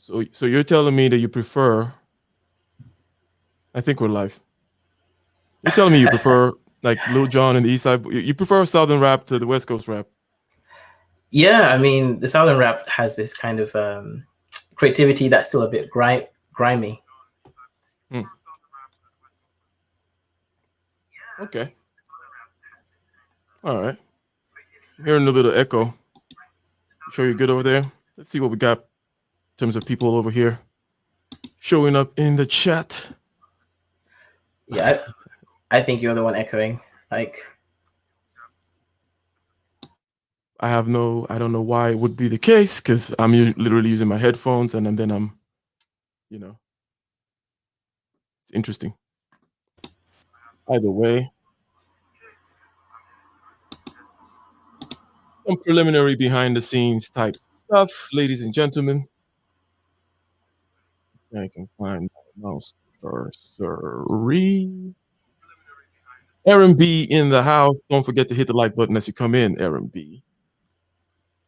So you're telling me that you prefer? I think we're live. You're telling me you prefer like Lil Jon and the East Side. You prefer Southern rap to the West Coast rap. Yeah, I mean, the southern rap has this kind of creativity that's still a bit grimy. Hmm. Okay. All right. I'm hearing a little bit of echo. You sure you're good over there? Let's see what we got in terms of people over here showing up in the chat. Yeah, I think you're the one echoing. Like, I don't know why it would be the case because I'm literally using my headphones and then I'm, you know, it's interesting. Either way, some preliminary behind the scenes type stuff, ladies and gentlemen. I can find my mouse cursor. Aaron B in the house. Don't forget to hit the like button as you come in, Aaron B.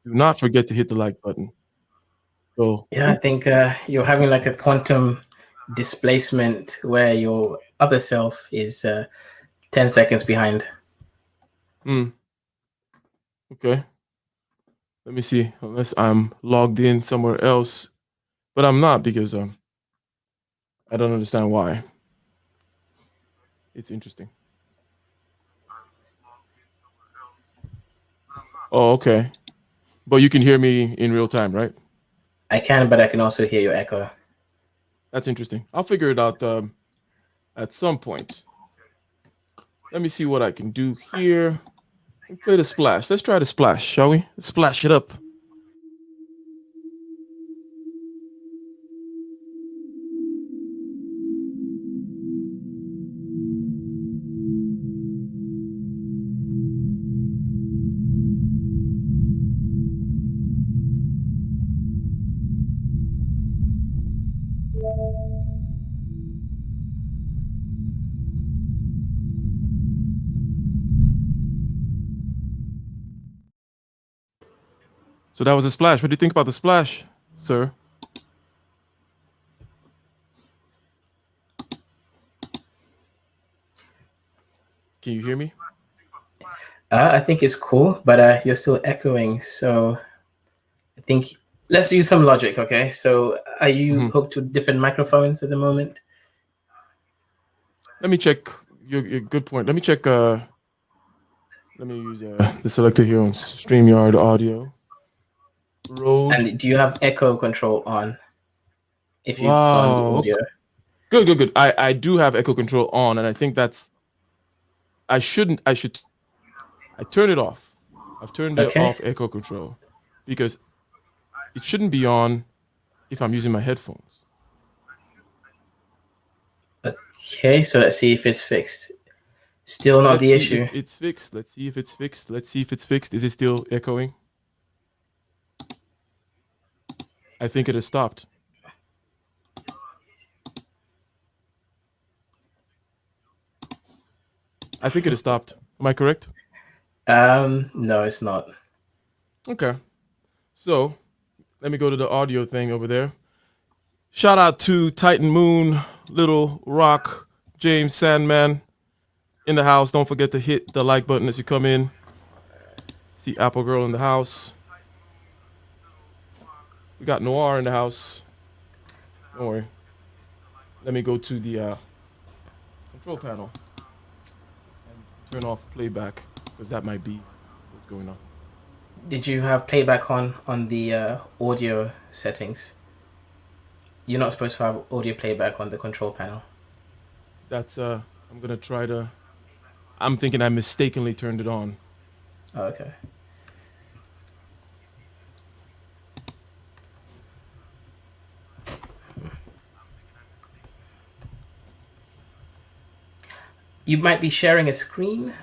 Do not forget to hit the like button. So, yeah, I think you're having like a quantum displacement where your other self is 10 seconds behind. hmm, okay. Let me see. Unless I'm logged in somewhere else, but I'm not because I don't understand why. It's interesting. Oh, okay. But you can hear me in real time, right? I can, but I can also hear your echo. That's interesting. I'll figure it out at some point. Let me see what I can do here. Play the splash. Let's try the splash, shall we? Let's splash it up. So that was a splash. What do you think about the splash, sir? Can you hear me? I think it's cool, but you're still echoing. So I think let's use some logic, okay? So are you Mm-hmm. hooked to different microphones at the moment? Let me check. Your good point. Let me check. Let me use the selector here on StreamYard Audio. Rode. And do you have echo control on if you on the Wow. audio? Good, good, good. I do have echo control on, and I think that's I shouldn't. I should. I turn it off. I've turned it Okay. off echo control because it shouldn't be on if I'm using my headphones. Okay, so let's see if it's fixed. Still not Let's the see issue. if it's fixed. Let's see if it's fixed. Let's see if it's fixed. Is it still echoing? I think it has stopped. I think it has stopped. Am I correct? No, it's not. Okay. So let me go to the audio thing over there. Shout out to Titan Moon, Little Rock, James Sandman in the house. Don't forget to hit the like button as you come in. See Apple Girl in the house. We got Noir in the house. Don't worry. Let me go to the control panel and turn off playback because that might be what's going on. Did you have playback on the audio settings? You're not supposed to have audio playback on the control panel. That's I'm gonna try to. I'm thinking I mistakenly turned it on. Oh, okay. You might be sharing a screen,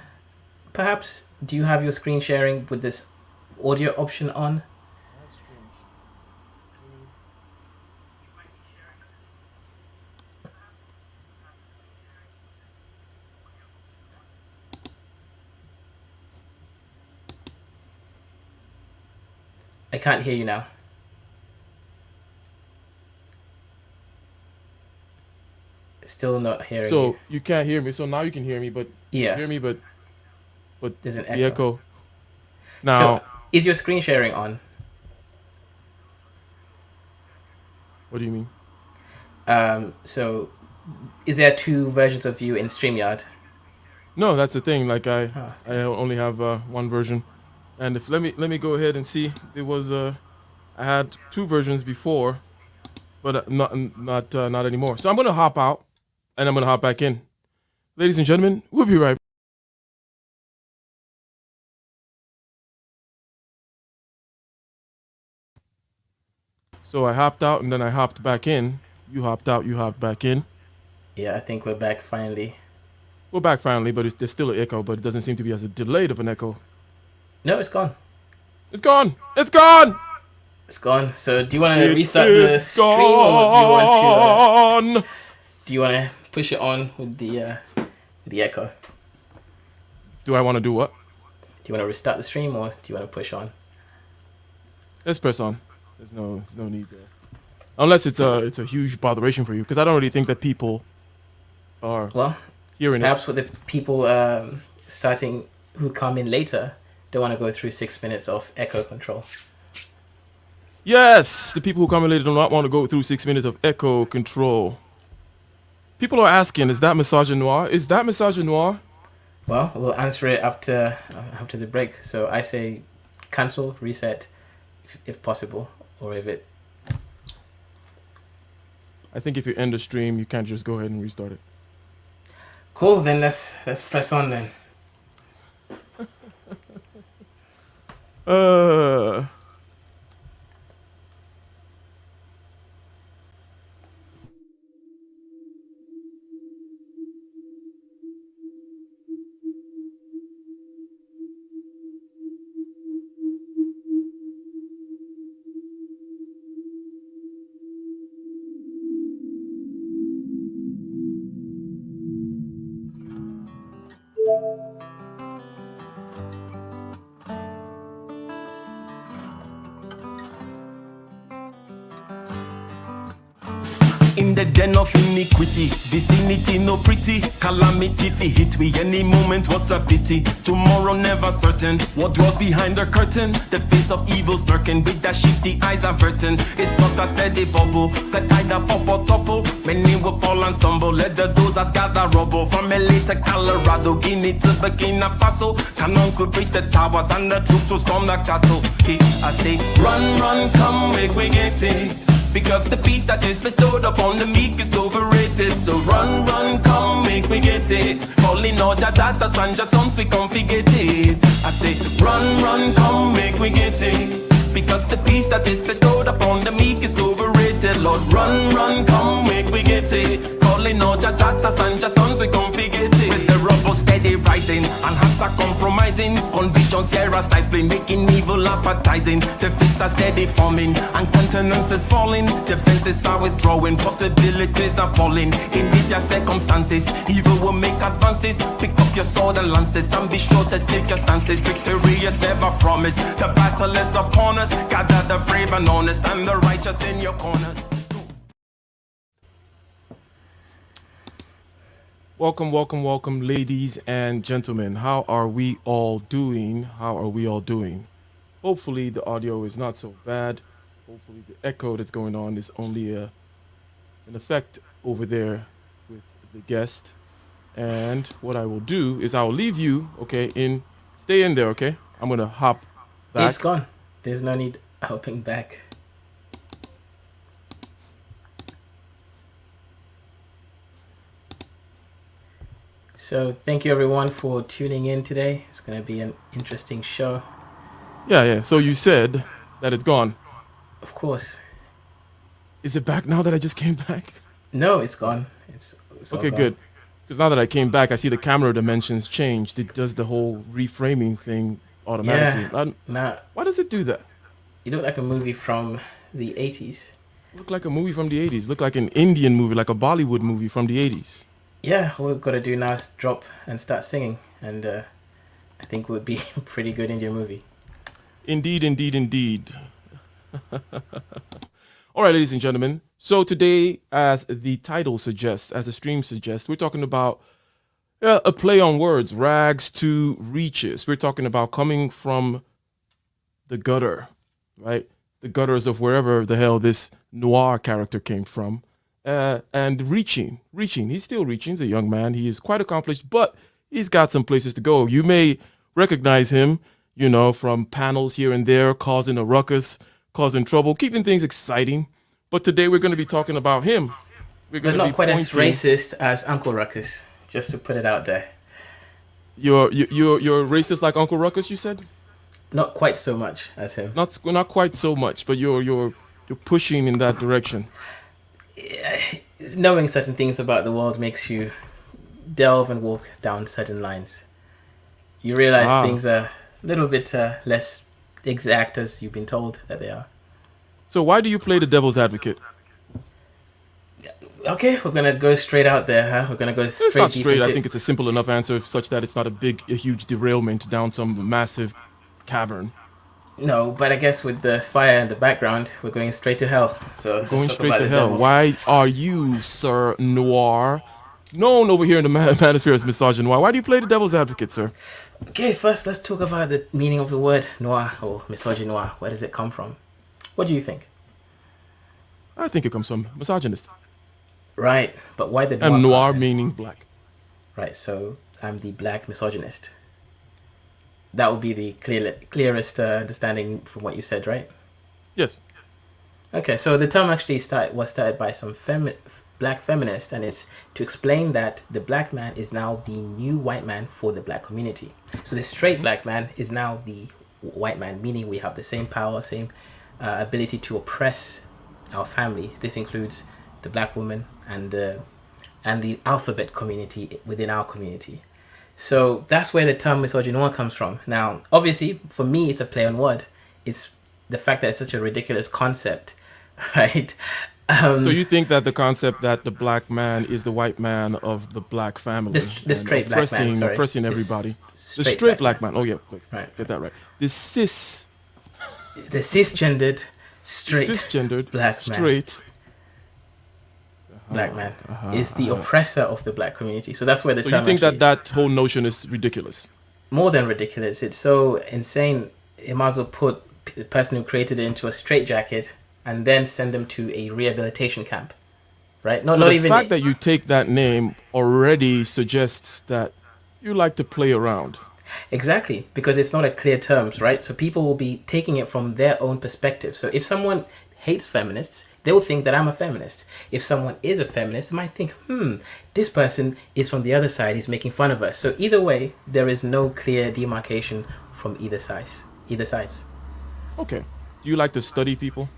perhaps. Do you have your screen sharing with this audio option on? That's strange. Let me. I can't hear you now. Still not hearing So you. you can't hear me. So now you can hear me, but Yeah, hear me, but there's an the echo. echo. So, Now, is your screen sharing on? what do you mean? So, is there two versions of you in StreamYard? No, that's the thing. Like Oh, I only have one version, and if let me go ahead and see. There was I had two versions before, but not anymore. So I'm gonna hop out, and I'm gonna hop back in. Ladies and gentlemen, we'll be right. So I hopped out, and then I hopped back in. You hopped out. You hopped back in. yeah, I think we're back finally. We're back finally, but there's still an echo, but it doesn't seem to be as delayed of an echo. No, it's gone. It's gone. It's gone. It's gone. So, do you want to It restart the is stream, or gone. do you want to push it on with the echo? Do I want to do what? Do you want to restart the stream, or do you want to push on? Let's press on. There's no need there. Unless it's a huge botheration for you, because I don't really think that people are Well, hearing it. perhaps with the people starting who come in later don't want to go through 6 minutes of echo control. Yes, the people who come in later do not want to go through 6 minutes of echo control. People are asking, is that Noir? Is that Noir? Well, we'll answer it after the break. So I say cancel, reset, if possible, or if it. I think if you end the stream, you can't just go ahead and restart it. Cool. Then let's press on then. Uh. In the den of iniquity, vicinity no pretty, calamity fi hit we any moment, what a pity. Tomorrow never certain, what dwells behind the curtain, the face of evil lurking with that shifty eyes averting. It's not a steady bubble, that either pop or topple, many will fall and stumble, let the dozers gather rubble. From LA to Colorado, Guinea to Burkina Faso, cannons could reach the towers and the troops will storm the castle. I say, run, run, come, make we get it. Because the peace that is bestowed upon the meek is overrated. So run, run, come, make we get it. Calling all your daughters and your sons, we come forget it. I say, run, run, come, make we get it. Because the peace that is bestowed upon the meek is overrated. Lord, run, run, come, make we get it. Calling all your daughters and your sons, we come forget it. With the rubble steady rising, and hearts are compromising. Convictions here are stifling, making evil appetizing. The fists are steady forming, and countenance is falling. Defenses are withdrawing, possibilities are falling. In these your circumstances, evil will make advances. Pick up your sword and lances, and be sure to take your stances. Victory is never promised, the battle is upon us. Gather the brave and honest, and the righteous in your corners. Welcome, welcome, welcome, ladies and gentlemen. How are we all doing? How are we all doing? Hopefully the audio is not so bad. Hopefully the echo that's going on is only an effect over there with the guest. And what I will do is I will leave you, okay, stay in there, okay? I'm gonna hop back. It's gone. There's no need hopping back. So thank you everyone for tuning in today. It's going to be an interesting show. Yeah. So you said that it's gone. Of course. Is it back now that I just came back? No, it's gone. It's okay, gone. good. Because now that I came back, I see the camera dimensions changed. It does the whole reframing thing automatically. Yeah. Why does it do that? You look like a movie from the 80s. Look like a movie from the 80s. Look like an Indian movie, like a Bollywood movie from the 80s. Yeah, all we've got to do now is drop and start singing. And I think it would be a pretty good Indian movie. Indeed, indeed, indeed. All right, ladies and gentlemen. So today, as the title suggests, as the stream suggests, we're talking about a play on words, rags to reaches. We're talking about coming from the gutter, right? The gutters of wherever the hell this Noir character came from, and reaching. He's still reaching. He's a young man. He is quite accomplished, but he's got some places to go. You may recognize him, from panels here and there, causing a ruckus, causing trouble, keeping things exciting. But today we're going to be talking about him. We're But going to not be quite as pointing. racist as Uncle Ruckus, just to put it out there. You're racist like Uncle Ruckus, you said? Not quite so much as him. Not quite so much, but you're pushing in that direction. Knowing certain things about the world makes you delve and walk down certain lines. You realize things are a little bit less exact as you've been told that they are. So why do you play the devil's advocate? Okay, we're gonna go straight out there, huh? We're gonna go straight. It's not deep straight. I into- think it's a simple enough answer such that it's not a huge derailment down some massive cavern. No, but I guess with the fire in the background, we're going straight to hell. So let's Going talk straight about to the hell. devil. Why are you, Sir Noir, known over here in the manosphere as Misogyny Noir? Why do you play the devil's advocate, sir? Okay, first let's talk about the meaning of the word noir or misogyny noir. Where does it come from? What do you think? I think it comes from misogynist. Right, but why the noir? And noir part then? meaning black. Right, so I'm the black misogynist. That would be the clearest understanding from what you said, right? Yes. Okay, so the term actually was started by some black feminists, and it's to explain that the black man is now the new white man for the black community. So the straight black man is now the white man, meaning we have the same power, same ability to oppress our family. This includes the black woman and the alphabet community within our community. So that's where the term misogynoir comes from. Now, obviously, for me, it's a play on word. It's the fact that it's such a ridiculous concept, right? So you think that the concept that the black man is the white man of the black family, The and straight black man, sorry. oppressing The everybody, the straight straight black black man. Oh yeah, Right. get that right. The The cisgendered, straight cisgendered black man. straight. black man is the oppressor of the black community. So that's where the So term you think actually- that whole notion is ridiculous? more than ridiculous. It's so insane. It might as well put the person who created it into a straitjacket and then send them to a rehabilitation camp, right? So Not the even fact that you take that name already suggests that you like to play around. exactly, because it's not a clear terms, right? So people will be taking it from their own perspective. So if someone hates feminists, they will think that I'm a feminist. If someone is a feminist, they might think, this person is from the other side, he's making fun of us. So either way, there is no clear demarcation from either sides. Okay. Do you like to study people?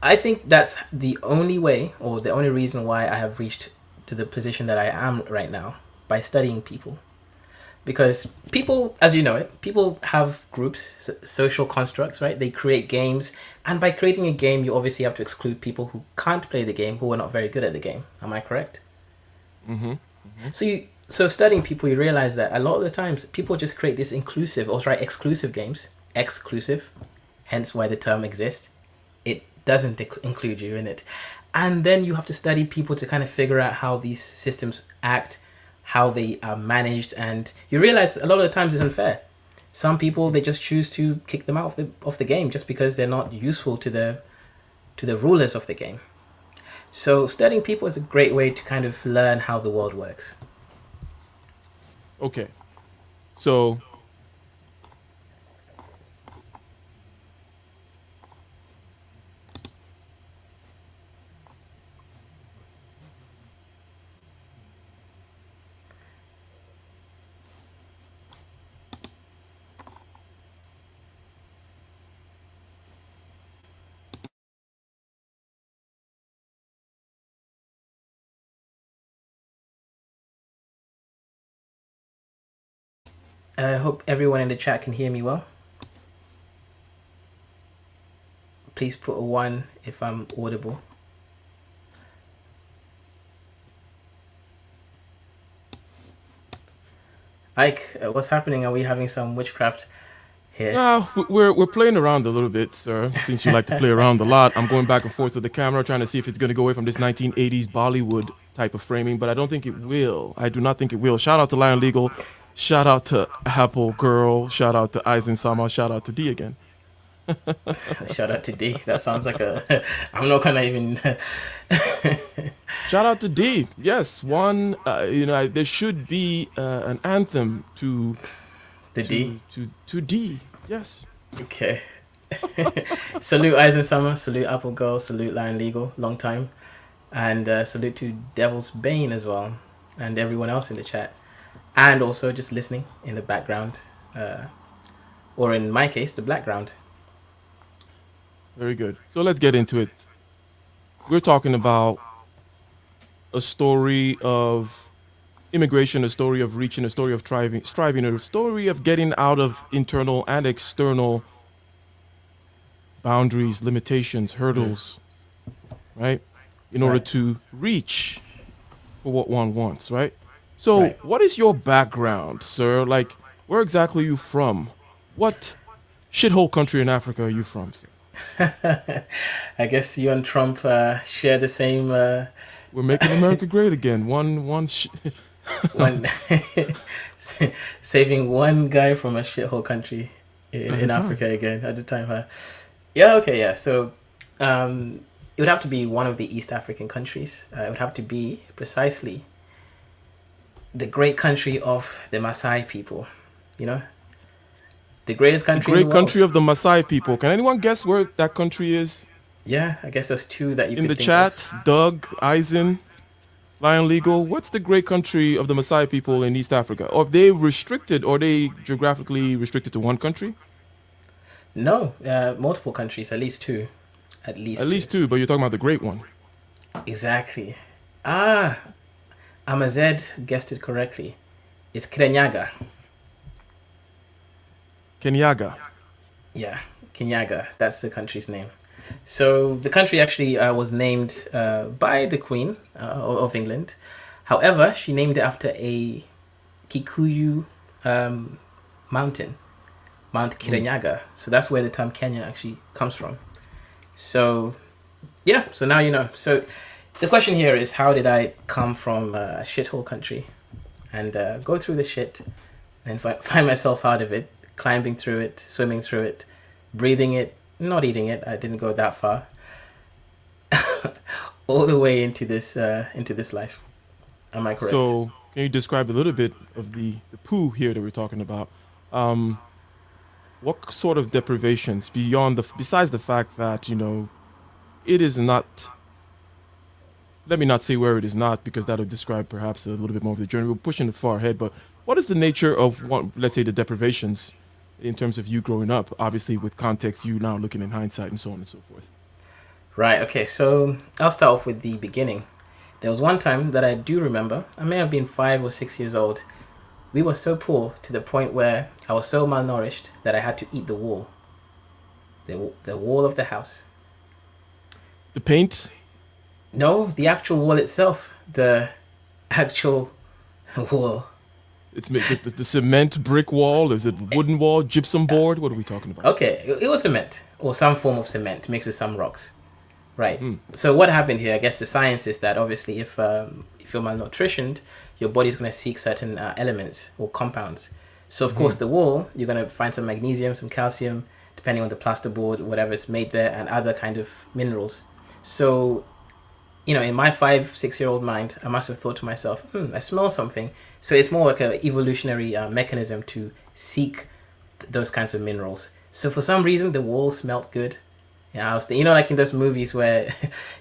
I think that's the only way, or the only reason why I have reached to the position that I am right now, by studying people. Because people, as you know it, people have groups, social constructs, right? They create games. And by creating a game, you obviously have to exclude people who can't play the game, who are not very good at the game. Am I correct? Mm-hmm. So studying people, you realize that a lot of the times people just create this exclusive games, exclusive, hence why the term exists. It doesn't include you in it. And then you have to study people to kind of figure out how these systems act, how they are managed, and you realize a lot of the times it's unfair. Some people, they just choose to kick them out of the game just because they're not useful to the rulers of the game. So studying people is a great way to kind of learn how the world works. Okay. So I hope everyone in the chat can hear me well. Please put a 1 if I'm audible. Ike, what's happening? Are we having some witchcraft here. No, we're playing around a little bit, sir. Since you like to play around a lot, I'm going back and forth with the camera, trying to see if it's going to go away from this 1980s Bollywood type of framing, but I don't think it will. I do not think it will. Shout out to Lion Legal. Shout out to Apple Girl. Shout out to Eisen Sama. Shout out to D again. Shout out to D. That sounds like a. I'm not gonna even. Shout out to D. Yes, one. There should be an anthem to The D. to D. Yes. Okay. Salute Eisen Summer, salute Apple Girl, salute Lion Legal, long time. And salute to Devil's Bane as well. And everyone else in the chat. And also just listening in the background. Or in my case, the background. Very good. So let's get into it. We're talking about a story of immigration, a story of reaching, a story of striving, a story of getting out of internal and external boundaries, limitations, hurdles, right? In order Right. to reach for what one wants, right? So, Right. what is your background, sir? Like, where exactly are you from? What shithole country in Africa are you from, sir? I guess you and Trump share the same We're making America great again. One. one saving one guy from a shithole country At in a time. Africa again at the time, huh? Yeah, okay, yeah. So it would have to be one of the East African countries. It would have to be precisely the great country of the Maasai people, you know? The greatest The country in great the world. country of the Maasai people. Can anyone guess where that country is? Yeah, I guess there's two that you In could the think chat, Doug, Eisen, Lion Legal. What's the great country of the Maasai people in East Africa? Or are they restricted, or are they geographically restricted to one country? of. No, multiple countries, at least two. At least At least two, but you're talking about the great one. Exactly. Ah, Amazed guessed it correctly. It's Kirenyaga. Kenyaga. Yeah, Kenyaga. That's the country's name. So the country actually was named by the Queen of England. However, she named it after a Kikuyu mountain, Mount Kirenyaga. So that's where the term Kenya actually comes from. So, yeah, so now you know. So the question here is, how did I come from a shithole country and go through the shit and find myself out of it, climbing through it, swimming through it, breathing it, not eating it. I didn't go that far. All the way into this life. Am I correct? So, can you describe a little bit of the poo here that we're talking about? What sort of deprivations besides the fact that, it is not, let me not say where it is not, because that would describe perhaps a little bit more of the journey. We're pushing it far ahead, but what is the nature of let's say the deprivations in terms of you growing up, obviously with context, you now looking in hindsight and so on and so forth? Right, okay, so I'll start off with the beginning. There was one time that I do remember, I may have been 5 or 6 years old. We were so poor to the point where I was so malnourished that I had to eat the wall. The wall of the house. The paint, No, the actual wall itself. The actual wall. it's the cement brick wall. Is it wooden wall, gypsum board? What are we talking about? Okay, it was cement or some form of cement mixed with some rocks. Right. So what happened here? I guess the science is that obviously if you're malnutritioned, your body's going to seek certain elements or compounds. So of course the wall, you're going to find some magnesium, some calcium, depending on the plasterboard, whatever is made there, and other kind of minerals. So, in my 5-6-year-old mind, I must have thought to myself, I smell something. So it's more like an evolutionary mechanism to seek those kinds of minerals. So for some reason, the wall smelled good. Yeah, I was, like in those movies where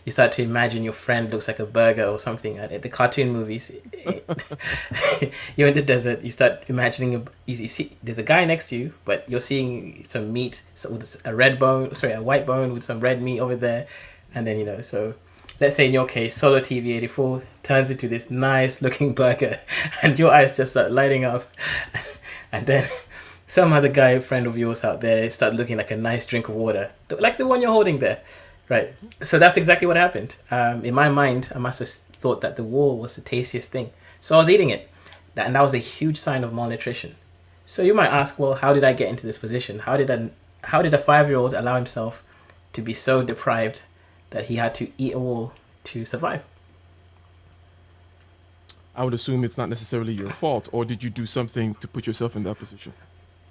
you start to imagine your friend looks like a burger or something. The cartoon movies, you're in the desert. You start imagining you see there's a guy next to you, but you're seeing some meat, with a a white bone with some red meat over there, and then So let's say in your case, Solo TV 84 turns into this nice looking burger, and your eyes just start lighting up, and then some other guy, friend of yours out there, start looking like a nice drink of water, like the one you're holding there, right? So that's exactly what happened. In my mind, I must have thought that the wall was the tastiest thing, so I was eating it, and that was a huge sign of malnutrition. So you might ask, well, how did I get into this position? How did a 5-year-old allow himself to be so deprived that he had to eat a wall to survive? I would assume it's not necessarily your fault, or did you do something to put yourself in that position?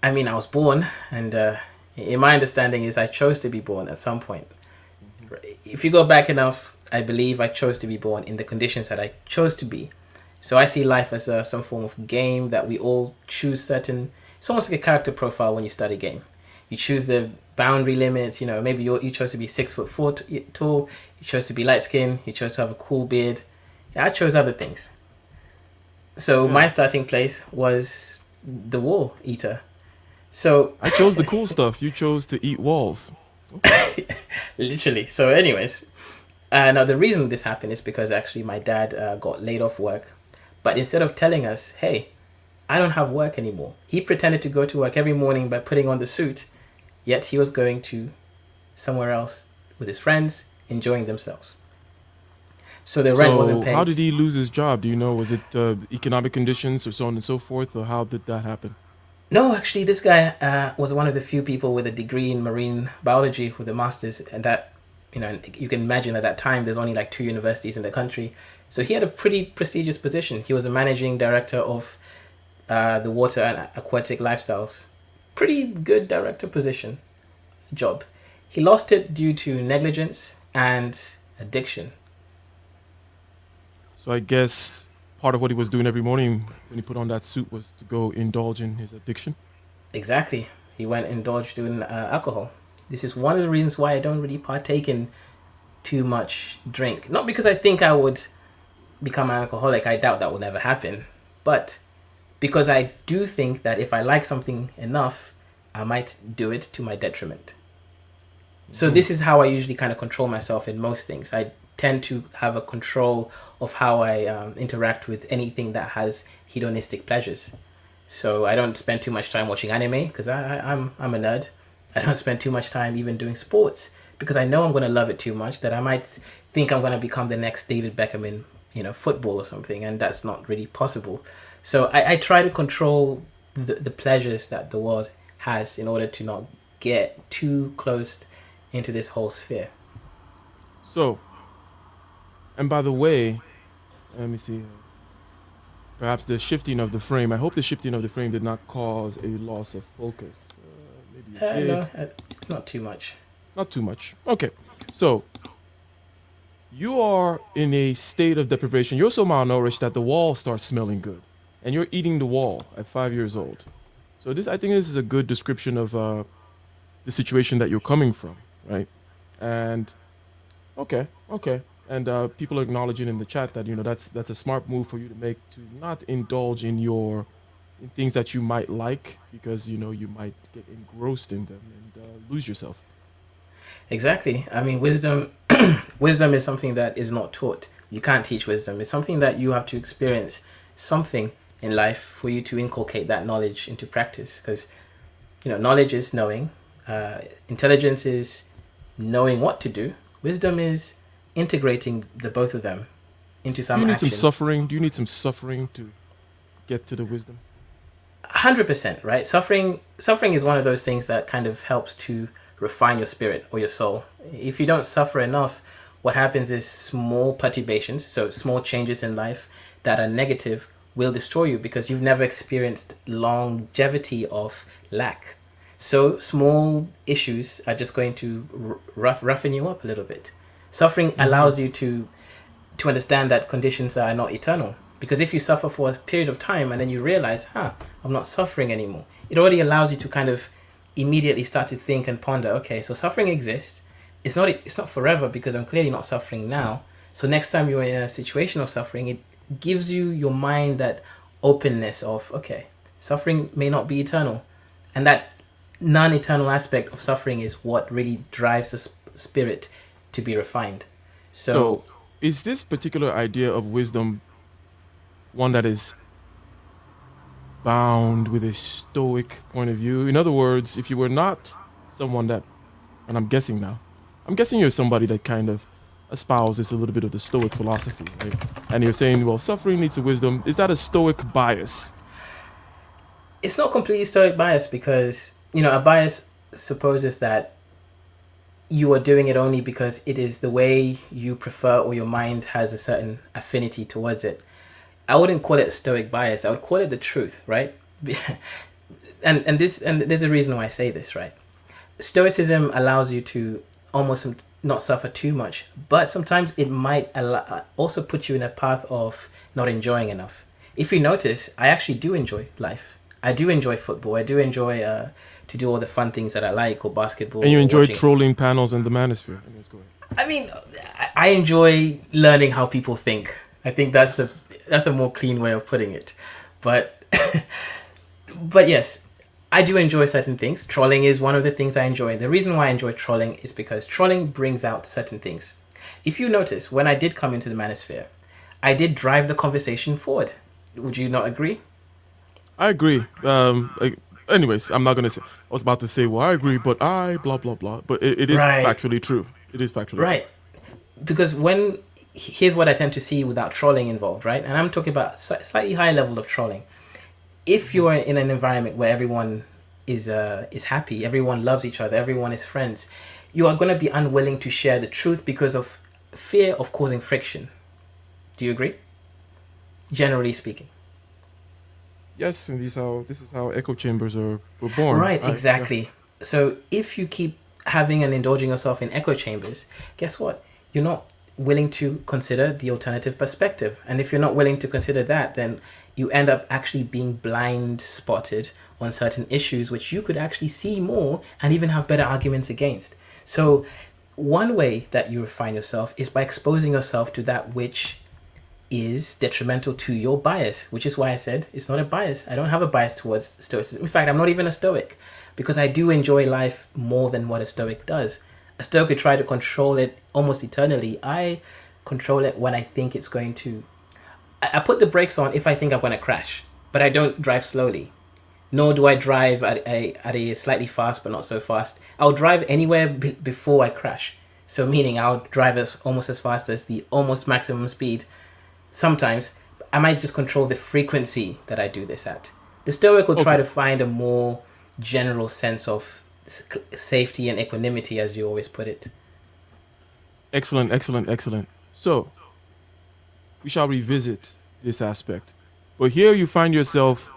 I mean, I was born, and in my understanding is I chose to be born at some point. If you go back enough, I believe I chose to be born in the conditions that I chose to be. So I see life as some form of game that we all choose certain. It's almost like a character profile when you start a game. You choose the boundary limits. You know, maybe you chose to be 6'4" tall. You chose to be light skinned. You chose to have a cool beard. Yeah, I chose other things. So my starting place was the wall eater. So I chose the cool stuff. You chose to eat walls. literally. So, anyways, now the reason this happened is because actually my dad got laid off work. But instead of telling us, hey, I don't have work anymore, he pretended to go to work every morning by putting on the suit, yet he was going to somewhere else with his friends, enjoying themselves. So the rent wasn't paid. How did he lose his job? Do you know? Was it economic conditions or so on and so forth? Or how did that happen? No, actually, this guy was one of the few people with a degree in marine biology with a master's. And that, you can imagine at that time, there's only like 2 universities in the country. So he had a pretty prestigious position. He was a managing director of the water and aquatic lifestyles. Pretty good director position, job. He lost it due to negligence and addiction. So I guess part of what he was doing every morning when he put on that suit was to go indulge in his addiction. Exactly. He went indulged in alcohol. This is one of the reasons why I don't really partake in too much drink. Not because I think I would become an alcoholic. I doubt that will never happen. But because I do think that if I like something enough, I might do it to my detriment. So this is how I usually kind of control myself in most things. I tend to have a control of how I interact with anything that has hedonistic pleasures. So I don't spend too much time watching anime because I'm a nerd. I don't spend too much time even doing sports because I know I'm going to love it too much that I might think I'm going to become the next David Beckham in football or something, and that's not really possible. So I try to control the pleasures that the world has in order to not get too close into this whole sphere. So, and by the way, let me see. Perhaps the shifting of the frame. I hope the shifting of the frame did not cause a loss of focus. Maybe it did. No, not too much. Not too much. Okay. So, you are in a state of deprivation. You're so malnourished that the wall starts smelling good. And you're eating the wall at 5 years old. So I think this is a good description of the situation that you're coming from, right? And, okay. And people are acknowledging in the chat that that's a smart move for you to make, to not indulge in things that you might like because you might get engrossed in them and lose yourself. Exactly. I mean, wisdom is something that is not taught. You can't teach wisdom. It's something that you have to experience something in life for you to inculcate that knowledge into practice. Because knowledge is knowing, intelligence is knowing what to do. Wisdom is integrating the both of them into some action. Some suffering? Do you need some suffering to get to the wisdom? 100%, right? Suffering is one of those things that kind of helps to refine your spirit or your soul. If you don't suffer enough, what happens is small perturbations, so small changes in life that are negative will destroy you because you've never experienced longevity of lack. So small issues are just going to roughen you up a little bit. Suffering allows you to understand that conditions are not eternal. Because if you suffer for a period of time and then you realize, I'm not suffering anymore, it already allows you to kind of immediately start to think and ponder, okay, so suffering exists. It's not forever because I'm clearly not suffering now. So next time you're in a situation of suffering, it gives you your mind that openness of, okay, suffering may not be eternal. And that non-eternal aspect of suffering is what really drives the spirit to be refined. So is this particular idea of wisdom one that is bound with a stoic point of view? In other words, if you were not someone that, and I'm guessing you're somebody that kind of espouses a little bit of the stoic philosophy, right? And you're saying, well, suffering needs a wisdom. Is that a stoic bias? It's not completely stoic bias because a bias supposes that you are doing it only because it is the way you prefer or your mind has a certain affinity towards it. I wouldn't call it a stoic bias. I would call it the truth, right? and there's a reason why I say this, right? Stoicism allows you to almost not suffer too much, but sometimes it might also put you in a path of not enjoying enough. If you notice, I actually do enjoy life. I do enjoy football. I do enjoy to do all the fun things that I like, or basketball. And you or enjoy watching. trolling panels in the manosphere. Anyways, go ahead. I mean, I enjoy learning how people think. I think that's a more clean way of putting it. But but yes, I do enjoy certain things. Trolling is one of the things I enjoy. The reason why I enjoy trolling is because trolling brings out certain things. If you notice, when I did come into the manosphere, I did drive the conversation forward. Would you not agree? I agree. Anyways, I'm not gonna say. I was about to say, well, I agree, but I blah blah blah. But it is Right. factually true. It is factually Right. Because here's what I tend to see without trolling involved, right? And I'm talking about slightly higher level of trolling. If you're in an environment where everyone is happy, everyone loves each other, everyone is friends, you are going to be unwilling to share the truth because of fear of causing friction. Do you agree? Generally speaking. true. Yes, and this is how echo chambers were born. Right, Yeah. exactly. So if you keep having and indulging yourself in echo chambers, guess what? You're not willing to consider the alternative perspective. And if you're not willing to consider that, then you end up actually being blind spotted on certain issues which you could actually see more and even have better arguments against. So one way that you refine yourself is by exposing yourself to that which is detrimental to your bias, which is why I said it's not a bias. I don't have a bias towards stoicism. In fact, I'm not even a stoic because I do enjoy life more than what a stoic does. A stoic could try to control it almost eternally. I control it when I think it's going to. I put the brakes on if I think I'm going to crash, but I don't drive slowly. Nor do I drive at a slightly fast but not so fast. I'll drive anywhere before I crash. So meaning I'll drive almost as fast as the almost maximum speed. Sometimes I might just control the frequency that I do this at. The stoic will try to find a more general sense of safety and equanimity, as you always put it. Excellent, excellent, excellent. So, we shall revisit this aspect. But here you find yourself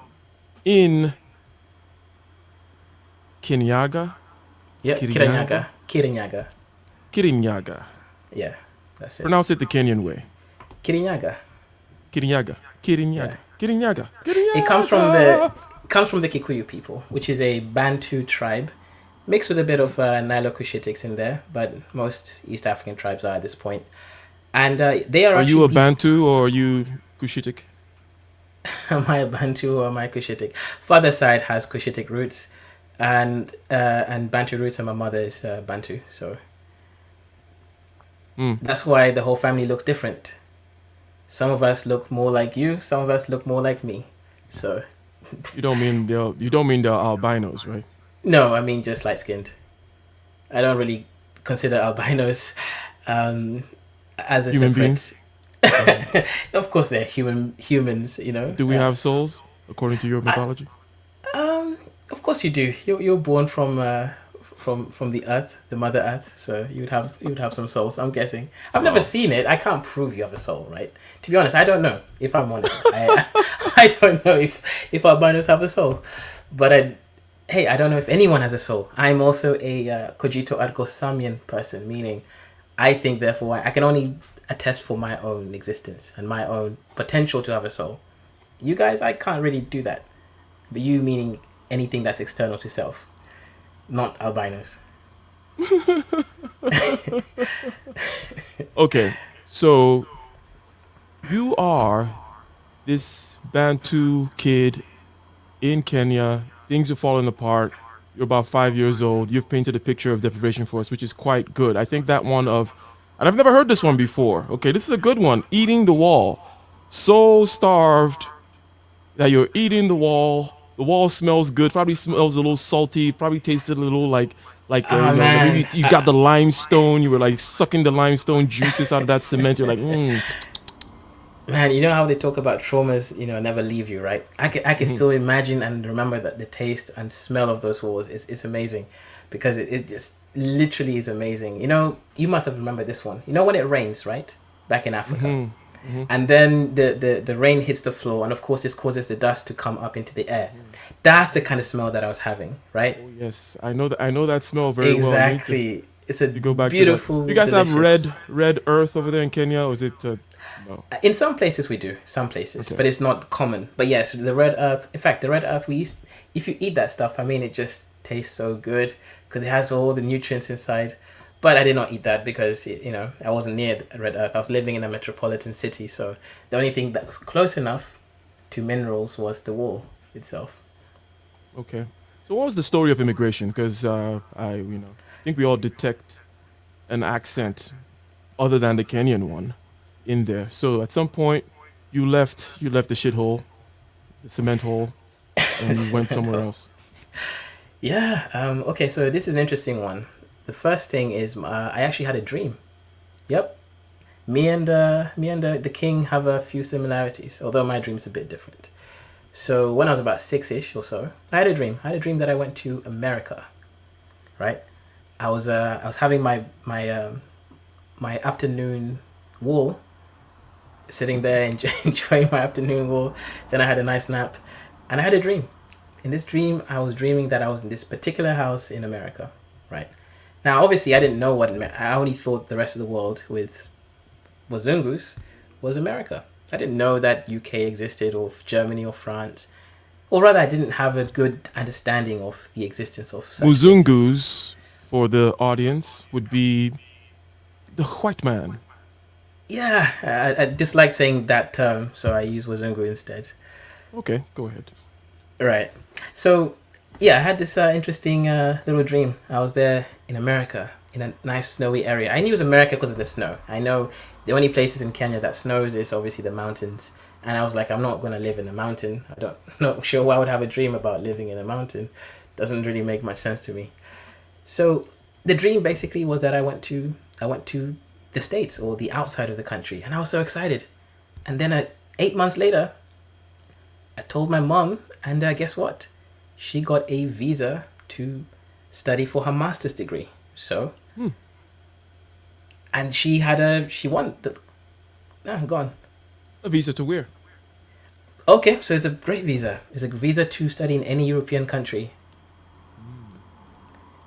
in Kirinyaga? Yeah, Kirinyaga? Kirinyaga. Kirinyaga. Yeah, that's it. Pronounce it the Kenyan way. Kirinyaga. Kirinyaga. Kirinyaga. Yeah. Kirinyaga. Kirinyaga. It comes from the Kikuyu people, which is a Bantu tribe, mixed with a bit of Nilo-Cushitics in there, but most East African tribes are at this point. And they are. Are actually you a Bantu or are you Cushitic? Am I a Bantu or am I Cushitic? Father side has Cushitic roots, and Bantu roots, and my mother is Bantu, so that's why the whole family looks different. Some of us look more like you. Some of us look more like me. So. You don't mean they're albinos, right? No, I mean just light skinned. I don't really consider albinos as a Human separate... beings? Of course, they're humans. You know. Do we have souls according to your mythology? Of course you do. You're born from the earth, the mother earth. So you would have some souls. I'm guessing. I've never seen it. I can't prove you have a soul, right? To be honest, I don't know. If I'm honest, I don't know if albinos have a soul. But I don't know if anyone has a soul. I'm also a cogito ergo sum person, meaning I think therefore I can only attest for my own existence and my own potential to have a soul. You guys, I can't really do that. But you meaning anything that's external to self, not albinos. Okay, so you are this Bantu kid in Kenya. Things are falling apart. You're about 5 years old. You've painted a picture of deprivation for us, which is quite good. I think that one of, and I've never heard this one before. Okay, this is a good one. Eating the wall. So starved that you're eating the wall. The wall smells good. Probably smells a little salty. Probably tasted a little like Man. maybe you got the limestone. You were like sucking the limestone juices out of that cement. You're like, Man, you know how they talk about traumas, never leave you, right? I can still imagine and remember that the taste and smell of those walls is amazing, because it just literally is amazing. You must have remembered this one. You know when it rains, right? Back in Africa. And then the rain hits the floor, and of course this causes the dust to come up into the air. That's the kind of smell that I was having, right? Oh, yes, I know that. I know that smell very well. I need to- Exactly. It's a You go back beautiful. to that. You guys have delicious- red earth over there in Kenya, or is it? No. In some places we do, some places, Okay. but it's not common. But yes, the red earth. In fact, the red earth if you eat that stuff, I mean, it just tastes so good because it has all the nutrients inside. But I did not eat that because I wasn't near the red earth. I was living in a metropolitan city, so the only thing that was close enough to minerals was the wall itself. Okay. So what was the story of immigration? Because I think we all detect an accent other than the Kenyan one in there. So at some point, you left the shithole, the cement hole, and you went somewhere else. Yeah. Okay. So this is an interesting one. The first thing is I actually had a dream. Yep. Me and the king have a few similarities, although my dream's a bit different. So when I was about 6-ish or so, I had a dream. I had a dream that I went to America. Right. I was having my afternoon wall, sitting there enjoying my afternoon wall. Then I had a nice nap, and I had a dream. In this dream, I was dreaming that I was in this particular house in America. Right. Now, obviously, I didn't know what it meant. I only thought the rest of the world with Wazungus was America. I didn't know that UK existed, or Germany, or France. Or rather, I didn't have a good understanding of the existence of such places. Muzungus, for the audience, would be the white man. Yeah, I dislike saying that term, so I use Wazungu instead. Okay, go ahead. Right. So, yeah, I had this interesting little dream. I was there in America, in a nice snowy area. I knew it was America because of the snow. I know the only places in Kenya that snows is obviously the mountains. And I was like, I'm not going to live in a mountain. Not sure why I would have a dream about living in a mountain. Doesn't really make much sense to me. So the dream basically was that I went to the States, or the outside of the country. And I was so excited. And then 8 months later, I told my mom, and guess what? She got a visa to study for her master's degree. So, and she won the, go on. A visa to where? Okay, so it's a great visa. It's a visa to study in any European country.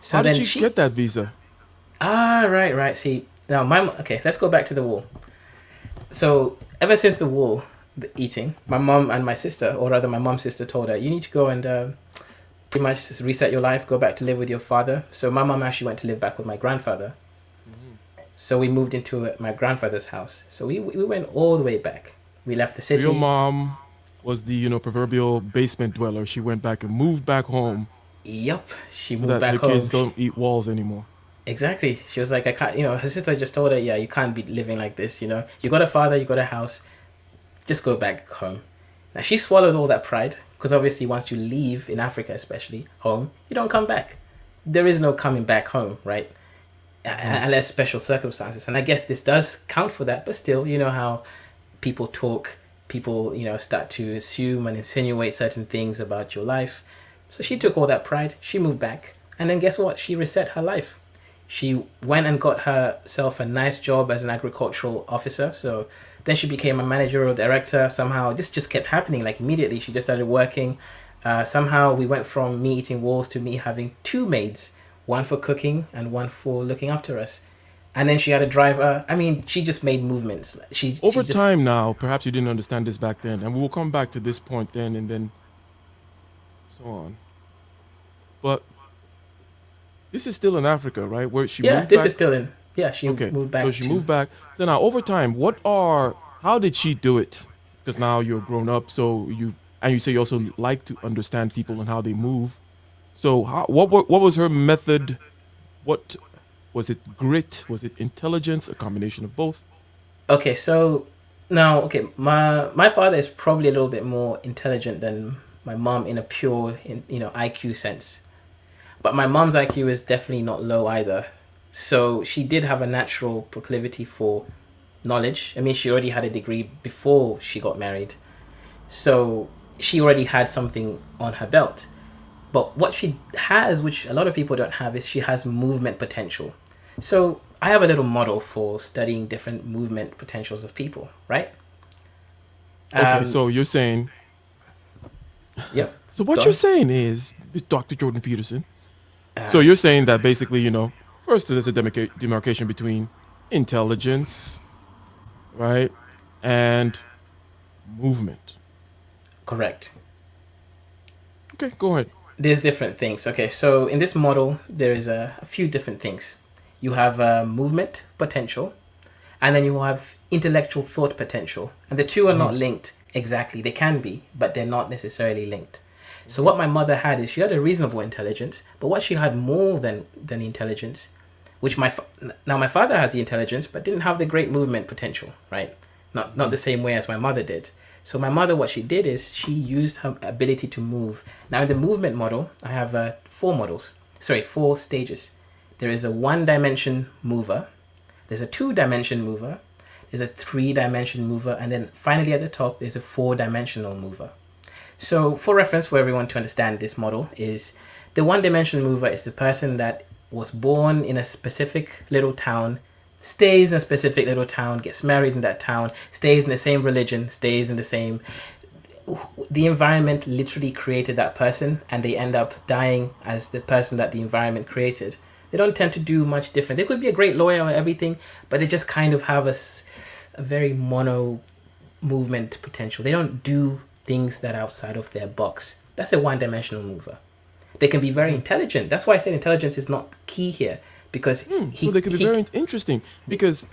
So How did then she get that visa? Right. See, now okay, let's go back to the wall. So ever since the wall, the eating, my mom and my sister, or rather my mom's sister, told her, you need to go and pretty much just reset your life, go back to live with your father. So my mom actually went to live back with my grandfather. So we moved into my grandfather's house. So we went all the way back. We left the city. Your mom was the proverbial basement dweller. She went back and moved back home Yep, she so moved that back the home. kids don't eat walls anymore. Exactly. She was like, I can't, her sister just told her, yeah, you can't be living like this, You got a father, you got a house, just go back home. Now, she swallowed all that pride, because obviously once you leave, in Africa especially, home, you don't come back. There is no coming back home, right? Unless special circumstances. And I guess this does count for that, but still, you know how people talk, people, start to assume and insinuate certain things about your life. So she took all that pride, she moved back, and then guess what? She reset her life. She went and got herself a nice job as an agricultural officer. So then she became a managerial director. Somehow this just kept happening. Like immediately she just started working. Somehow we went from me eating walls to me having 2 maids, one for cooking and one for looking after us. And then she had a driver. I mean, she just made movements. Over she just, time now, perhaps you didn't understand this back then, and we will come back to this point then and then so on. But this is still in Africa, right? Where she Yeah, moved this back? is still in. Yeah, she Okay, moved back. so she moved back. So now over time, how did she do it? Because now you're grown up, so you say you also like to understand people and how they move. So what was her method? What was it? Grit? Was it intelligence? A combination of both? Okay, so now, my father is probably a little bit more intelligent than my mom in a pure, IQ sense. But my mom's IQ is definitely not low either. So she did have a natural proclivity for knowledge. I mean, she already had a degree before she got married. So she already had something on her belt. But what she has, which a lot of people don't have, is she has movement potential. So I have a little model for studying different movement potentials of people, right? Okay, so you're saying. Yep. So what Go you're on. saying is, Dr. Jordan Peterson. So you're saying that basically, first there's a demarcation between intelligence, right, and movement. Correct. Okay, go ahead. There's different things. Okay, so in this model, there is a few different things. You have movement potential, and then you have intellectual thought potential. And the two are not linked exactly. They can be, but they're not necessarily linked. So what my mother had is she had a reasonable intelligence, but what she had more than intelligence, which now my father has the intelligence, but didn't have the great movement potential, right? Not the same way as my mother did. So my mother, what she did is she used her ability to move. Now in the movement model, I have four stages. There is a 1-dimension mover, there's a 2-dimension mover, there's a 3-dimension mover, and then finally at the top, there's a 4-dimensional mover. So for reference, for everyone to understand this model, is the 1-dimensional mover is the person that was born in a specific little town, stays in a specific little town, gets married in that town, stays in the same religion, stays in the same... The environment literally created that person, and they end up dying as the person that the environment created. They don't tend to do much different. They could be a great lawyer or everything, but they just kind of have a very mono movement potential. They don't do things that are outside of their box. That's a 1-dimensional mover. They can be very intelligent. That's why I said intelligence is not key here, because so they could be very interesting, because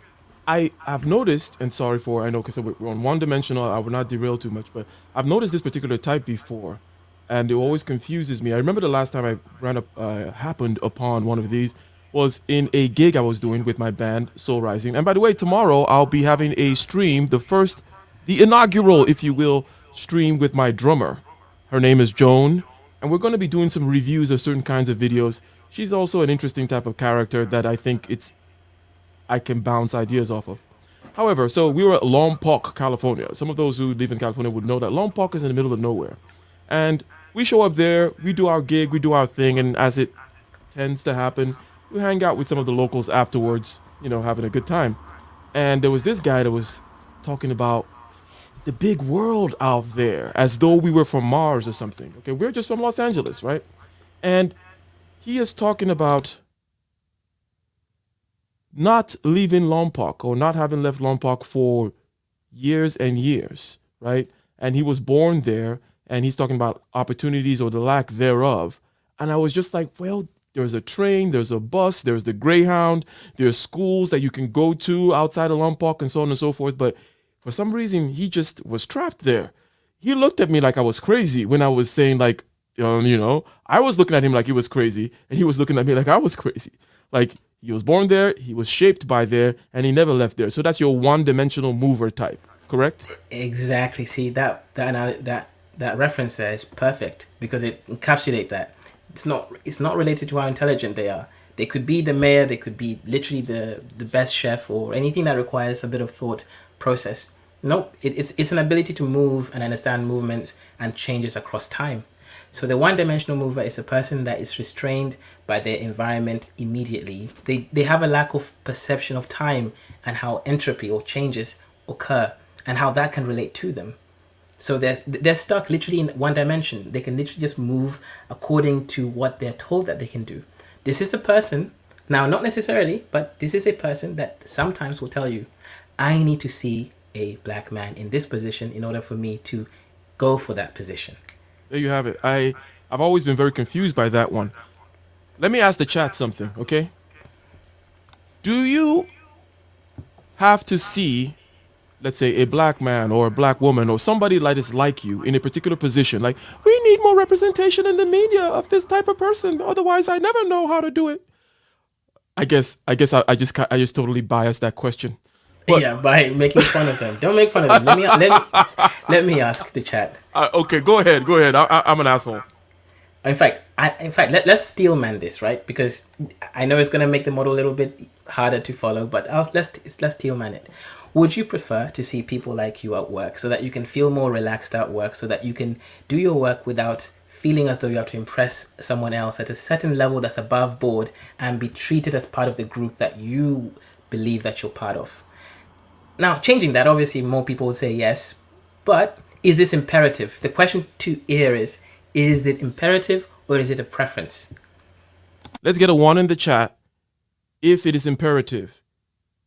I've noticed, and sorry for, I know because we're on one-dimensional, I will not derail too much, but I've noticed this particular type before, and it always confuses me. I remember the last time I happened upon one of these was in a gig I was doing with my band Soul Rising. And by the way, tomorrow I'll be having a stream, the inaugural, if you will, stream with my drummer. Her name is Joan, and we're going to be doing some reviews of certain kinds of videos. She's also an interesting type of character that I think I can bounce ideas off of. However, so we were at Lompoc, California. Some of those who live in California would know that Lompoc is in the middle of nowhere. And we show up there, we do our gig, we do our thing, and as it tends to happen, we hang out with some of the locals afterwards, having a good time. And there was this guy that was talking about the big world out there, as though we were from Mars or something. Okay, we're just from Los Angeles, right? And he is talking about not leaving Lompoc, or not having left Lompoc for years and years, right? And he was born there, and he's talking about opportunities or the lack thereof. And I was just like, well, there's a train, there's a bus, there's the Greyhound, there's schools that you can go to outside of Lompoc and so on and so forth. But for some reason, he just was trapped there. He looked at me like I was crazy when I was saying, like, I was looking at him like he was crazy, and he was looking at me like I was crazy. Like, he was born there, he was shaped by there, and he never left there. So that's your 1-dimensional mover type, correct? Exactly. See, that reference there is perfect, because it encapsulates that. It's not related to how intelligent they are. They could be the mayor, they could be literally the best chef, or anything that requires a bit of thought process. Nope, it's an ability to move and understand movements and changes across time. So the 1-dimensional mover is a person that is restrained by their environment immediately. They have a lack of perception of time and how entropy or changes occur and how that can relate to them. So they're stuck literally in 1 dimension. They can literally just move according to what they're told that they can do. This is a person, now not necessarily, but this is a person that sometimes will tell you, I need to see a black man in this position in order for me to go for that position. There you have it. I've always been very confused by that one. Let me ask the chat something, okay? Do you have to see, let's say, a black man or a black woman or somebody that is like you in a particular position? Like, we need more representation in the media of this type of person. Otherwise, I never know how to do it. I guess I just totally biased that question. But, yeah, by making fun of them. Don't make fun of them. Let me ask the chat. Okay, go ahead. I'm an asshole. Let's steel man this, right? Because I know it's going to make the model a little bit harder to follow, but let's steel man it. Would you prefer to see people like you at work so that you can feel more relaxed at work, so that you can do your work without feeling as though you have to impress someone else at a certain level that's above board, and be treated as part of the group that you believe that you're part of? Now, changing that, obviously more people would say yes, but is this imperative? The question to here is it imperative or is it a preference? Let's get a 1 in the chat if it is imperative,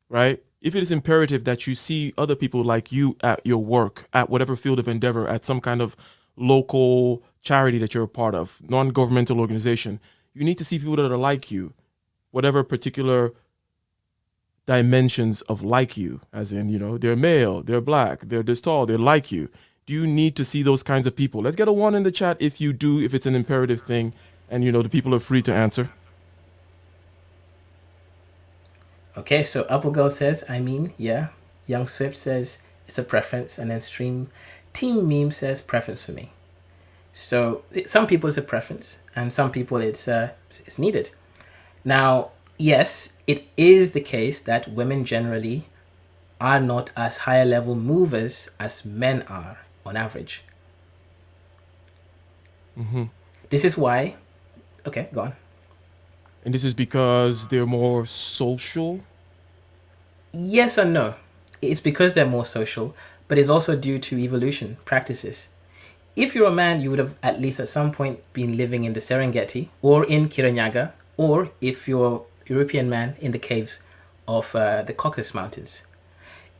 right? If it is imperative that you see other people like you at your work, at whatever field of endeavor, at some kind of local charity that you're a part of, non-governmental organization, you need to see people that are like you, whatever particular dimensions of like you, as in, they're male, they're black, they're this tall, they're like you. Do you need to see those kinds of people? Let's get a 1 in the chat if you do, if it's an imperative thing, and the people are free to answer. Okay, so Apple Girl says, yeah. Young Swift says it's a preference, and then Team Meme says preference for me. So some people it's a preference, and some people it's needed. Now, yes, it is the case that women generally are not as higher level movers as men are on average. Mm-hmm. This is why. Okay, go on. And this is because they're more social? Yes and no. It's because they're more social, but it's also due to evolution practices. If you're a man, you would have at least at some point been living in the Serengeti or in Kirinyaga, or if you're a European man, in the caves of the Caucasus Mountains.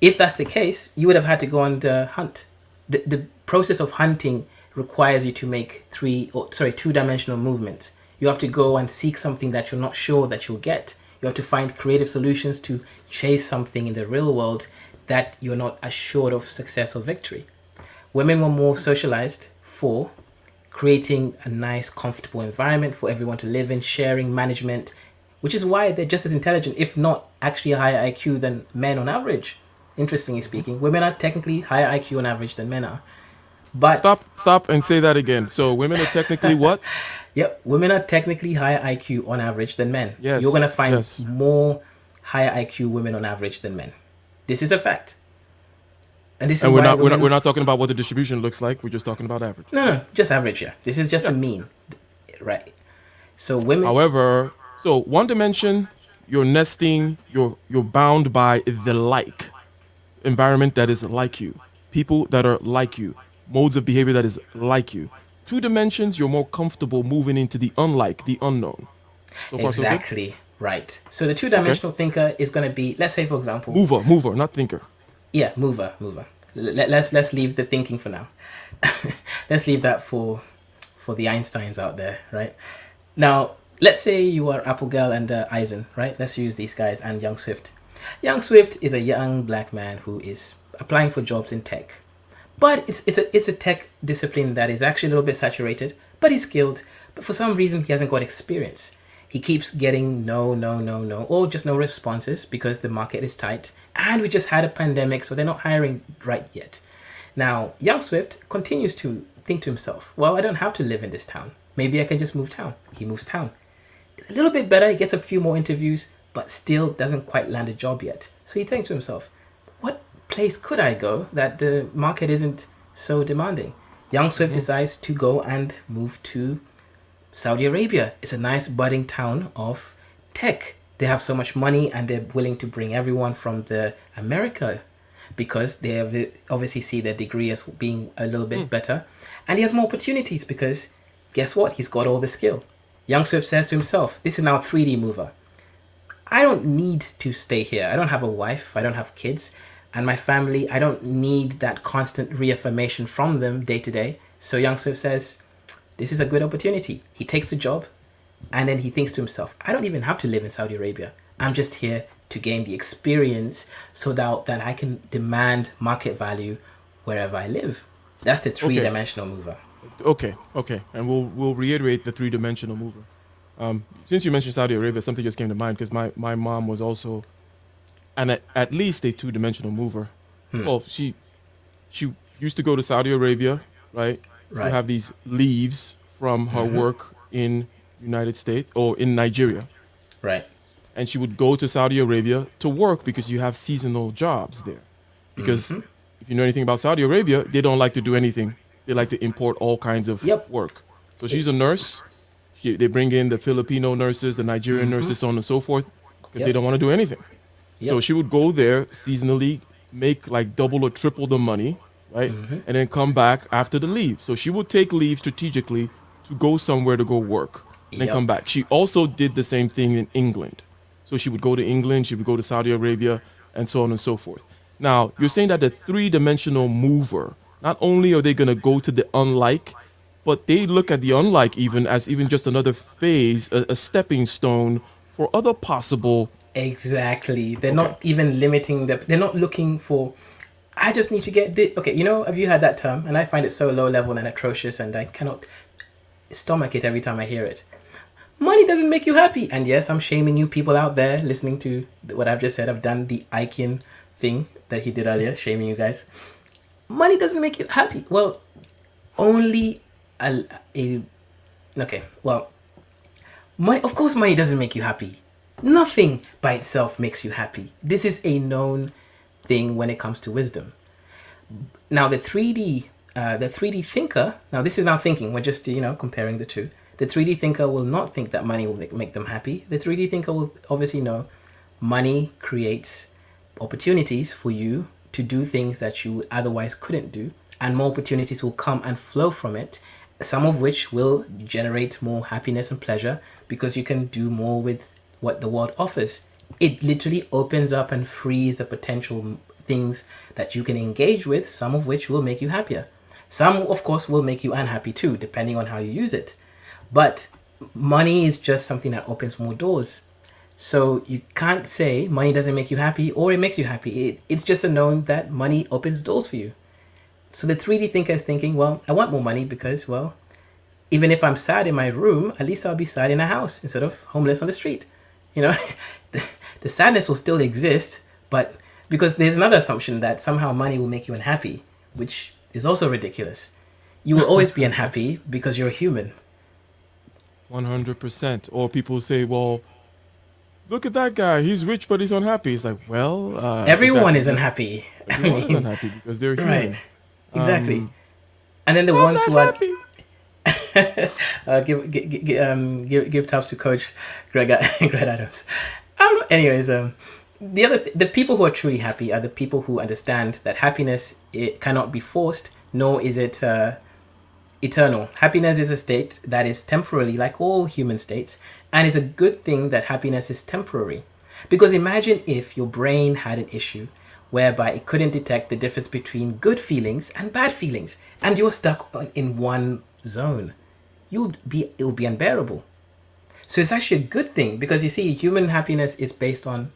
If that's the case, you would have had to go on the hunt. The process of hunting requires you to make two-dimensional movements. You have to go and seek something that you're not sure that you'll get. You have to find creative solutions to chase something in the real world that you're not assured of success or victory. Women were more socialized for creating a nice, comfortable environment for everyone to live in, sharing, management, which is why they're just as intelligent, if not actually a higher IQ than men on average. Interestingly speaking, women are technically higher IQ on average than men are. But Stop and say that again. So women are technically what? Yep, women are technically higher IQ on average than men. Yes, you're gonna find yes. more higher IQ women on average than men. This is a fact. And this is we're why not talking about what the distribution looks like. We're just talking about average. No, just average. Yeah, this is just a mean, right? So women. However, so one dimension, you're nesting, you're bound by the like environment that is like you, people that are like you, modes of behavior that is like you. 2 dimensions, you're more comfortable moving into the unlike, the unknown. So far, Exactly right. So the 2-dimensional thinker is going to be, let's say, for example, mover, not thinker. Yeah, mover. Let's leave the thinking for now. Let's leave that for the Einsteins out there, right? Now, let's say you are Apple Girl and Eisen, right? Let's use these guys, and Young Swift. Young Swift is a young black man who is applying for jobs in tech. But it's a tech discipline that is actually a little bit saturated, but he's skilled. But for some reason, he hasn't got experience. He keeps getting no, or just no responses because the market is tight. And we just had a pandemic, so they're not hiring right yet. Now, Young Swift continues to think to himself, well, I don't have to live in this town. Maybe I can just move town. He moves town. A little bit better, he gets a few more interviews, but still doesn't quite land a job yet. So he thinks to himself, what place could I go that the market isn't so demanding? Young Swift decides to go and move to Saudi Arabia. It's a nice budding town of tech. They have so much money and they're willing to bring everyone from America because they obviously see their degree as being a little bit better. And he has more opportunities because guess what? He's got all the skill. Young Swift says to himself, this is now a 3D mover. I don't need to stay here. I don't have a wife. I don't have kids. And my family, I don't need that constant reaffirmation from them day to day. So Young Swift says, this is a good opportunity. He takes the job and then he thinks to himself, I don't even have to live in Saudi Arabia. I'm just here to gain the experience so that I can demand market value wherever I live. That's the 3-dimensional mover. Okay. And we'll reiterate the 3-dimensional mover. Since you mentioned Saudi Arabia, something just came to mind because my mom was also at least a 2-dimensional mover. Well, she used to go to Saudi Arabia, right? Right. You have these leaves from her work in United States or in Nigeria. Right. And she would go to Saudi Arabia to work because you have seasonal jobs there. Because if you know anything about Saudi Arabia, they don't like to do anything. They like to import all kinds of Yep. work. So she's a nurse. They bring in the Filipino nurses, the Nigerian nurses, so on and so forth, because they Yep. don't want to do anything. So Yep. she would go there seasonally, make like double or triple the money, right? And then come back after the leave. So she would take leave strategically to go somewhere to go work, and then Yep. come back. She also did the same thing in England. So she would go to England, she would go to Saudi Arabia, and so on and so forth. Now, you're saying that the three-dimensional mover, not only are they going to go to the unlike, but they look at the unlike even as even just another phase, a stepping stone for other possible. Exactly. They're not even limiting the. They're not looking for. I just need to get this. Okay, have you had that term? And I find it so low level and atrocious, and I cannot stomach it every time I hear it. Money doesn't make you happy. And yes, I'm shaming you people out there listening to what I've just said. I've done the Aiken thing that he did earlier, shaming you guys. Money doesn't make you happy. Well, only okay. Well, money. Of course, money doesn't make you happy. Nothing by itself makes you happy. This is a known thing when it comes to wisdom. Now, the 3D thinker. Now, this is now thinking. We're just comparing the two. The 3D thinker will not think that money will make them happy. The 3D thinker will obviously know money creates opportunities for you to do things that you otherwise couldn't do, and more opportunities will come and flow from it, some of which will generate more happiness and pleasure because you can do more with what the world offers. It literally opens up and frees the potential things that you can engage with, some of which will make you happier. Some, of course, will make you unhappy too, depending on how you use it. But money is just something that opens more doors. So you can't say money doesn't make you happy or it makes you happy. It's just a known that money opens doors for you. So the 3D thinker is thinking, well, I want more money because, well, even if I'm sad in my room, at least I'll be sad in a house instead of homeless on the street. The sadness will still exist, but because there's another assumption that somehow money will make you unhappy, which is also ridiculous. You will always be unhappy because you're a human. 100%. Or people say, well, look at that guy. He's rich, but he's unhappy. It's like, well, Everyone exactly. is unhappy. Everyone is unhappy because they're human. Right. Exactly. And then the I'm ones not who are happy. give taps to Coach Greg Adams. Anyways, the people who are truly happy are the people who understand that happiness, it cannot be forced, nor is it eternal. Happiness is a state that is temporary, like all human states, and it's a good thing that happiness is temporary. Because imagine if your brain had an issue whereby it couldn't detect the difference between good feelings and bad feelings, and you're stuck in one zone. It would be unbearable. So it's actually a good thing because you see, human happiness is based on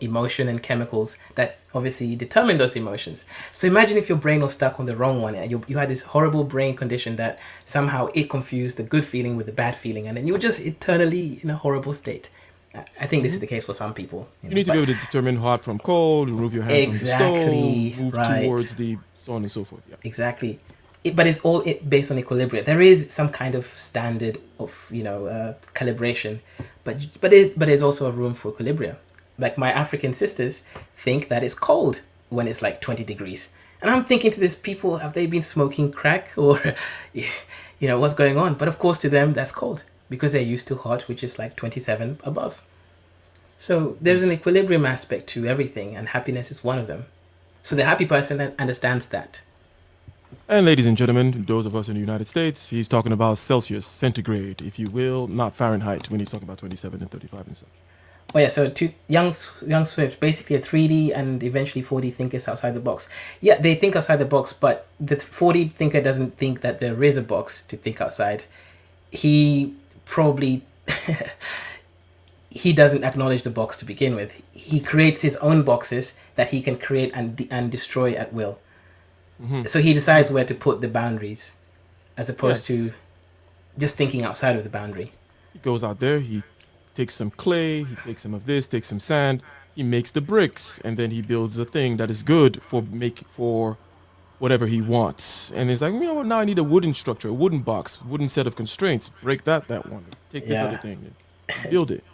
emotion and chemicals that obviously determine those emotions. So imagine if your brain was stuck on the wrong one and you had this horrible brain condition that somehow it confused the good feeling with the bad feeling, and then you were just eternally in a horrible state. I think this is the case for some people. You need to be able to determine hot from cold, remove your hand Exactly, from the stove, move right. towards the so on and so forth. Yeah. Exactly. But it's all based on equilibrium. There is some kind of standard of calibration, but there's also a room for equilibrium. Like my African sisters think that it's cold when it's like 20 degrees, and I'm thinking to these people, have they been smoking crack or what's going on? But of course to them that's cold because they're used to hot, which is like 27 above. So there's an equilibrium aspect to everything, and happiness is one of them. So the happy person understands that. And ladies and gentlemen, those of us in the United States, he's talking about Celsius, centigrade, if you will, not Fahrenheit, when he's talking about 27 and 35 and such. Oh yeah, so to young Swift, basically a 3D and eventually 4D thinkers outside the box. Yeah, they think outside the box, but the 4D thinker doesn't think that there is a box to think outside. He probably he doesn't acknowledge the box to begin with. He creates his own boxes that he can create and destroy at will. Mm-hmm. So he decides where to put the boundaries, as opposed to just thinking outside of the boundary. He goes out there, he takes some clay, he takes some of this, takes some sand, he makes the bricks, and then he builds a thing that is good for whatever he wants. And it's like, you know what, now I need a wooden structure, a wooden box, wooden set of constraints. Break that one. Take this Yeah. other thing and build it.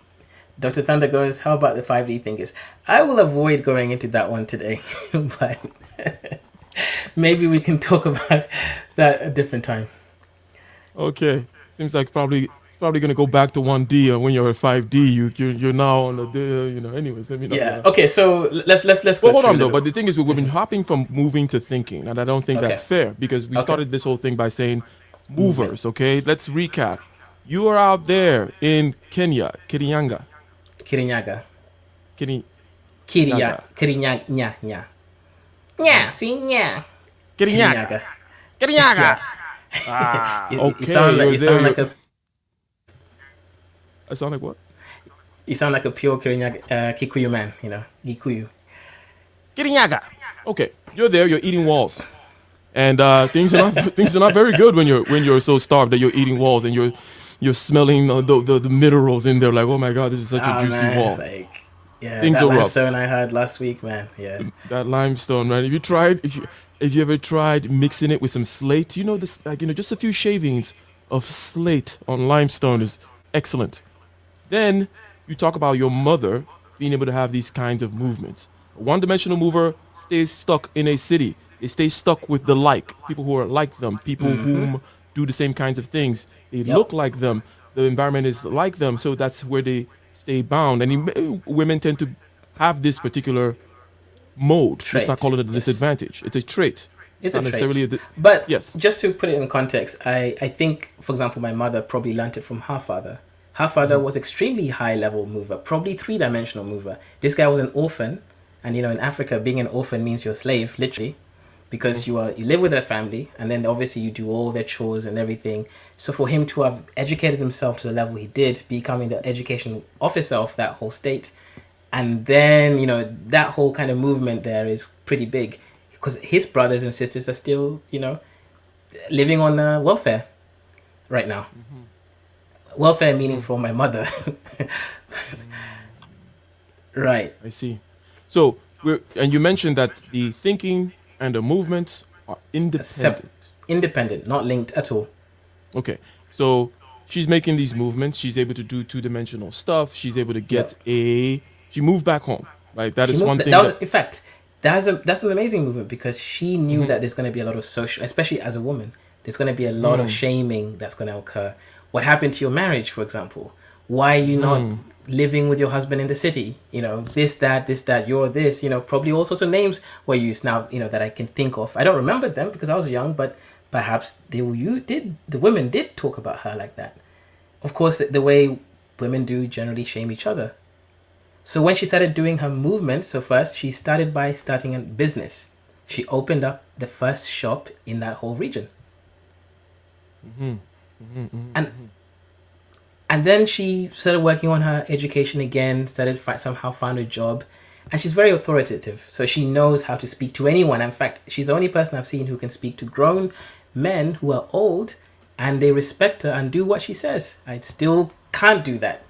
Dr. Thunder goes, how about the 5D thinkers? I will avoid going into that one today, but maybe we can talk about that a different time. Okay. Seems like it's probably gonna go back to 1D, and when you're at 5D, you're now on the anyways, let me know. Yeah. Okay. So let's go. Well, hold through on though. the- But the thing is, we've been hopping from moving to thinking, and I don't think Okay. that's fair because we Okay. started this whole thing by saying movers. Okay, let's recap. You are out there in Kenya, Kirinyaga, Kirinyaga. Kiri, Kirinyaga. Kirinyaga. Nya. Nya. Nya. See, nya. Kirinyaga, Kirinyaga. Ah, You okay. sound like, you're you there, sound like you're- a I sound like what? you sound like a pure Kirinyaga, Kikuyu man. You know, Gikuyu. Kirinyaga. Okay, you're there. You're eating walls, and things are not things are not very good when you're so starved that you're eating walls and you're smelling the minerals in there. Like, oh my god, this is such a juicy man, wall. like, yeah, Things that are rough. limestone I had last week, man. Yeah. That limestone, man. If you ever tried mixing it with some slate, you know this, like, just a few shavings of slate on limestone is excellent. Then you talk about your mother being able to have these kinds of movements. A one-dimensional mover stays stuck in a city. They stay stuck with the like people who are like them, people whom do the same kinds of things. They Yep. look like them. The environment is like them, so that's where they stay bound. And women tend to have this particular mode. Let's not Trait, call it a yes. disadvantage. It's a trait. It's not a trait. necessarily But Yes. just to put it in context, I think, for example, my mother probably learnt it from her father. Her father was extremely high level mover, probably 3-dimensional mover. This guy was an orphan, and in Africa, being an orphan means you're a slave, literally, because you live with a family, and then obviously you do all their chores and everything. So for him to have educated himself to the level he did, becoming the education officer of that whole state, and then that whole kind of movement there is pretty big, because his brothers and sisters are still living on welfare right now. Welfare meaning for my mother. Right. I see. So, and you mentioned that the thinking and the movements are independent. Independent, not linked at all. Okay. So she's making these movements. She's able to do two-dimensional stuff. She's able to get she moved back home. Right. That She is moved- one thing. that was, in fact, that's an amazing movement, because she knew that there's going to be a lot of social, especially as a woman, there's going to be a lot of shaming that's going to occur. What happened to your marriage, for example? Why are you not living with your husband in the city? This, that, you're this, probably all sorts of names were used now, that I can think of. I don't remember them because I was young, but perhaps the women did talk about her like that. Of course, the way women do generally shame each other. So when she started doing her movements, so first she started by starting a business. She opened up the first shop in that whole region. And then she started working on her education again, somehow found a job. And she's very authoritative. So she knows how to speak to anyone. In fact, she's the only person I've seen who can speak to grown men who are old, and they respect her and do what she says. I still can't do that.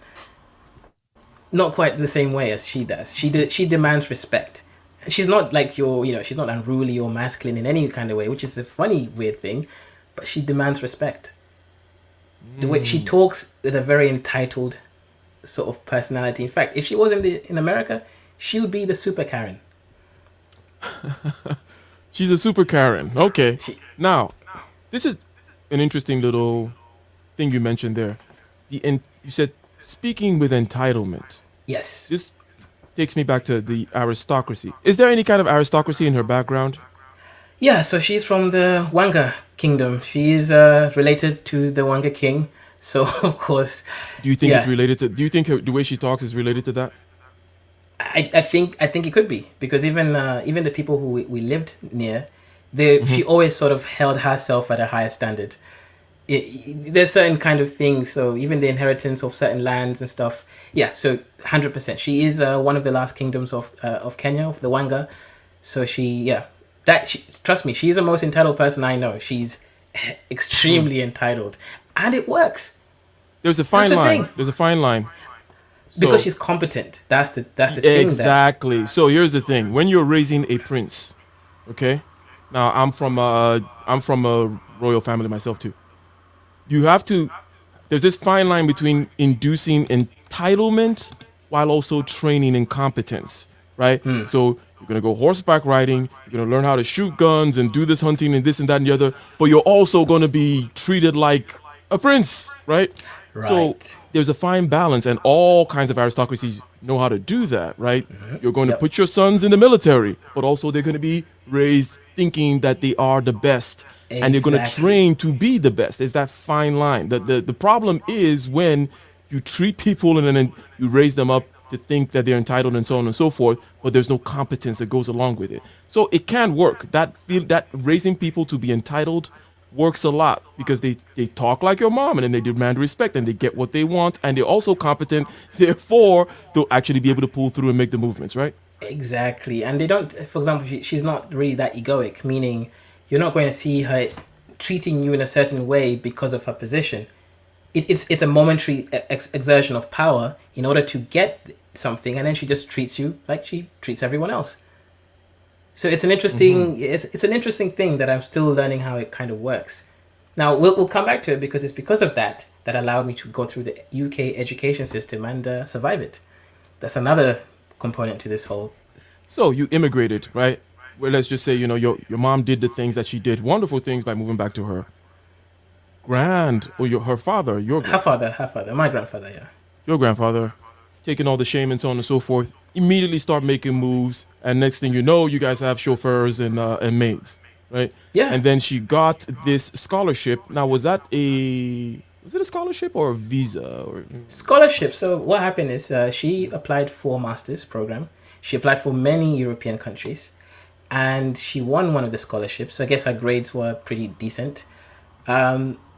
Not quite the same way as she does. She demands respect. She's not like she's not unruly or masculine in any kind of way, which is a funny, weird thing. But she demands respect. The way she talks with a very entitled sort of personality. In fact, if she was in America, she would be the super Karen. She's a super Karen. Okay. Now, this is an interesting little thing you mentioned there. You said speaking with entitlement. Yes. This takes me back to the aristocracy. Is there any kind of aristocracy in her background? Yeah, so she's from the Wanga kingdom. She is related to the Wanga king. So, of course... Do you think it's related to... Do you think the way she talks is related to that? I think it could be, because even the people who we lived near, she always sort of held herself at a higher standard. There's certain kind of things, so even the inheritance of certain lands and stuff. Yeah, so 100%. She is one of the last kingdoms of Kenya, of the Wanga. So trust me, she's the most entitled person I know. She's extremely entitled, and it works. There's a fine That's the line. thing. There's a fine line. Because she's competent. That's the thing. Exactly. So here's the thing. When you're raising a prince, okay, Now I'm from a royal family myself too. You have to. There's this fine line between inducing entitlement while also training incompetence, right? So you're gonna go horseback riding, you're gonna learn how to shoot guns and do this hunting and this and that and the other, but you're also gonna be treated like a prince, right? So Right. there's a fine balance, and all kinds of aristocracies know how to do that, right? You're going to Yep. put your sons in the military, but also they're going to be raised thinking that they are the best, and they're going to Exactly. train to be the best. There's that fine line. The problem is when you treat people and then you raise them up to think that they're entitled and so on and so forth, but there's no competence that goes along with it. So it can work. That raising people to be entitled works a lot because they talk like your mom and then they demand respect and they get what they want and they're also competent. Therefore, they'll actually be able to pull through and make the movements, right? Exactly. And they don't, for example, she's not really that egoic, meaning you're not going to see her treating you in a certain way because of her position. It's a momentary exertion of power in order to get something, and then she just treats you like she treats everyone else. So it's an interesting it's an interesting thing that I'm still learning how it kind of works. Now we'll come back to it because it's because of that that allowed me to go through the UK education system and survive it. That's another component to this whole. So you immigrated, right? Well, let's just say, your mom did the things that she did, wonderful things by moving back to her her father, Her father, my grandfather, yeah. your grandfather, taking all the shame and so on and so forth, immediately start making moves, and next thing you know, you guys have chauffeurs and maids, right? Yeah. And then she got this scholarship. Now, was it a scholarship or a visa or? Scholarship. So what happened is she applied for a master's program. She applied for many European countries, and she won one of the scholarships. So I guess her grades were pretty decent,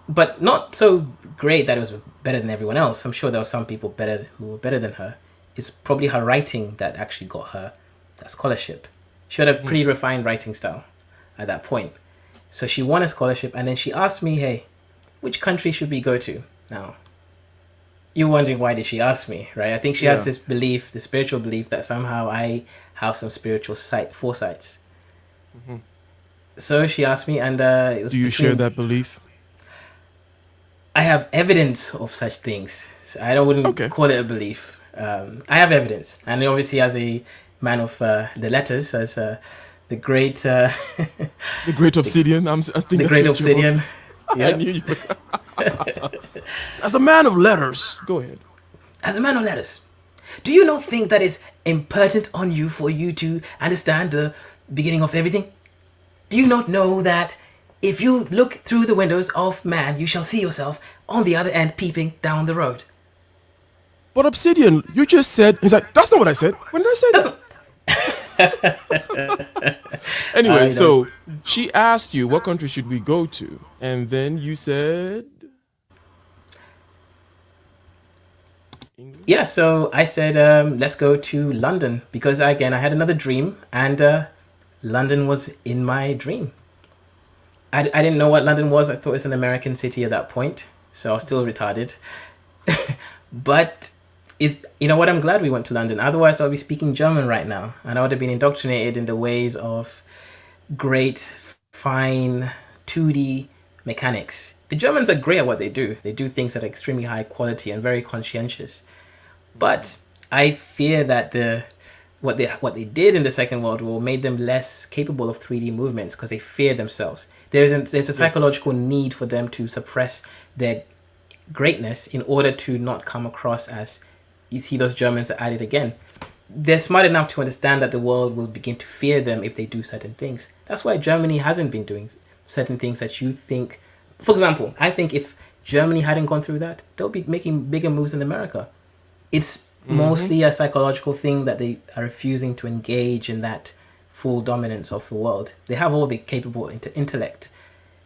but not so great that it was better than everyone else. I'm sure there were some people who were better than her. It's probably her writing that actually got her that scholarship. She had a pretty refined writing style at that point. So she won a scholarship, and then she asked me, "Hey, which country should we go to?" Now, you're wondering why did she ask me, right? I think she has Yeah. this belief, the spiritual belief that somehow I have some spiritual foresights. So she asked me, and it was. Do you share between- that belief? I have evidence of such things. So I wouldn't Okay. call it a belief. I have evidence, and obviously, as a man of the letters, as the great, The Great Obsidian. I think the that's great what you wrote. obsidian. I Yeah. knew you. As a man of letters, go ahead. As a man of letters, do you not think that it's important on you for you to understand the beginning of everything? Do you not know that if you look through the windows of man, you shall see yourself on the other end peeping down the road? But Obsidian, you just said. He's like, that's not what I said. When did I say that? Anyway, I so she asked you what country should we go to, and then you said England. Yeah, so I said, let's go to London because again, I had another dream, and London was in my dream. I didn't know what London was. I thought it was an American city at that point, so I was still retarded. But you know what? I'm glad we went to London. Otherwise, I'll be speaking German right now, and I would have been indoctrinated in the ways of great, fine, 2D mechanics. The Germans are great at what they do. They do things at extremely high quality and very conscientious. But I fear that what they did in the Second World War made them less capable of 3D movements because they fear themselves. There's a psychological need for them to suppress their greatness in order to not come across as, you see those Germans are at it again. They're smart enough to understand that the world will begin to fear them if they do certain things. That's why Germany hasn't been doing certain things that you think. For example, I think if Germany hadn't gone through that, they'll be making bigger moves than America. It's mostly a psychological thing that they are refusing to engage in that full dominance of the world. They have all the capable intellect.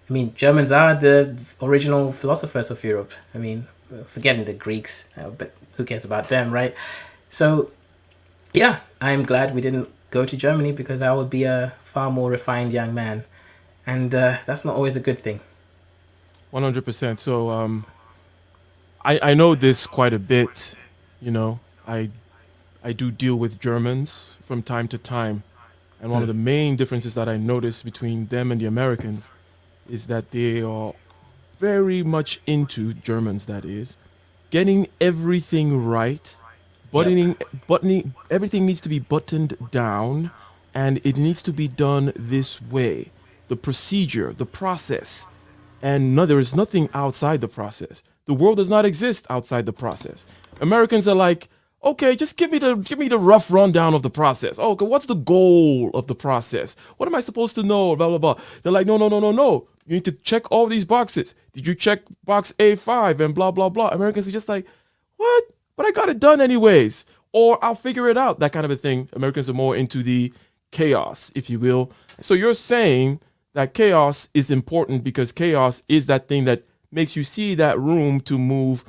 I mean, Germans are the original philosophers of Europe. I mean, forgetting the Greeks, but who cares about them, right? So, yeah, I'm glad we didn't go to Germany because I would be a far more refined young man. And that's not always a good thing. 100%. So I know this quite a bit. You know, I do deal with Germans from time to time, And one of the main differences that I noticed between them and the Americans is that they are very much into Germans, that is, getting everything right, buttoning everything needs to be buttoned down, and it needs to be done this way. The procedure, the process, and no, there is nothing outside the process. The world does not exist outside the process. Americans are like, okay, just give me the rough rundown of the process. Oh, okay, what's the goal of the process? What am I supposed to know? Blah blah blah. They're like, no, no, no, no, no. You need to check all these boxes. Did you check box A5 and blah blah blah? Americans are just like, what? But I got it done anyways. Or I'll figure it out. That kind of a thing. Americans are more into the chaos, if you will. So you're saying that chaos is important because chaos is that thing that makes you see that room to move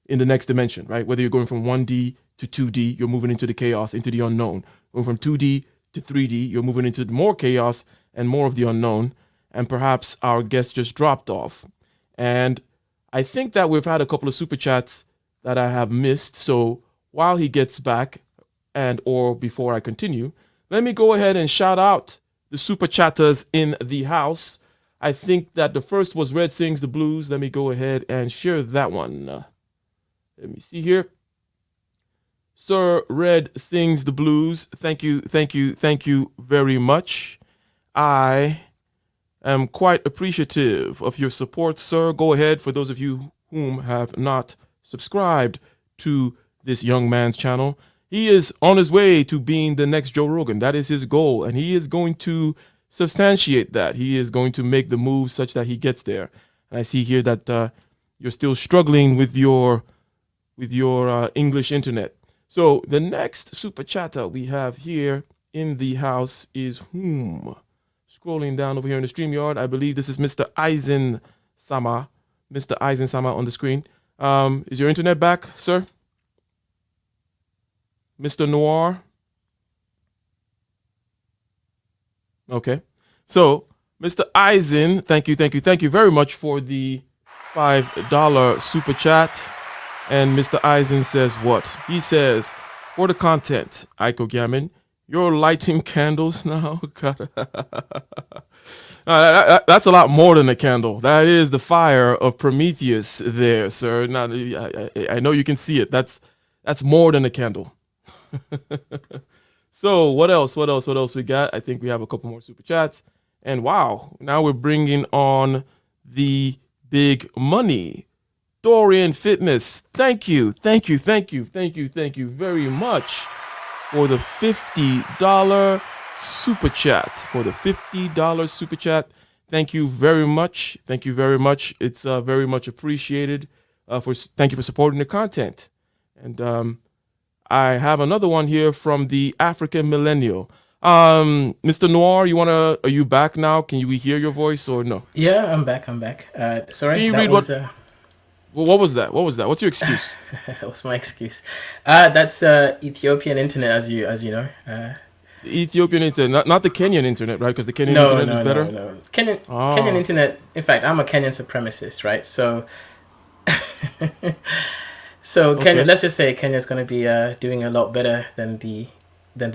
in the next dimension, right? Whether you're going from 1D to 2D, you're moving into the chaos, into the unknown. Going from 2D to 3D, you're moving into more chaos and more of the unknown. And perhaps our guest just dropped off. And I think that we've had a couple of super chats that I have missed. So while he gets back and or before I continue, let me go ahead and shout out the super chatters in the house. I think that the first was Red Sings the Blues. Let me go ahead and share that one. Let me see here. Sir Red Sings the Blues. Thank you, thank you, thank you very much. I am quite appreciative of your support, sir. Go ahead, for those of you whom have not subscribed to this young man's channel. He is on his way to being the next Joe Rogan. That is his goal, and he is going to substantiate that. He is going to make the move such that he gets there. And I see here that you're still struggling with your English internet. So the next super chatter we have here in the house is whom? Scrolling down over here in the StreamYard, I believe this is Mr. Eisen Sama. Mr. Eisen Sama on the screen. Is your internet back, sir? Mr. Noir? Okay. So, Mr. Eisen, thank you very much for the $5 super chat. And Mr. Eisen says what? He says, for the content, Aiko Gammon, you're lighting candles now? God. That's a lot more than a candle. That is the fire of Prometheus there, sir. Now, I know you can see it. That's more than a candle. So what else we got? I think we have a couple more super chats. And wow, now we're bringing on the big money. Dorian Fitness, thank you very much for the $50 super chat. Thank you very much. It's very much appreciated. Thank you for supporting the content. And I have another one here from the African Millennial. Mr. Noir, are you back now? Can we hear your voice or no? Yeah, I'm back. Sorry. Can you read what was that? What's your excuse? What's my excuse? That's Ethiopian internet, as you know. Ethiopian internet, not the Kenyan internet, right? Because the Kenyan internet is better. No. Kenyan internet. In fact, I'm a Kenyan supremacist, right? So, okay. Kenya. Let's just say Kenya's going to be doing a lot better than the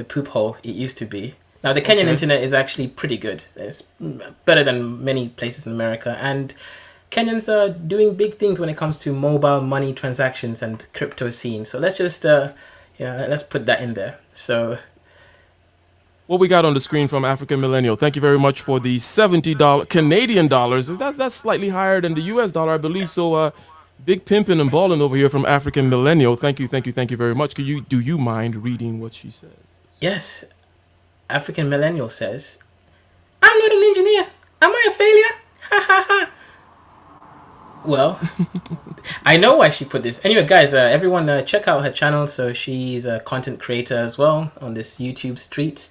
poop hole it used to be. Now, the Kenyan internet is actually pretty good. It's better than many places in America, and Kenyans are doing big things when it comes to mobile money transactions and crypto scene. So let's just let's put that in there. So what we got on the screen from African Millennial. Thank you very much for the $70 Canadian dollars. That's slightly higher than the US dollar, I believe. So big pimping and balling over here from African Millennial. Thank you very much. Do you mind reading what she says? Yes. African Millennial says, I'm not an engineer. Am I a failure? Ha ha ha. Well, I know why she put this. Anyway, guys, everyone check out her channel. So she's a content creator as well on this YouTube street.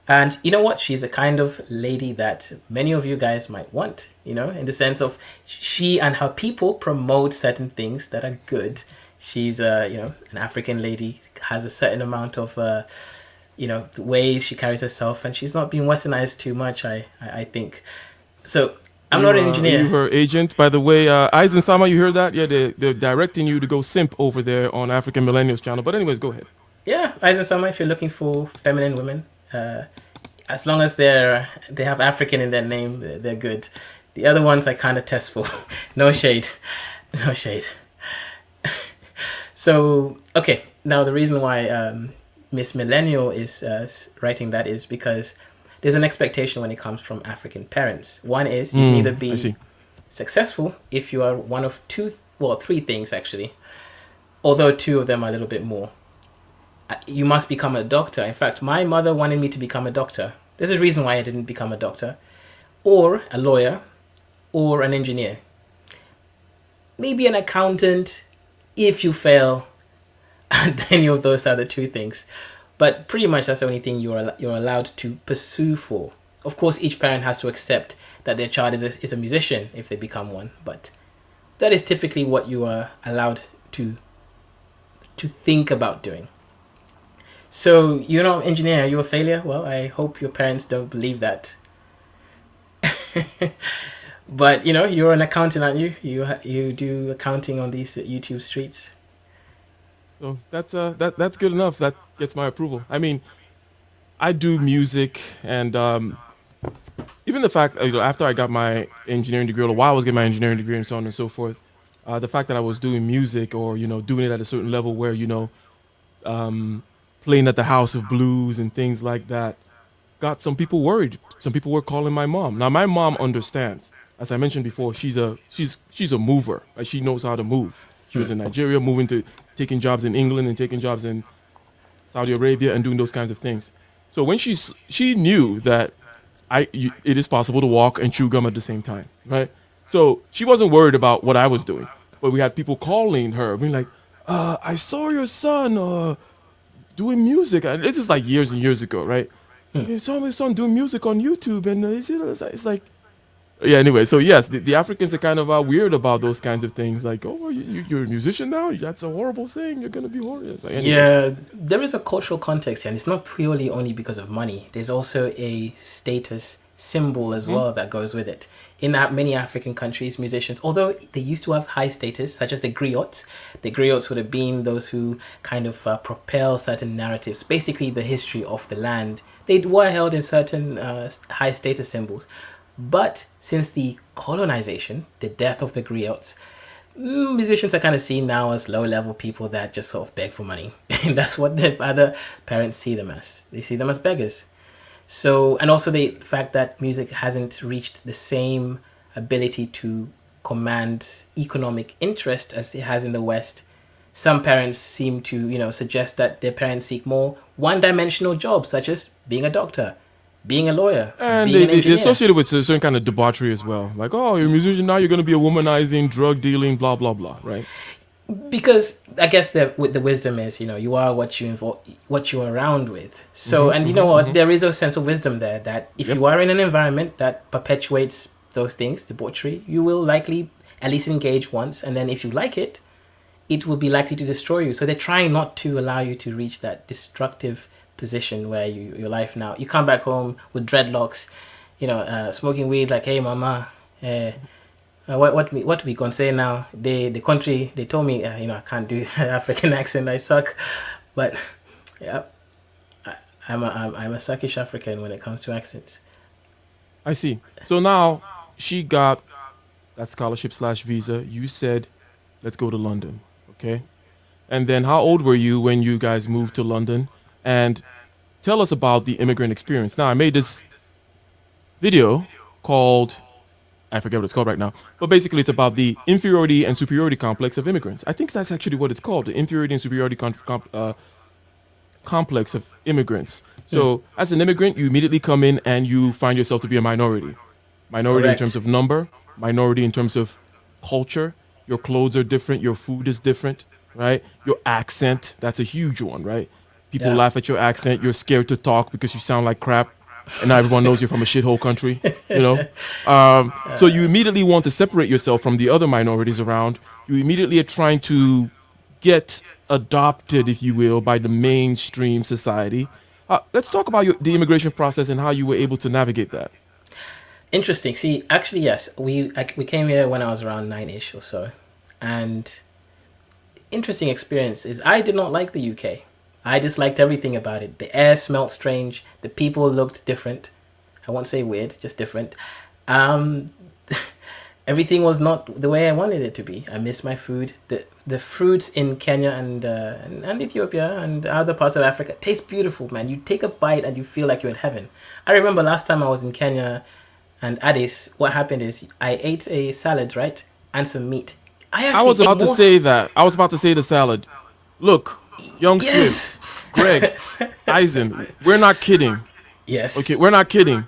And you know what? She's the kind of lady that many of you guys might want, in the sense of she and her people promote certain things that are good. She's, an African lady, has a certain amount of, the ways she carries herself. And she's not being westernized too much, I think. So I'm not an engineer. You her agent, by the way. Eisen Sama, you heard that? Yeah, they're directing you to go simp over there on African Millennials channel. But anyways, go ahead. Yeah, Eisen Sama, if you're looking for feminine women, as long as they have African in their name, they're good. The other ones I kind of test for. No shade, no shade. So okay, now the reason why Miss Millennial is writing that is because there's an expectation when it comes from African parents. One is you can either I be see. successful if you are one of three things actually, although two of them are a little bit more. You must become a doctor. In fact, my mother wanted me to become a doctor. There's a reason why I didn't become a doctor, or a lawyer, or an engineer. Maybe an accountant if you fail at any of those other two things. But pretty much that's the only thing you're allowed to pursue for. Of course, each parent has to accept that their child is a musician if they become one. But that is typically what you are allowed to think about doing. So you're not an engineer, are you a failure? Well, I hope your parents don't believe that. But you're an accountant, aren't you? You do accounting on these YouTube streets. So that's good enough. That gets my approval. I mean, I do music, and even the fact after I got my engineering degree, or while I was getting my engineering degree, and so on and so forth, the fact that I was doing music, or doing it at a certain level where playing at the House of Blues and things like that, got some people worried. Some people were calling my mom. Now my mom understands. As I mentioned before, she's a mover. Like, she knows how to move. She was in Nigeria, taking jobs in England and taking jobs in Saudi Arabia and doing those kinds of things. So when she knew that it is possible to walk and chew gum at the same time, right? So she wasn't worried about what I was doing. But we had people calling her, being like, I saw your son doing music. And this is like years and years ago, right? You saw my son doing music on YouTube, and it's like, yeah. Anyway, so yes, the Africans are kind of weird about those kinds of things. Like, oh, you're a musician now? That's a horrible thing. You're gonna be horrible. Like, yeah, there is a cultural context here, and it's not purely only because of money. There's also a status symbol as well that goes with it. In many African countries, musicians, although they used to have high status, such as the griots would have been those who kind of propel certain narratives, basically the history of the land. They were held in certain high status symbols. But since the colonization, the death of the griots, musicians are kind of seen now as low-level people that just sort of beg for money. And that's what the other parents see them as. They see them as beggars. So, and also the fact that music hasn't reached the same ability to command economic interest as it has in the West. Some parents seem to, suggest that their parents seek more one-dimensional jobs, such as being a doctor, being a lawyer, and being an they engineer. associate it with a certain kind of debauchery as well. Like, oh, you're a musician now, you're going to be a womanizing, drug dealing, blah, blah, blah, right? Because I guess the wisdom is, you are what you're around with. So, and you know what, there is a sense of wisdom there that if you are in an environment that perpetuates those things, debauchery, you will likely at least engage once. And then if you like it, it will be likely to destroy you. So they're trying not to allow you to reach that destructive position where your life now. You come back home with dreadlocks, smoking weed, like, hey, mama, what we gonna say now? The country, they told me, I can't do African accent, I suck. But yeah, I'm a suckish African when it comes to accents. I see. So now she got that scholarship/visa. You said, let's go to London, okay? And then how old were you when you guys moved to London? And tell us about the immigrant experience. Now, I made this video called, I forget what it's called right now, but basically it's about the inferiority and superiority complex of immigrants. I think that's actually what it's called, the inferiority and superiority complex of immigrants. So as an immigrant, you immediately come in and you find yourself to be a minority. Minority Correct. in terms of number, minority in terms of culture. Your clothes are different, your food is different, right? Your accent, that's a huge one, right? People laugh at your accent. You're scared to talk because you sound like crap. And now everyone knows you're from a shithole country, So you immediately want to separate yourself from the other minorities around. You immediately are trying to get adopted, if you will, by the mainstream society. Let's talk about the immigration process and how you were able to navigate that. Interesting. See, actually, yes, we came here when I was around 9-ish or so. And interesting experience is I did not like the UK. I disliked everything about it. The air smelled strange. The people looked different. I won't say weird, just different. Um, everything was not the way I wanted it to be. I missed my food. The fruits in Kenya and Ethiopia and other parts of Africa taste beautiful, man. You take a bite and you feel like you're in heaven. I remember last time I was in Kenya and Addis, what happened is I ate a salad, right? And some meat. I was about to say that. I was about to say the salad. Look, Young Yes. Swift, Greg, Eisen, we're not kidding. Yes. Okay, we're not kidding.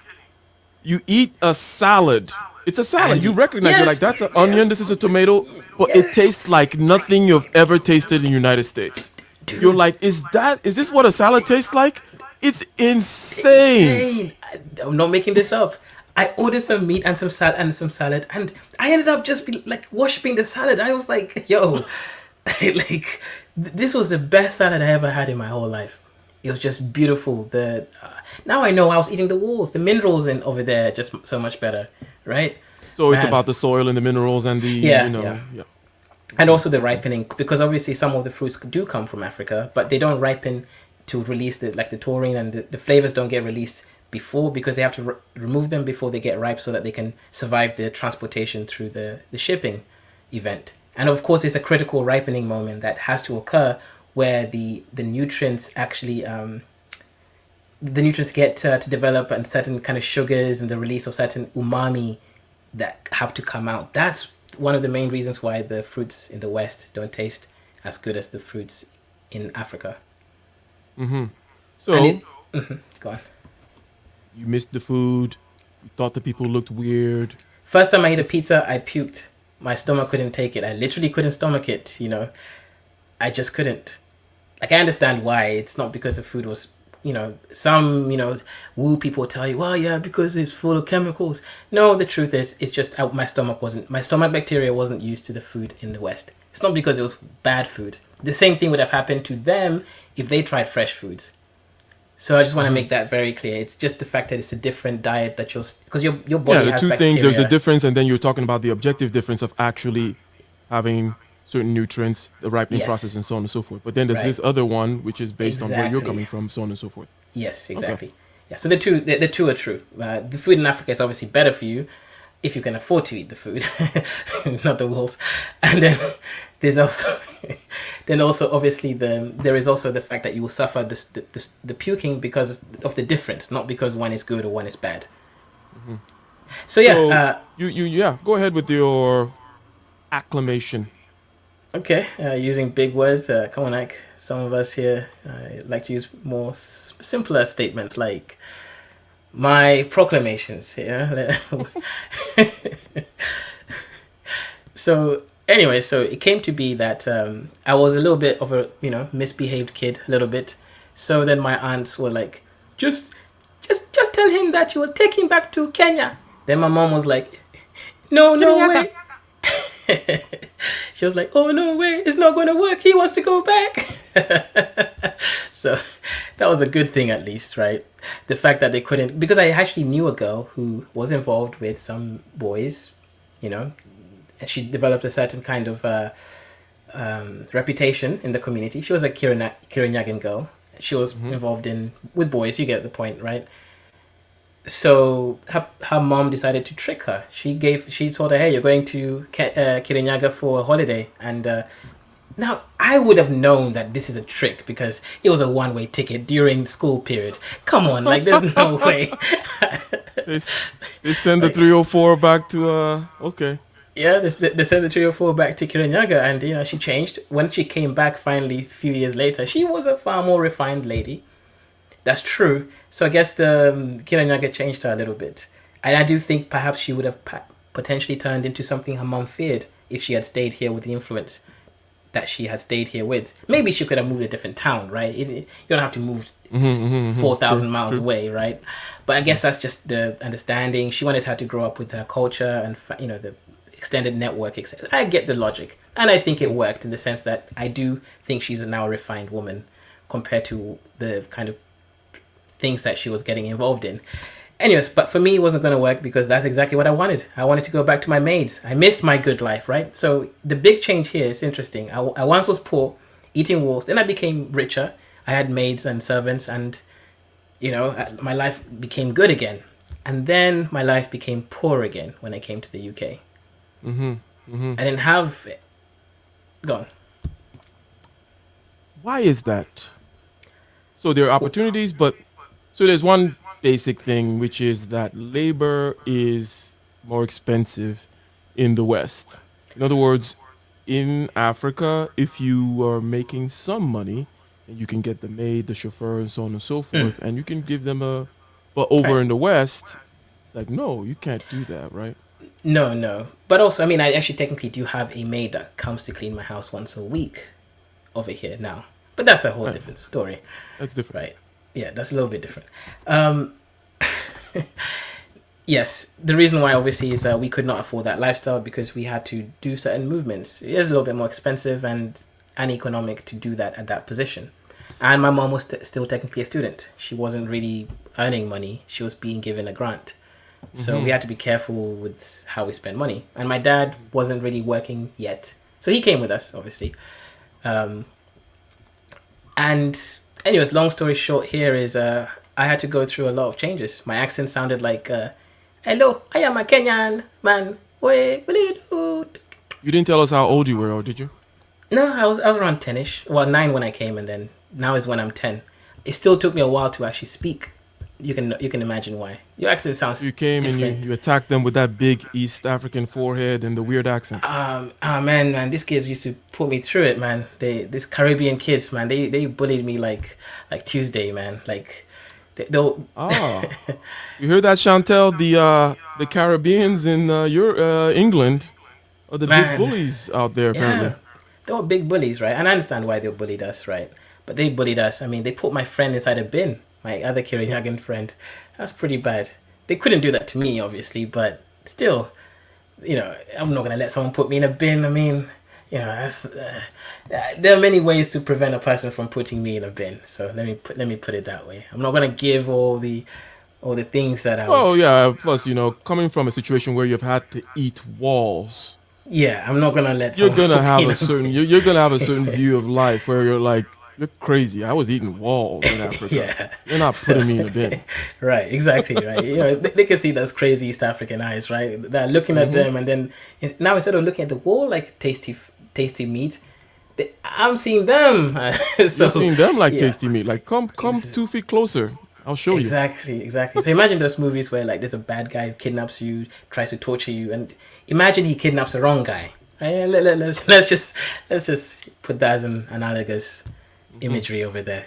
You eat a salad. It's a salad. And You recognize you're yes, like, that's an onion, this is a tomato, but it tastes like nothing you've ever tasted in the United States. You're like, is this what a salad tastes like? It's insane. Insane. I'm not making this up. I ordered some meat and some salad, and I ended up just worshiping the salad. I was like, yo, this was the best salad I ever had in my whole life. It was just beautiful. Now I know I was eating the walls. The minerals in over there are just so much better, right? So it's Man. about the soil and the minerals and the, Yeah, you know, yeah. And also the ripening, because obviously some of the fruits do come from Africa, but they don't ripen to release the taurine, and the flavors don't get released before, because they have to remove them before they get ripe so that they can survive the transportation through the shipping event. And of course, it's a critical ripening moment that has to occur where the nutrients actually the nutrients get to develop, and certain kind of sugars and the release of certain umami that have to come out. That's one of the main reasons why the fruits in the West don't taste as good as the fruits in Africa. So Go on. you missed the food. You thought the people looked weird. First time I ate a pizza, I puked. My stomach couldn't take it. I literally couldn't stomach it, I just couldn't. Like, I understand why. It's not because the food was, some, woo people tell you, well, yeah, because it's full of chemicals. No, the truth is, it's just my stomach bacteria wasn't used to the food in the West. It's not because it was bad food. The same thing would have happened to them if they tried fresh foods. So I just want to make that very clear. It's just the fact that it's a different diet that because your body Yeah, the has two bacteria. things, there's a difference, and then you're talking about the objective difference of actually having certain nutrients, the ripening Yes. process, and so on and so forth. But then there's Right. this other one, which is based on where you're Exactly. coming from, so on and so forth. Yes, exactly. Yeah, so the two are true. The food in Africa is obviously better for you if you can afford to eat the food, not the wolves. And then there's also obviously there is also the fact that you will suffer the puking because of the difference, not because one is good or one is bad. So yeah, So go ahead with your acclamation. okay. Using big words, come on, Ike. Some of us here like to use more simpler statements like my proclamations here. So anyway, so it came to be that I was a little bit of a misbehaved kid, a little bit. So then my aunts were like, just tell him that you will take him back to Kenya. Then my mom was like, no way. She was like, oh, no way, it's not going to work. He wants to go back. So that was a good thing, at least, right? The fact that they couldn't, because I actually knew a girl who was involved with some boys, and she developed a certain kind of reputation in the community. She was a Kirinyagan girl. She was involved with boys, you get the point, right? So her mom decided to trick her. She told her, hey, you're going to Kirinyaga for a holiday. And now I would have known that this is a trick because it was a one-way ticket during school period. Come on, there's no way. They send the 304 back to okay. Yeah, they sent the 304 back to Kirinyaga, and she changed. When she came back finally a few years later, she was a far more refined lady. That's true. So I guess the Kirinyaga changed her a little bit. And I do think perhaps she would have potentially turned into something her mom feared if she had stayed here with the influence that she had stayed here with. Maybe she could have moved to a different town, right? You don't have to move 4,000 miles away, right? But I guess that's just the understanding. She wanted her to grow up with her culture and, the extended network, etc. I get the logic. And I think it worked in the sense that I do think she's now a refined woman compared to the kind of things that she was getting involved in. Anyways, but for me, it wasn't going to work because that's exactly what I wanted. I wanted to go back to my maids. I missed my good life, right? So the big change here is interesting. I once was poor, eating wolves. Then I became richer. I had maids and servants, and my life became good again. And then my life became poor again when I came to the UK. I didn't have it. Go on. Why is that? So there are opportunities, but so there's one basic thing, which is that labor is more expensive in the West. In other words, in Africa, if you are making some money, and you can get the maid, the chauffeur, and so on and so forth, and you can give them a. But over Right. in the West, it's like, no, you can't do that, right? No, no. But also, I mean, I actually technically do have a maid that comes to clean my house once a week over here now. But that's a whole Right. different story, That's different. right? Yeah, that's a little bit different. Um, yes, the reason why obviously is that we could not afford that lifestyle because we had to do certain movements. It is a little bit more expensive and uneconomic to do that at that position. And my mom was still technically a student. She wasn't really earning money. She was being given a grant. So we had to be careful with how we spend money. And my dad wasn't really working yet. So he came with us, obviously. And anyways, long story short here is I had to go through a lot of changes. My accent sounded like, hello, I am a Kenyan man. Wait, what do you do? You didn't tell us how old you were, or did you? No, I was around 10ish. Well, 9 when I came, and then now is when I'm 10. It still took me a while to actually speak. You can imagine why. Your accent sounds You came different. and you attacked them with that big East African forehead and the weird accent. Man, these kids used to put me through it, man. These Caribbean kids, man, they bullied me like Tuesday, man. Like they'll Ah, you heard that, Chantel? The Caribbeans in your England are the big Man. bullies out there, apparently. yeah, they were big bullies, right? And I understand why they bullied us, right? But they bullied us. I mean, they put my friend inside a bin, my other Kirinyagan friend. That's pretty bad. They couldn't do that to me, obviously, but still, I'm not gonna let someone put me in a bin. I mean, that's, there are many ways to prevent a person from putting me in a bin. So let me put it that way. I'm not gonna give all the things that I. Oh yeah. Plus, coming from a situation where you've had to eat walls, Yeah, I'm not gonna let. you're someone gonna put me have in a certain you're gonna have a certain view of life where you're like, you're crazy. I was eating walls in Africa. Yeah. You're not putting me in a bin. Right, exactly, right. They can see those crazy East African eyes, right? They're looking at them, and then now instead of looking at the wall like tasty meat, I'm seeing them. So You're seeing them like yeah. tasty meat. Like, come 2 feet closer. I'll show you. Exactly. So imagine those movies where like there's a bad guy who kidnaps you, tries to torture you, and imagine he kidnaps the wrong guy. Right? Let's just put that as an analogous imagery over there.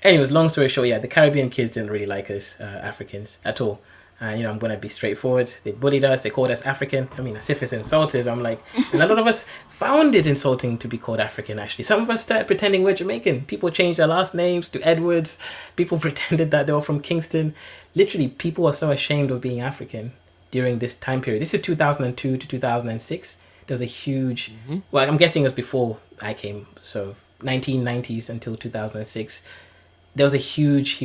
Anyways, long story short, yeah, the Caribbean kids didn't really like us Africans at all. And I'm gonna be straightforward. They bullied us. They called us African. I mean, as if it's insulted. I'm like, and a lot of us found it insulting to be called African. Actually, some of us started pretending we're Jamaican. People changed their last names to Edwards. People pretended that they were from Kingston. Literally, people were so ashamed of being African during this time period. This is 2002 to 2006. There was a huge. Well, I'm guessing it was before I came. So 1990s until 2006. There was a huge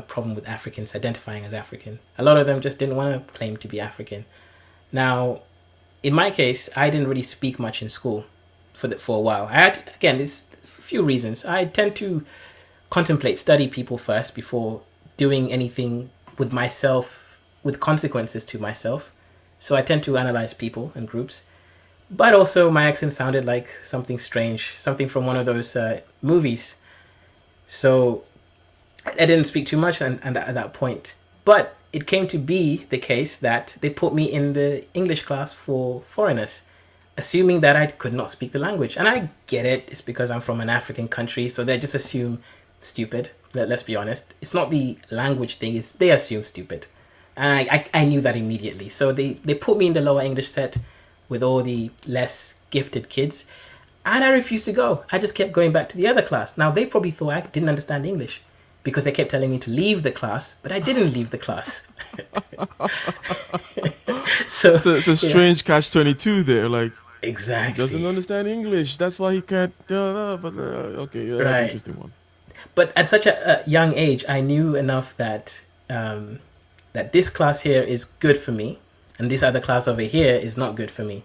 problem with Africans identifying as African. A lot of them just didn't want to claim to be African. Now, in my case, I didn't really speak much in school for a while. I had, again, there's a few reasons. I tend to study people first before doing anything with myself, with consequences to myself. So I tend to analyze people and groups. But also, my accent sounded like something strange, something from one of those movies. So I didn't speak too much at that point. But it came to be the case that they put me in the English class for foreigners, assuming that I could not speak the language. And I get it. It's because I'm from an African country, so they just assume stupid. Let's be honest. It's not the language thing. It's they assume stupid. And I knew that immediately. So they put me in the lower English set with all the less gifted kids. And I refused to go. I just kept going back to the other class. Now, they probably thought I didn't understand English because they kept telling me to leave the class, but I didn't leave the class. So It's a strange catch-22 there. Like, he exactly. doesn't understand English. That's why he can't. Okay, yeah, that's an Right. interesting one. But at such a young age, I knew enough that that this class here is good for me, and this other class over here is not good for me.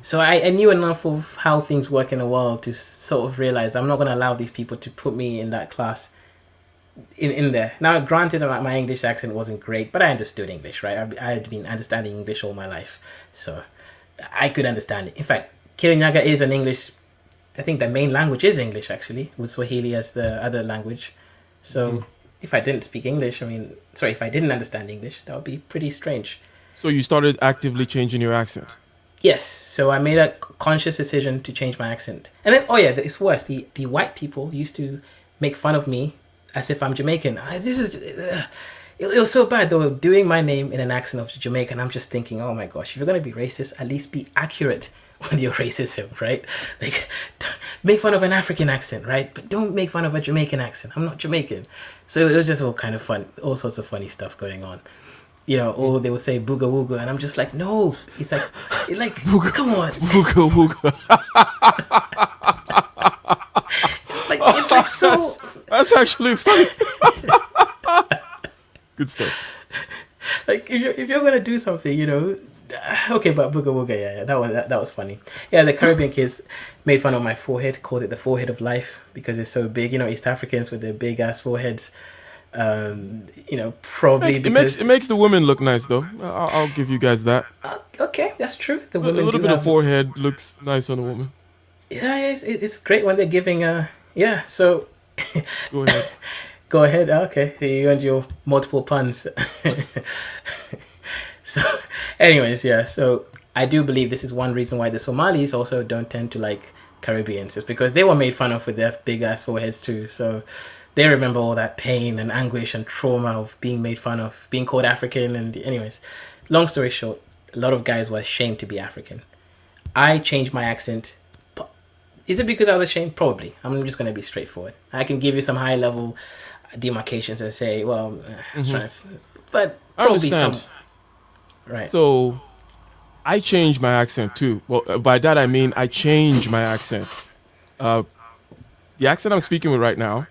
So I knew enough of how things work in the world to sort of realize I'm not going to allow these people to put me in that class in there. Now, granted, my English accent wasn't great, but I understood English, right? I had been understanding English all my life, so I could understand it. In fact, Kirinyaga is an English. I think the main language is English, actually, with Swahili as the other language. So if I didn't speak English, if I didn't understand English, that would be pretty strange. So you started actively changing your accent. Yes, so I made a conscious decision to change my accent. And then, it's worse. The white people used to make fun of me as if I'm Jamaican. It was so bad. They were doing my name in an accent of Jamaican. I'm just thinking, oh my gosh, if you're going to be racist, at least be accurate with your racism, right? Like, make fun of an African accent, right? But don't make fun of a Jamaican accent. I'm not Jamaican. So it was just all kind of fun, all sorts of funny stuff going on. Or they would say booga wooga, and I'm just like, no. It's like booga, come on. Wooga wooga. It's like so. That's actually funny. Good stuff. Like if you're gonna do something, okay, but booga wooga, yeah, that was funny. Yeah, the Caribbean kids made fun of my forehead, called it the forehead of life because it's so big. East Africans with their big ass foreheads. Probably it makes the women look nice though. I'll give you guys that. Okay, that's true. The women a little bit of forehead looks nice on a woman. Yeah, it's great when they're giving So go ahead. Go ahead. Okay, you and your multiple puns. So, anyways, yeah. So I do believe this is one reason why the Somalis also don't tend to like Caribbeans. It's because they were made fun of with their big ass foreheads too. So they remember all that pain and anguish and trauma of being made fun of, being called African. And anyways, long story short, a lot of guys were ashamed to be African. I changed my accent. Is it because I was ashamed? Probably. I'm just going to be straightforward. I can give you some high level demarcations and say, well, but probably some. Right. So I changed my accent too. Well, by that I mean I changed my accent. The accent I'm speaking with right now,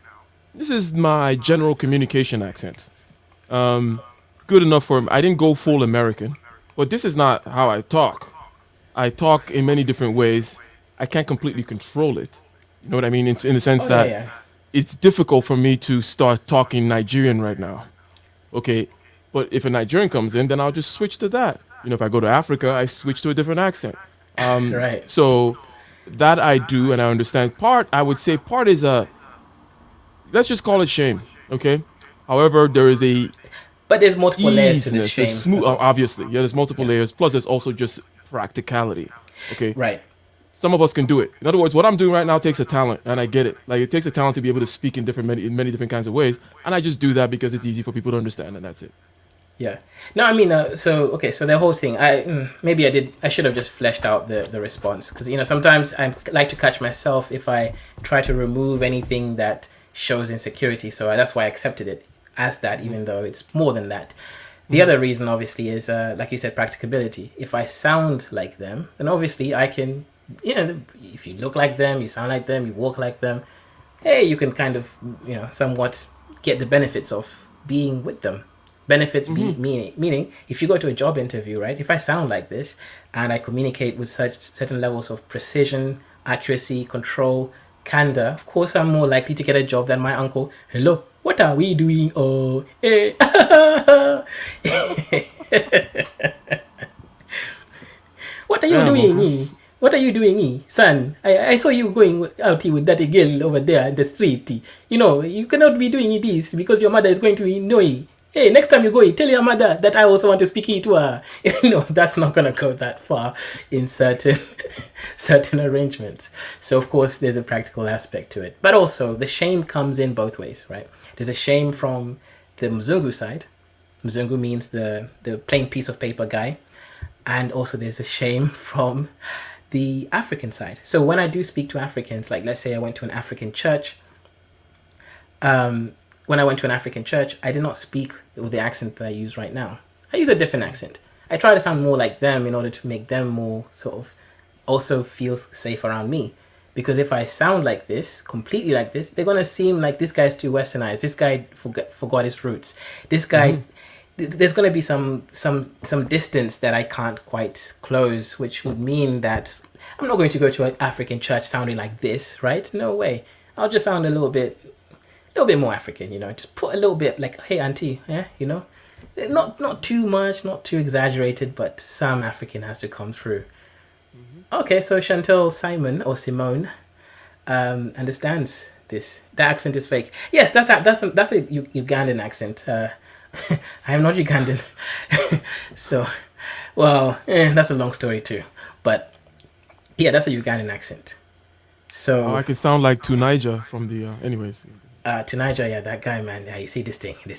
this is my general communication accent. Good enough for I didn't go full American, but this is not how I talk. I talk in many different ways. I can't completely control it. You know what I mean? It's in the sense that it's difficult for me to start talking Nigerian right now. Okay, but if a Nigerian comes in, then I'll just switch to that. If I go to Africa, I switch to a different accent. Right. So that I do, and I understand. I would say part is let's just call it shame, okay? However, there is but there's multiple layers to this shame. Obviously, there's multiple layers. Plus, there's also just practicality, okay? Right. Some of us can do it. In other words, what I'm doing right now takes a talent, and I get it. Like, it takes a talent to be able to speak in many different kinds of ways, and I just do that because it's easy for people to understand, and that's it. Yeah. No, I mean, so the whole thing, I should have just fleshed out the response, because, sometimes I like to catch myself if I try to remove anything that shows insecurity. So that's why I accepted it as that, even though it's more than that. The other reason, obviously, is, like you said, practicability. If I sound like them, then obviously I can, if you look like them, you sound like them, you walk like them, hey, you can kind of, somewhat get the benefits of being with them. Benefits meaning if you go to a job interview, right? If I sound like this and I communicate with such certain levels of precision, accuracy, control, candor, of course I'm more likely to get a job than my uncle. Hello, what are we doing? Oh, hey. What are you doing? What are you doing, son? I saw you going out here with that girl over there in the street. You cannot be doing this because your mother is going to know you. Hey, next time you go, tell your mother that I also want to speak to her. That's not going to go that far in certain arrangements. So, of course, there's a practical aspect to it. But also, the shame comes in both ways, right? There's a shame from the Mzungu side. Mzungu means the plain piece of paper guy. And also, there's a shame from the African side. So, when I do speak to Africans, like let's say I went to an African church, when I went to an African church, I did not speak with the accent that I use right now. I use a different accent. I try to sound more like them in order to make them more sort of also feel safe around me. Because if I sound like this, completely like this, they're going to seem like this guy's too westernized. This guy forgot his roots. This guy, there's going to be some distance that I can't quite close, which would mean that I'm not going to go to an African church sounding like this, right? No way. I'll just sound a little bit more African, you know. Just put a little bit like, hey, auntie, yeah, you know, not too much, not too exaggerated, but some African has to come through. Okay, so Chantel Simon or Simone understands this. The accent is fake. Yes, that's a Ugandan accent. I am not Ugandan, so well, that's a long story too. But yeah, that's a Ugandan accent. So I could sound like Tunija from the. Anyways. To Niger, yeah, that guy, man. Yeah, you see this thing. Yeah,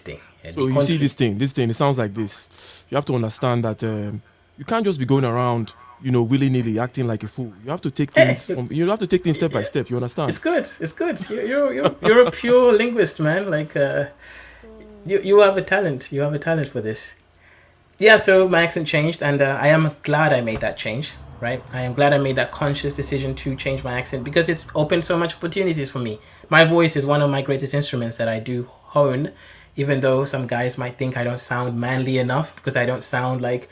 So you see this thing. It sounds like this. You have to understand that you can't just be going around, you know, willy nilly acting like a fool. You have to take things you have to take things step by step. You understand? It's good. It's good. You're a pure linguist, man. Like you have a talent. You have a talent for this. Yeah. So my accent changed, and I am glad I made that change. Right. I am glad I made that conscious decision to change my accent because it's opened so much opportunities for me. My voice is one of my greatest instruments that I do hone, even though some guys might think I don't sound manly enough because I don't sound like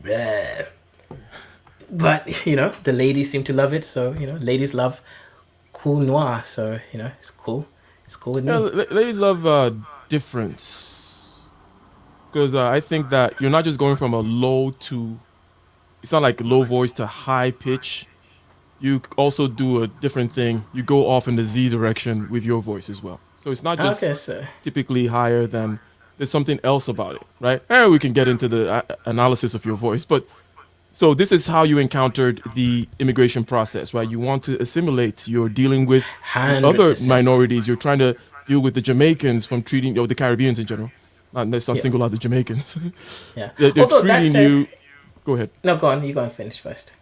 bleh. But, you know, the ladies seem to love it. So, you know, ladies love cool noir. So, you know, it's cool. It's cool with me. Ladies love difference. Because I think that you're not just going from a low to... It's not like low voice to high pitch. You also do a different thing. You go off in the Z direction with your voice as well. So it's not just typically higher than... There's something else about it, right? And we can get into the analysis of your voice. But so this is how you encountered the immigration process, right? You want to assimilate. You're dealing with 100%. Other minorities. You're trying to deal with the Jamaicans from treating... Or the Caribbeans in general. Let's not single out the Jamaicans. Yeah. They're treating you... Go ahead. No, go on. You go and finish first.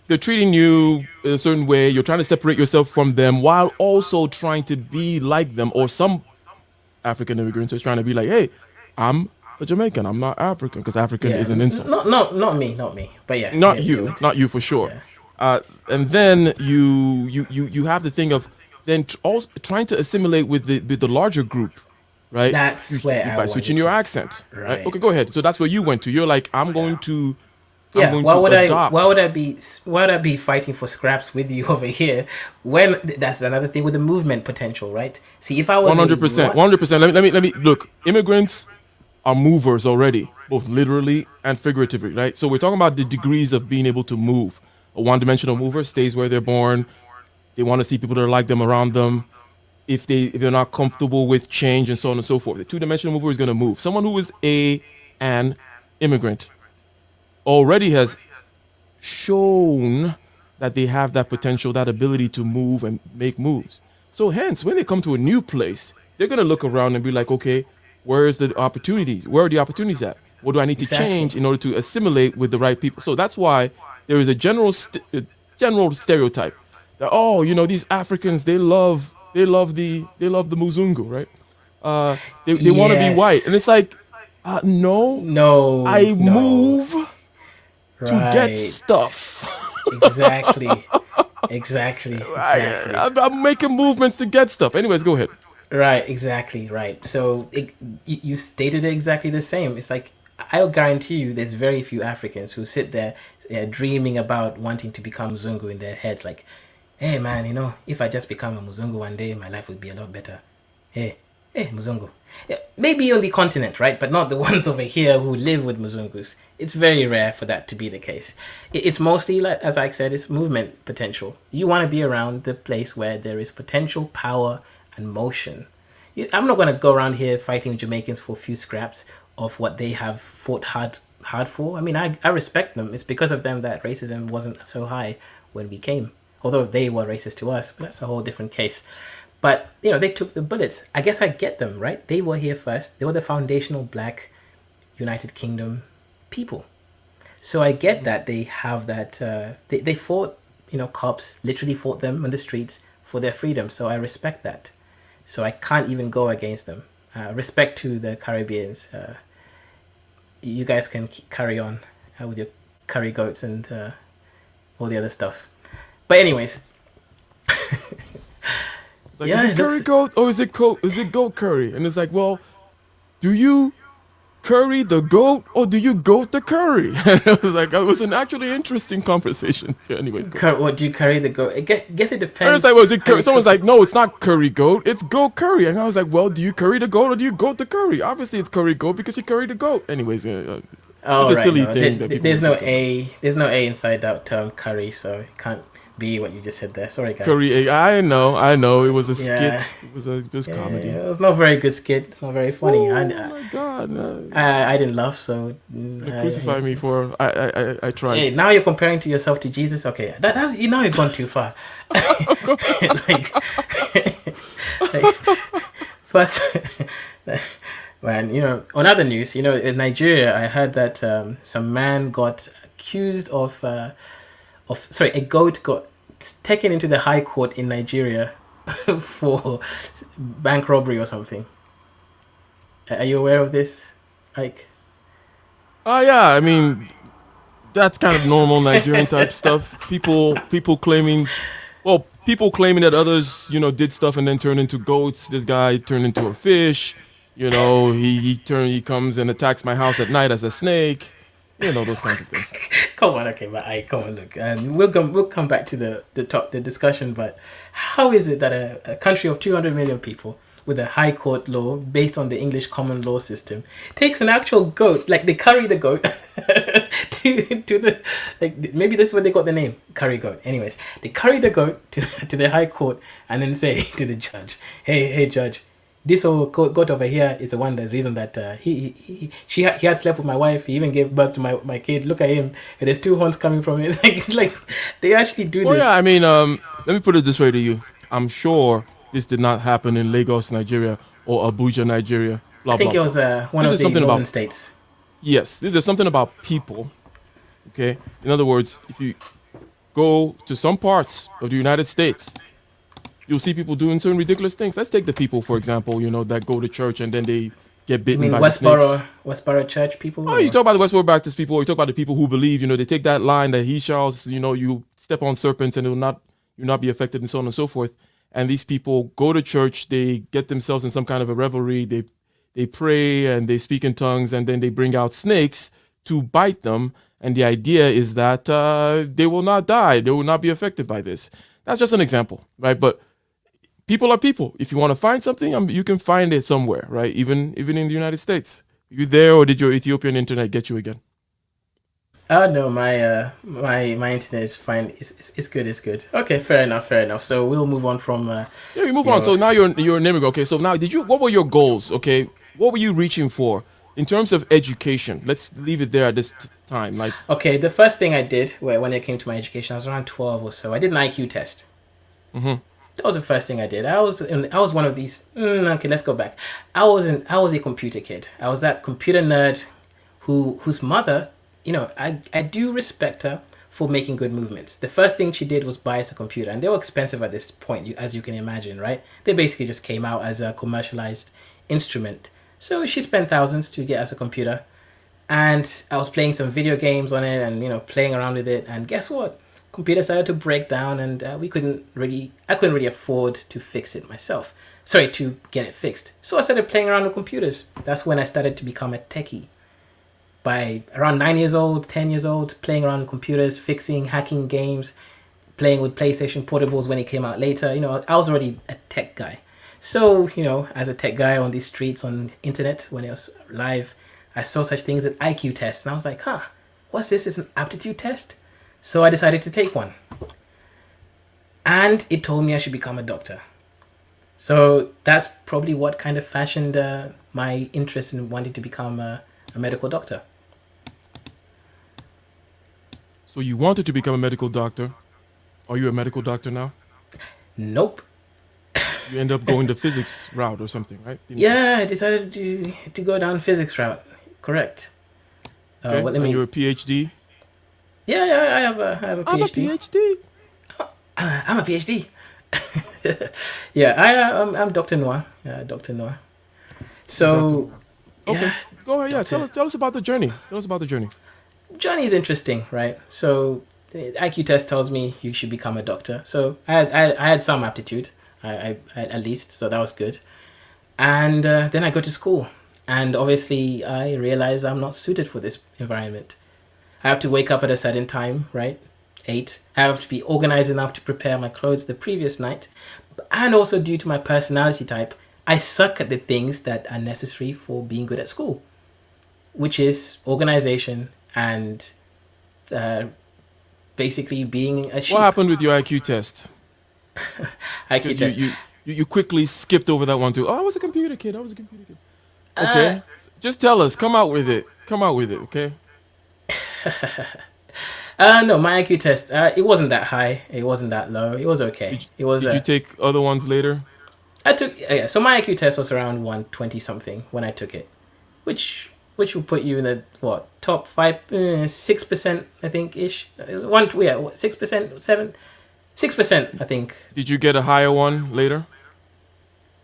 They're treating you a certain way. You're trying to separate yourself from them while also trying to be like them. Or some African immigrants are trying to be like, hey, I'm a Jamaican. I'm not African because African is an insult. Not me. But yeah. Not you for sure. Yeah. And then you have the thing of then also trying to assimilate with the larger group, right? That's where by switching your accent. Right. Okay, go ahead. So that's where you went to. You're like, I'm going to. Yeah, why would I be fighting for scraps with you over here when that's another thing with the movement potential, right? See, if I was 100%. Let me look. Immigrants are movers already, both literally and figuratively, right? So we're talking about the degrees of being able to move. A one-dimensional mover stays where they're born. They want to see people that are like them around them. If they're not comfortable with change and so on and so forth, the two-dimensional mover is going to move. Someone who is an immigrant already has shown that they have that potential, that ability to move and make moves. So hence, when they come to a new place, they're going to look around and be like, okay, where are the opportunities at? What do I need to change in order to assimilate with the right people? So that's why there is a general stereotype that, oh, you know, these Africans, they love the Muzungu, right? They want to be white. And it's like, no, I move to get stuff. Exactly. I'm making movements to get stuff. Anyways, go ahead. Right, exactly, right. So you stated it exactly the same. It's like, I'll guarantee you there's very few Africans who sit there dreaming about wanting to become Muzungu in their heads. Like, hey man, you know, if I just become a Muzungu one day, my life would be a lot better. Hey, Muzungu. Yeah, maybe on the continent, right? But not the ones over here who live with Muzungus. It's very rare for that to be the case. It's mostly, like, as I said, it's movement potential. You want to be around the place where there is potential, power, and motion. I'm not going to go around here fighting Jamaicans for a few scraps of what they have fought hard for. I mean, I respect them. It's because of them that racism wasn't so high when we came. Although they were racist to us, but that's a whole different case. But, you know, they took the bullets. I guess I get them, right? They were here first. They were the foundational Black United Kingdom people. So I get that they have that... They fought, you know, cops literally fought them on the streets for their freedom. So I respect that. So I can't even go against them. Respect to the Caribbeans. You guys can carry on with your curry goats and all the other stuff. But anyways... Like, is it curry goat or is it goat curry? And it's like, well, do you curry the goat or do you goat the curry? And I was like, it was an actually interesting conversation. So anyways, go. What do you curry the goat? I guess it I depends. was like, was it how curry? you Someone's cook like, no, it's not curry goat, it's goat curry. And I was like, well, do you curry the goat or do you goat the curry? Obviously, it's curry goat because you curry the goat. Anyways, Oh it's a right, silly no. thing that people There's would no think of. a. There's no a inside that term curry, so it can't be what you just said there. Sorry, guys. Curry egg. I know. It was a Yeah, skit. It was comedy. it was not a very good skit. It's not very funny. Oh my god! I didn't laugh, so Crucify me for I tried. Hey, now you're comparing to yourself to Jesus. Okay, that's you know you've gone too far. like, like, first, man, on other news, in Nigeria, I heard that some man got accused a goat got taken into the high court in Nigeria for bank robbery or something. Are you aware of this? Like, Oh yeah, I mean that's kind of normal Nigerian type stuff. People claiming, well, people claiming that others, did stuff and then turned into goats. This guy turned into a fish. He comes and attacks my house at night as a snake. Those kinds of things. come on, okay, but come on, look, we'll come back to the discussion. But how is it that a country of 200 million people with a high court law based on the English common law system takes an actual goat, like they carry the goat to the, like, maybe this is where they got the name curry goat. Anyways, they carry the goat to the high court and then say to the judge, hey judge, this old goat over here is the reason that he had slept with my wife. He even gave birth to my kid. Look at him. And there's two horns coming from it. like they actually do Well, this. yeah, I mean, let me put it this way to you. I'm sure this did not happen in Lagos, Nigeria, or Abuja, Nigeria. Blah I think blah. it was one This of is the something northern about states. Yes, this is something about people. Okay, in other words, if you go to some parts of the United States, you'll see people doing certain ridiculous things. Let's take the people, for example, that go to church and then they get You bitten mean by the snakes. Westboro Church people? Oh, or- you talk about the Westboro Baptist people, or you talk about the people who believe, they take that line that he shall, you step on serpents and you'll not be affected, and so on and so forth. And these people go to church, they get themselves in some kind of a revelry, they pray and they speak in tongues, and then they bring out snakes to bite them. And the idea is that they will not die, they will not be affected by this. That's just an example, right? But people are people. If you want to find something, you can find it somewhere, right? Even in the United States. You there, or did your Ethiopian internet get you again? No, my internet is fine. It's good. It's good. Okay, fair enough. So we'll move on from. Yeah, we move on. So now you're an immigrant. Okay, so now what were your goals? Okay, what were you reaching for in terms of education? Let's leave it there at this time. Like, Okay, the first thing I did when it came to my education, I was around 12 or so. I did an IQ test. That was the first thing I did. I was one of these. Okay, let's go back. I was a computer kid. I was that computer nerd whose mother, I do respect her for making good movements. The first thing she did was buy us a computer, and they were expensive at this point, as you can imagine, right? They basically just came out as a commercialized instrument. So she spent thousands to get us a computer, and I was playing some video games on it, and playing around with it. And guess what? Computer started to break down, and I couldn't really afford to fix it myself. Sorry, to get it fixed. So I started playing around with computers. That's when I started to become a techie. By around 9 years old, 10 years old, playing around with computers, fixing, hacking games, playing with PlayStation portables when it came out later. I was already a tech guy. So, as a tech guy on these streets, on internet, when it was live, I saw such things as IQ tests. And I was like, what's this? It's an aptitude test? So I decided to take one. And it told me I should become a doctor. So that's probably what kind of fashioned my interest in wanting to become a medical doctor. so you wanted to become a medical doctor. Are you a medical doctor now? Nope. You end up going the physics route or something, right? Yeah, I decided to go down physics route. Correct. Okay. What, let And me. you're a PhD. Yeah, I have a PhD. I'm a PhD. I'm a PhD. Yeah, I'm Dr. Noir. Dr. Noir. So, Okay, yeah, go ahead. Yeah, tell us about the journey. Tell us about the journey. Johnny is interesting, right? So, the IQ test tells me you should become a doctor. So, I had some aptitude, I at least, so that was good. And then I go to school, And obviously, I realized I'm not suited for this environment. I have to wake up at a certain time, right? 8. I have to be organized enough to prepare my clothes the previous night. And also, due to my personality type, I suck at the things that are necessary for being good at school, which is organization and basically being a sheep. What happened with your IQ test? IQ Because test. you quickly skipped over that one too. Oh, I was a computer kid. I was a computer kid. Okay. Just tell us. Come out with it. Come out with it, okay? No, my IQ test, it wasn't that high. It wasn't that low. It was okay. It was. Did you take other ones later? I took yeah. So my IQ test was around 120 something when I took it, which will put you in the top 6% I think ish. It was 6%, 6% I think. Did you get a higher one later?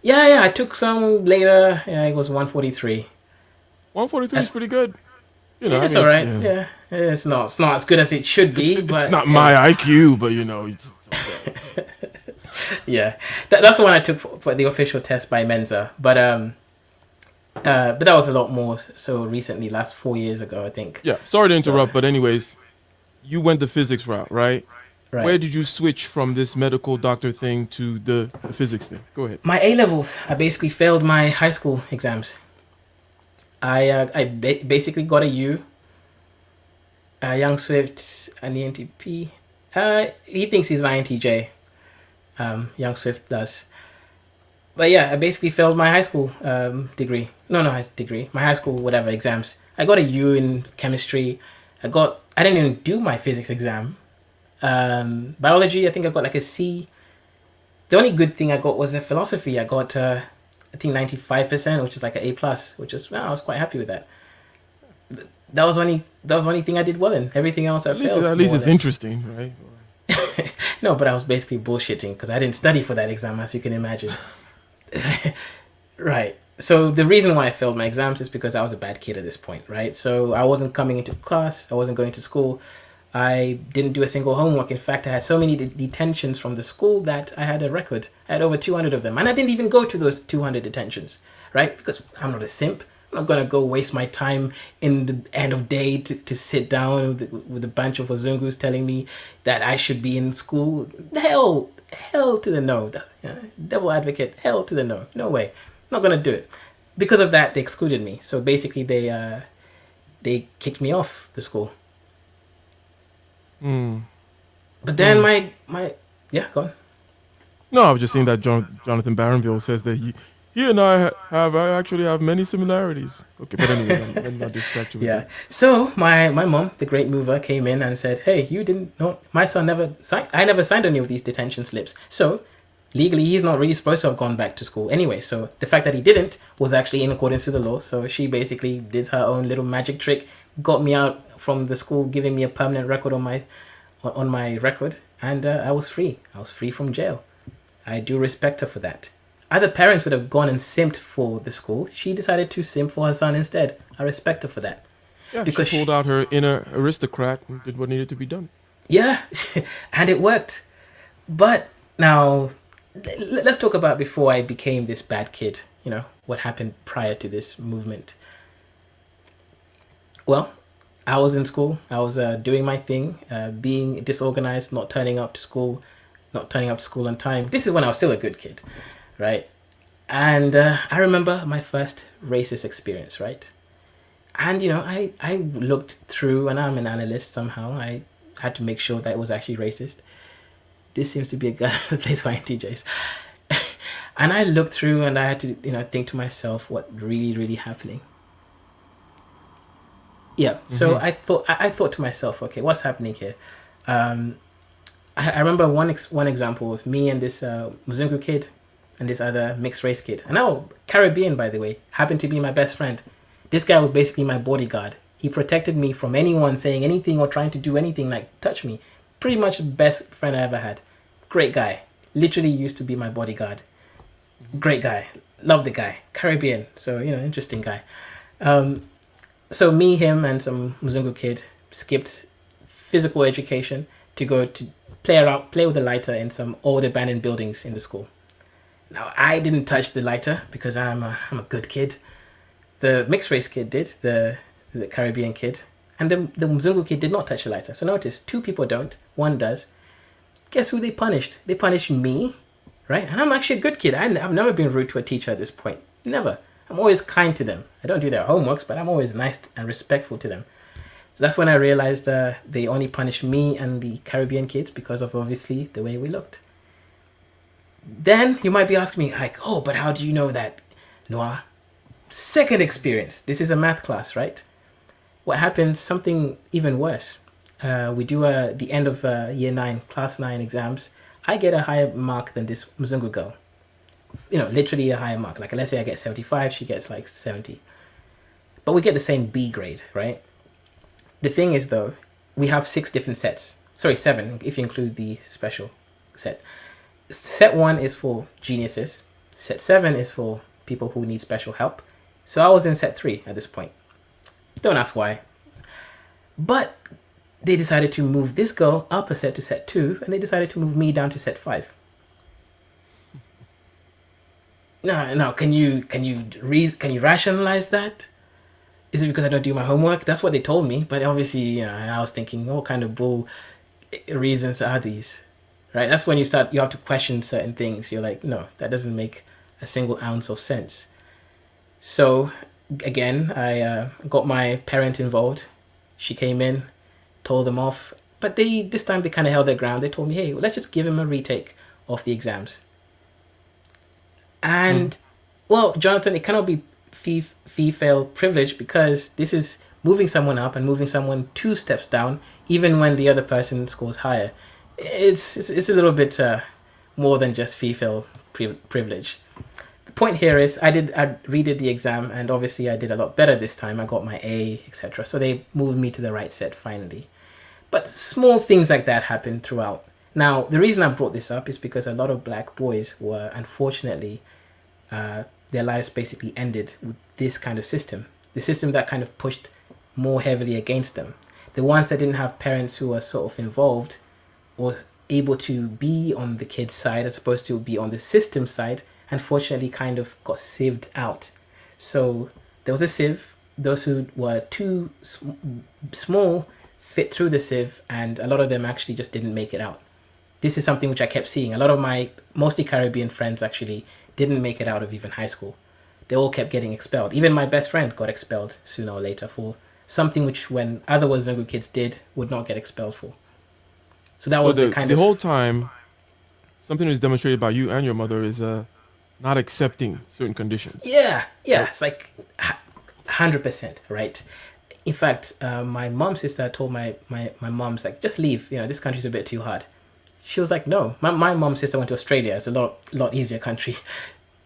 Yeah. I took some later. Yeah, it was 143. 143 is pretty good. You know, Yeah, it's I mean, alright. Yeah, it's not as good as it should be. It's but not my IQ, but you know, it's okay. yeah, that's the one I took for the official test by Mensa. But that was a lot more so recently, last 4 years ago, I think. Yeah, sorry to interrupt, but anyways, you went the physics route, right? Right. Where did you switch from this medical doctor thing to the physics thing? Go ahead. My A levels, I basically failed my high school exams. I basically got a U. Young Swift, an ENTP. He thinks he's an INTJ. Young Swift does. But yeah, I basically failed my high school degree. No, degree. My high school whatever exams. I got a U in chemistry. I didn't even do my physics exam. Biology, I think I got like a C. The only good thing I got was the philosophy. I got I think 95%, which is like an A plus, which is I was quite happy with that. That was the only thing I did well in. Everything else I failed. At least it's interesting, right? No, but I was basically bullshitting because I didn't study for that exam, as you can imagine. Right. So the reason why I failed my exams is because I was a bad kid at this point, right? So I wasn't coming into class. I wasn't going to school. I didn't do a single homework. In fact, I had so many detentions from the school that I had a record. I had over 200 of them. And I didn't even go to those 200 detentions, right? Because I'm not a simp. I'm not going to go waste my time in the end of day to sit down with a bunch of Wazungus telling me that I should be in school. Hell to the no. Devil advocate, hell to the no. No way. Not going to do it. Because of that, they excluded me. So basically, they kicked me off the school. But then my yeah, go on. No, I was just saying that Jonathan Barronville says that he and I actually have many similarities. Okay, but anyway, let me not distract you with Yeah. that. So my mom, the great mover, came in and said, "Hey, you didn't know my son never signed. I never signed any of these detention slips. So legally, he's not really supposed to have gone back to school anyway. So the fact that he didn't was actually in accordance to the law. So she basically did her own little magic trick, got me out from the school, giving me a permanent record on my record, and I was free. I was free from jail. I do respect her for that. Other parents would have gone and simped for the school. She decided to simp for her son instead. I respect her for that. Yeah, Because she pulled out her inner aristocrat and did what needed to be done. Yeah, and it worked. But now, let's talk about before I became this bad kid. You know, what happened prior to this movement. Well, I was in school. I was doing my thing, being disorganized, not turning up to school on time. This is when I was still a good kid, right? And I remember my first racist experience, right? And, you know, I looked through, and I'm an analyst somehow. I had to make sure that it was actually racist. This seems to be a place for INTJs. And I looked through, and I had to, you know, think to myself what really happening. Yeah, so I thought to myself, okay, what's happening here? I remember one example of me and this Mzungu kid and this other mixed race kid. And now Caribbean, by the way, happened to be my best friend. This guy was basically my bodyguard. He protected me from anyone saying anything or trying to do anything like touch me. Pretty much the best friend I ever had. Great guy. Literally used to be my bodyguard. Great guy. Love the guy. Caribbean. So, you know, interesting guy. So me, him, and some Mzungu kid skipped physical education to go to play with the lighter in some old abandoned buildings in the school. Now, I didn't touch the lighter because I'm a good kid. The mixed race kid did, the Caribbean kid, and the Mzungu kid did not touch the lighter. So notice, 2 people don't, 1 does. Guess who they punished? They punished me, right? And I'm actually a good kid. I've never been rude to a teacher at this point. Never. I'm always kind to them. I don't do their homeworks, but I'm always nice and respectful to them. So that's when I realized they only punished me and the Caribbean kids because of obviously the way we looked. Then you might be asking me like, oh, but how do you know that, Noir? Second experience. This is a math class, right? What happens? Something even worse. We do the end of year 9, class 9 exams. I get a higher mark than this Mzungu girl. Literally a higher mark. Like let's say I get 75, she gets like 70. But we get the same B grade, right? The thing is though, we have 6 different sets. Sorry, 7 if you include the special set. Set 1 is for geniuses. Set 7 is for people who need special help. So I was in set 3 at this point. Don't ask why. But they decided to move this girl up a set to set 2, and they decided to move me down to set 5. No. Can you rationalize that? Is it because I don't do my homework? That's what they told me. But obviously, I was thinking, what kind of bull reasons are these? Right? That's when you have to question certain things. You're like, no, that doesn't make a single ounce of sense. So again, I got my parent involved. She came in, told them off. But this time they kind of held their ground. They told me, hey, let's just give him a retake of the exams. And, well, Jonathan, it cannot be fee-fail privilege because this is moving someone up and moving someone 2 steps down, even when the other person scores higher. It's a little bit more than just fee-fail privilege. The point here is I redid the exam, and obviously I did a lot better this time. I got my A, etc. So they moved me to the right set finally. But small things like that happen throughout. Now, the reason I brought this up is because a lot of black boys were, unfortunately, their lives basically ended with this kind of system. The system that kind of pushed more heavily against them. The ones that didn't have parents who were sort of involved or able to be on the kid's side as opposed to be on the system side, unfortunately kind of got sieved out. So there was a sieve. Those who were too small fit through the sieve, and a lot of them actually just didn't make it out. This is something which I kept seeing. A lot of my mostly Caribbean friends actually didn't make it out of even high school. They all kept getting expelled. Even my best friend got expelled sooner or later for something which when other Wazungu kids did would not get expelled for. So that was the whole time, something was demonstrated by you and your mother is not accepting certain conditions. Yeah. It's like 100%, right? In fact, my mom's sister told my mom's like, just leave. This country's a bit too hard. She was like, no. My mom's sister went to Australia. It's a lot easier country.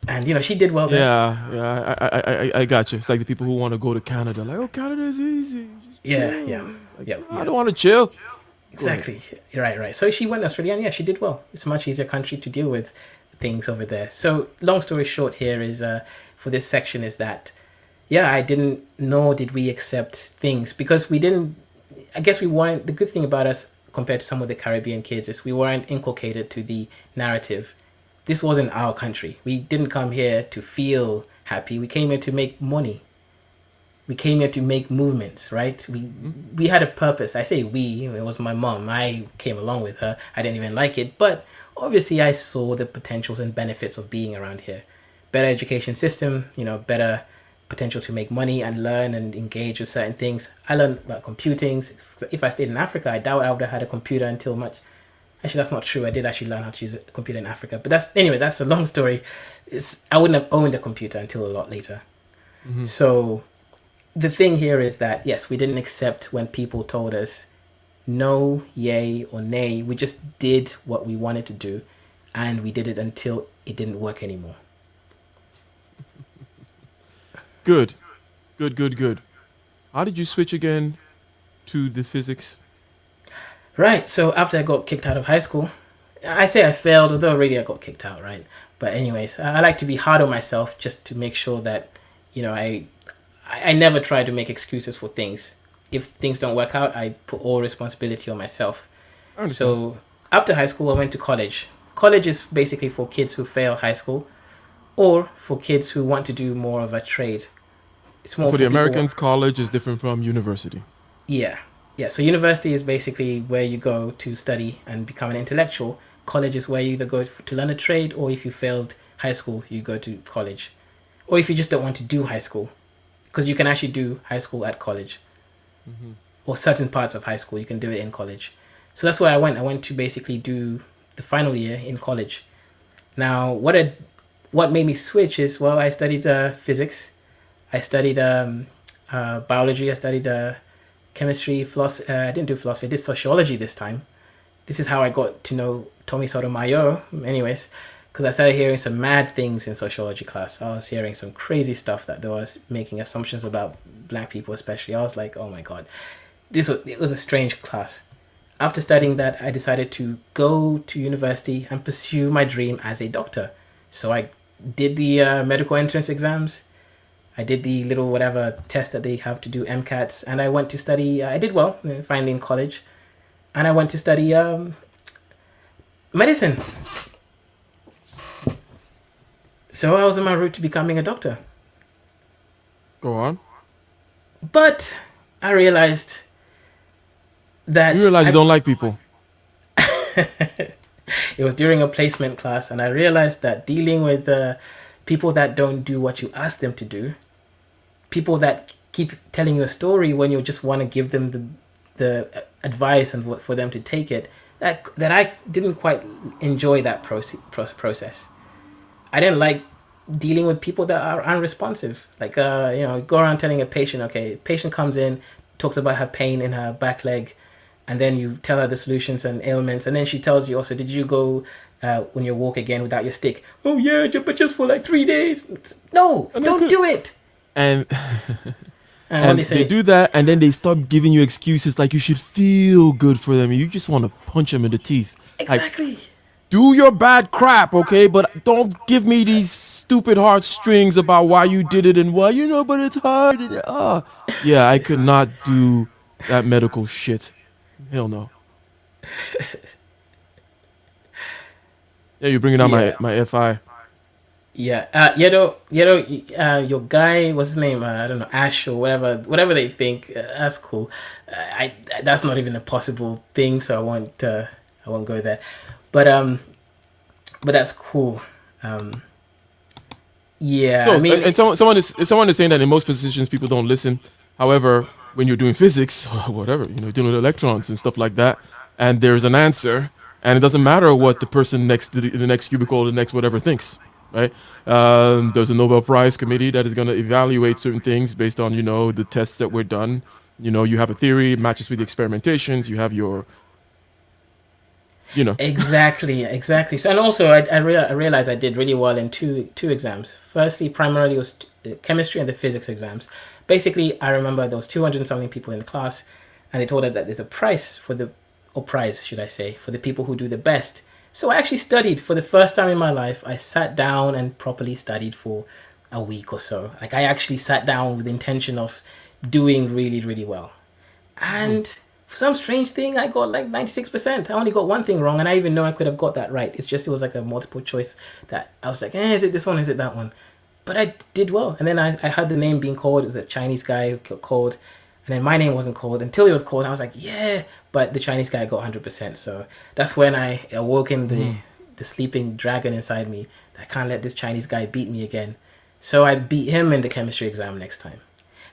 And, she did well there. Yeah, I got you. It's like the people who want to go to Canada. Like, oh, Canada is easy. Just chill. Yeah. I don't want to chill. Exactly. Right. So she went to Australia, and she did well. It's a much easier country to deal with things over there. So long story short here is, for this section is that, I didn't, nor did we accept things because we didn't, I guess we weren't, the good thing about us compared to some of the Caribbean kids is we weren't inculcated to the narrative. This wasn't our country. We didn't come here to feel happy. We came here to make money. We came here to make movements, right? We had a purpose. I say we, it was my mom. I came along with her. I didn't even like it. But obviously I saw the potentials and benefits of being around here. Better education system, better potential to make money and learn and engage with certain things. I learned about computing. If I stayed in Africa, I doubt I would have had a computer until much. Actually, that's not true. I did actually learn how to use a computer in Africa. But that's a long story. I wouldn't have owned a computer until a lot later. Mm-hmm. So the thing here is that, yes, we didn't accept when people told us no, yay, or nay. We just did what we wanted to do, and we did it until it didn't work anymore. Good. How did you switch again to the physics? Right. So after I got kicked out of high school, I say I failed, although really I got kicked out, right? But anyways, I like to be hard on myself just to make sure that, I never try to make excuses for things. If things don't work out, I put all responsibility on myself. So after high school, I went to college. College is basically for kids who fail high school or for kids who want to do more of a trade. It's more For the people- Americans, college is different from university. Yeah. Yeah. So university is basically where you go to study and become an intellectual. College is where you either go to learn a trade, or if you failed high school, you go to college. Or if you just don't want to do high school. Because you can actually do high school at college. Or certain parts of high school, you can do it in college. So that's where I went. I went to basically do the final year in college. Now, what made me switch is, well, I studied physics. I studied biology. I studied chemistry, philosophy. I didn't do philosophy. I did sociology this time. This is how I got to know Tommy Sotomayor. Anyways, because I started hearing some mad things in sociology class. I was hearing some crazy stuff that they was making assumptions about black people, especially. I was like, oh my god, it was a strange class. After studying that, I decided to go to university and pursue my dream as a doctor. So I did the medical entrance exams. I did the little whatever test that they have to do, MCATs, and I went to study. I did well, finally in college, and I went to study medicine. So I was on my route to becoming a doctor. Go on. But I realized that You realize you don't like people. it was during a placement class, and I realized that dealing with people that don't do what you ask them to do, people that keep telling you a story when you just want to give them the advice and for them to take it, that I didn't quite enjoy that process. I didn't like dealing with people that are unresponsive. Like, go around telling a patient, okay, patient comes in, talks about her pain in her back leg, and then you tell her the solutions and ailments, and then she tells you also, did you go on your walk again without your stick? Oh yeah, but just for like 3 days. No, don't do it. And And they do that, and then they start giving you excuses like you should feel good for them. You just want to punch them in the teeth. Exactly. Like, do your bad crap, okay? But don't give me these stupid heartstrings about why you did it and why, but it's hard. And, yeah, I could not do that medical shit. Hell no. Yeah, you're bringing out my FI. Yeah, your guy, what's his name? I don't know, Ash or whatever they think. That's cool. That's not even a possible thing, so I won't go there. But that's cool. Yeah. So, I mean, and someone is saying that in most positions people don't listen. However, when you're doing physics or whatever, dealing with electrons and stuff like that, and there's an answer, and it doesn't matter what the person next to the next cubicle, the next whatever thinks. Right? There's a Nobel Prize committee that is going to evaluate certain things based on, the tests that were done. You have a theory, it matches with the experimentations. You have your, Exactly. So, and also, I realized I did really well in two exams. Firstly, primarily was the chemistry and the physics exams. Basically, I remember there was 200 and something people in the class, and they told us that there's a prize for the people who do the best. So I actually studied for the first time in my life. I sat down and properly studied for a week or so. Like, I actually sat down with the intention of doing really, really well. And for some strange thing, I got like 96%. I only got one thing wrong, and I even know I could have got that right. It was like a multiple choice that I was like, is it this one? Is it that one? But I did well. And then I heard the name being called. It was a Chinese guy who got called. And then my name wasn't called until it was called. I was like, yeah. But the Chinese guy got 100%. So that's when I awoke in the sleeping dragon inside me. I can't let this Chinese guy beat me again. So I beat him in the chemistry exam next time.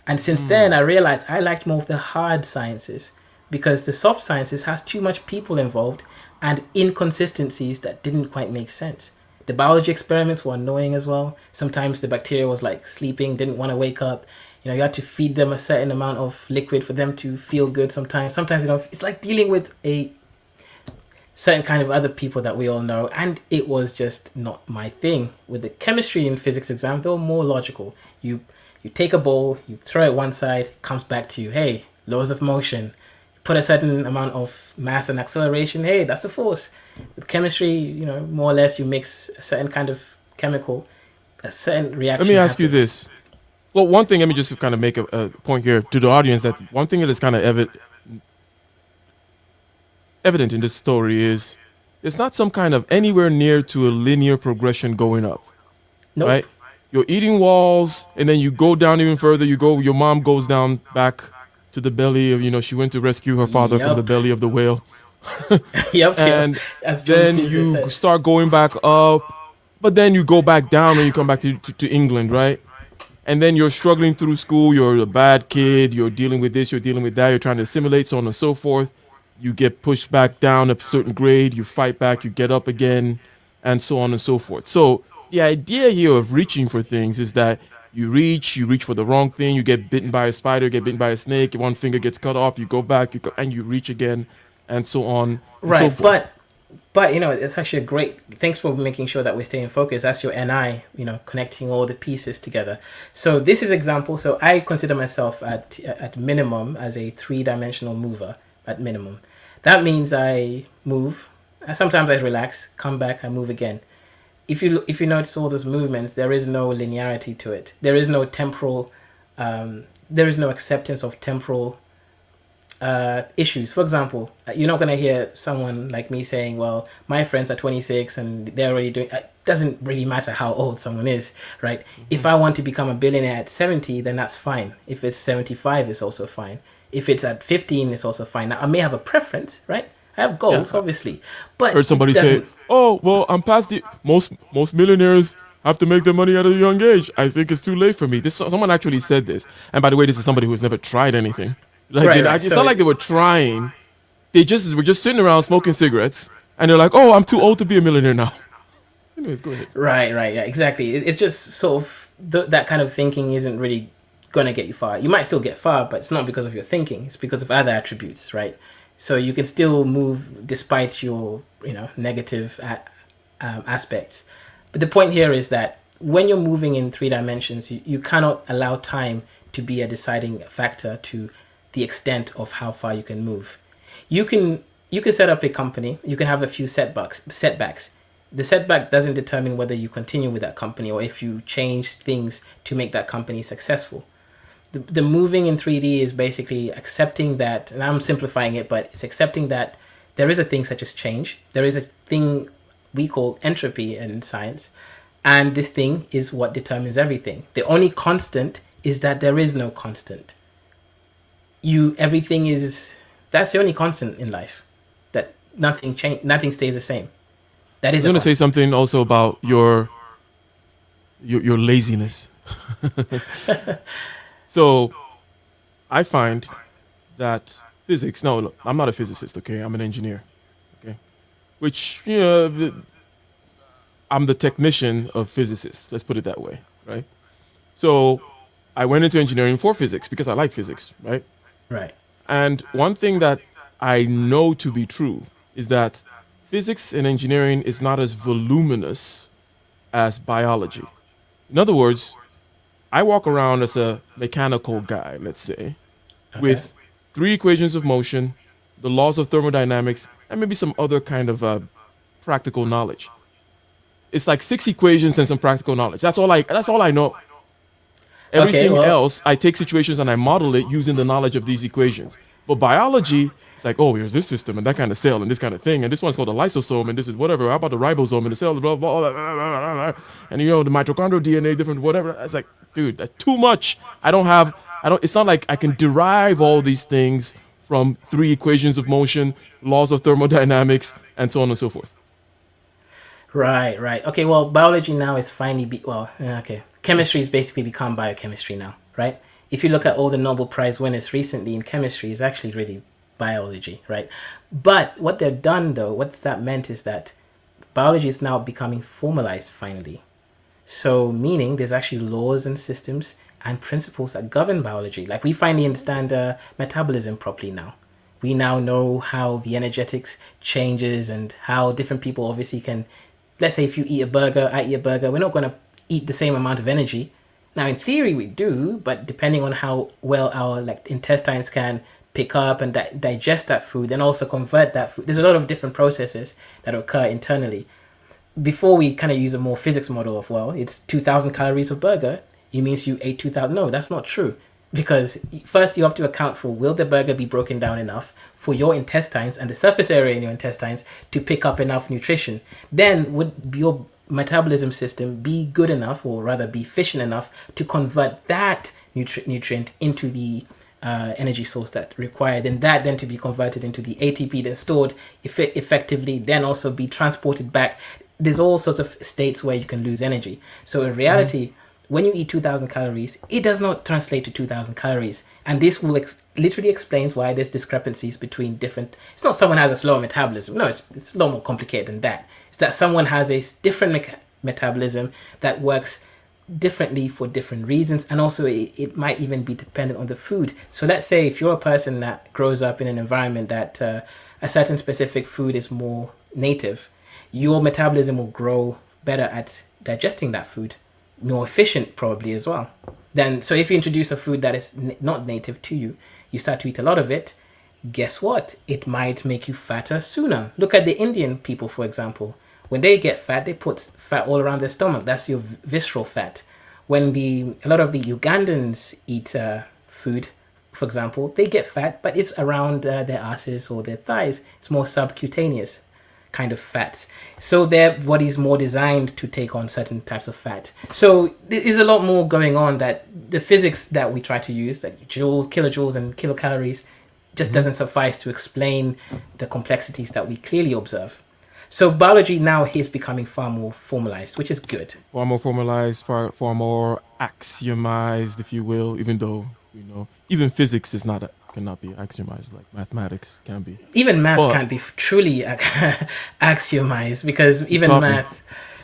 And since then, I realized I liked more of the hard sciences, because the soft sciences has too much people involved and inconsistencies that didn't quite make sense. The biology experiments were annoying as well. Sometimes the bacteria was like sleeping, didn't want to wake up. You had to feed them a certain amount of liquid for them to feel good sometimes. Sometimes it's like dealing with a certain kind of other people that we all know, and it was just not my thing. With the chemistry and physics exam, they were more logical. You take a bowl, you throw it one side, it comes back to you. Hey, laws of motion. Put a certain amount of mass and acceleration. Hey, that's the force. With chemistry, more or less, you mix a certain kind of chemical, a certain reaction. Let me ask you this. Well, one thing, let me just kind of make a point here to the audience, that one thing that is kind of evident in this story is it's not some kind of anywhere near to a linear progression going up. Nope. Right? your eating walls, and then you go down even further. Your mom goes down back to the belly of, she went to rescue her father from the Yep. belly of the whale. Yep. And As Jordan then Peterson you says. start going back up, but then you go back down when you come back to England, right? And then you're struggling through school, you're a bad kid, you're dealing with this, you're dealing with that, you're trying to assimilate, so on and so forth. You get pushed back down a certain grade, you fight back, you get up again, and so on and so forth. So the idea here of reaching for things is that you reach for the wrong thing, you get bitten by a spider, get bitten by a snake, one finger gets cut off, you go back, and you reach again, and so on and so Right, forth. but it's actually a great. Thanks for making sure that we're staying focused. That's your NI, connecting all the pieces together. So this is example. So I consider myself at minimum as a 3-dimensional mover at minimum. That means I move. Sometimes I relax, come back, I move again. If you notice all those movements, there is no linearity to it. There is no temporal. There is no acceptance of temporal issues. For example, you're not going to hear someone like me saying, well, my friends are 26 and they're already doing it. Doesn't really matter how old someone is, right? If I want to become a billionaire at 70, then that's fine. If it's 75, it's also fine. If it's at 15, it's also fine. Now, I may have a preference, right? I have goals, obviously, but Heard somebody it say, doesn't. "Oh, well, I'm past the most millionaires have to make their money at a young age. I think it's too late for me." This someone actually said this, and by the way, this is somebody who's never tried anything. Like Right, right. it's So not like they were trying; they just were just sitting around smoking cigarettes, and they're like, "Oh, I'm too old to be a millionaire now." Anyways, go ahead. right, yeah, exactly. It's just sort of that kind of thinking isn't really gonna get you far. You might still get far, but it's not because of your thinking. It's because of other attributes, right? So you can still move despite your negative aspects. But the point here is that when you're moving in 3 dimensions, you cannot allow time to be a deciding factor to the extent of how far you can move. You can set up a company. You can have a few setbacks. The setback doesn't determine whether you continue with that company or if you change things to make that company successful. The moving in 3D is basically accepting that, and I'm simplifying it, but it's accepting that there is a thing such as change. There is a thing we call entropy in science, and this thing is what determines everything. The only constant is that there is no constant. Everything is, that's the only constant in life, that nothing stays the same. That is I'm a gonna say constant. something also about your laziness. So, I find that physics. No, look, I'm not a physicist. Okay, I'm an engineer. Okay, which I'm the technician of physicists. Let's put it that way, right? So, I went into engineering for physics because I like physics, right? Right. And one thing that I know to be true is that physics and engineering is not as voluminous as biology. In other words, I walk around as a mechanical guy, let's say, with 3 equations of motion, the laws of thermodynamics, and maybe some other kind of practical knowledge. It's like 6 equations and some practical knowledge. That's all I know. Okay, Everything well, else, I take situations and I model it using the knowledge of these equations. But biology, it's like, oh, here's this system and that kind of cell and this kind of thing, and this one's called a lysosome, and this is whatever. How about the ribosome and the cell, blah blah blah, blah, blah, blah, blah. And the mitochondrial DNA, different whatever. It's like, dude, that's too much. I don't. It's not like I can derive all these things from 3 equations of motion, laws of thermodynamics, and so on and so forth. right. Okay, well, biology now is finally okay. Chemistry has basically become biochemistry now, right? If you look at all the Nobel Prize winners recently in chemistry, it's actually really biology, right? But what they've done though, what's that meant is that biology is now becoming formalized finally. So meaning there's actually laws and systems and principles that govern biology. Like we finally understand metabolism properly now. We now know how the energetics changes and how different people obviously can, let's say if you eat a burger, I eat a burger, we're not going to eat the same amount of energy. Now in theory we do, but depending on how well our intestines can pick up and digest that food and also convert that food, there's a lot of different processes that occur internally. Before we kind of use a more physics model of, well, it's 2,000 calories of burger, it means you ate 2,000. No, that's not true. Because first you have to account for, will the burger be broken down enough for your intestines and the surface area in your intestines to pick up enough nutrition? Then would your metabolism system be good enough, or rather be efficient enough, to convert that nutrient into the energy source that required, and that then to be converted into the ATP, then stored effectively, then also be transported back. There's all sorts of states where you can lose energy. So in reality, when you eat 2,000 calories, it does not translate to 2,000 calories. And this will literally explains why there's discrepancies between different... It's not someone has a slower metabolism. No, it's a lot more complicated than that. It's that someone has a different metabolism that works differently for different reasons, and also it might even be dependent on the food. So let's say if you're a person that grows up in an environment that a certain specific food is more native, your metabolism will grow better at digesting that food, more efficient probably as well. Then, so if you introduce a food that is not native to you, you start to eat a lot of it, guess what? It might make you fatter sooner. Look at the Indian people, for example. When they get fat, they put fat all around their stomach. That's your visceral fat. When a lot of the Ugandans eat food, for example, they get fat, but it's around their asses or their thighs. It's more subcutaneous kind of fats. So their body's more designed to take on certain types of fat. So there's a lot more going on, that the physics that we try to use, like joules, kilojoules, and kilocalories, just doesn't suffice to explain the complexities that we clearly observe. So biology now is becoming far more formalized, which is good. Far more formalized, far more axiomized, if you will, even though, even physics cannot be axiomized like mathematics can be. Even math can't be truly axiomized, because even math...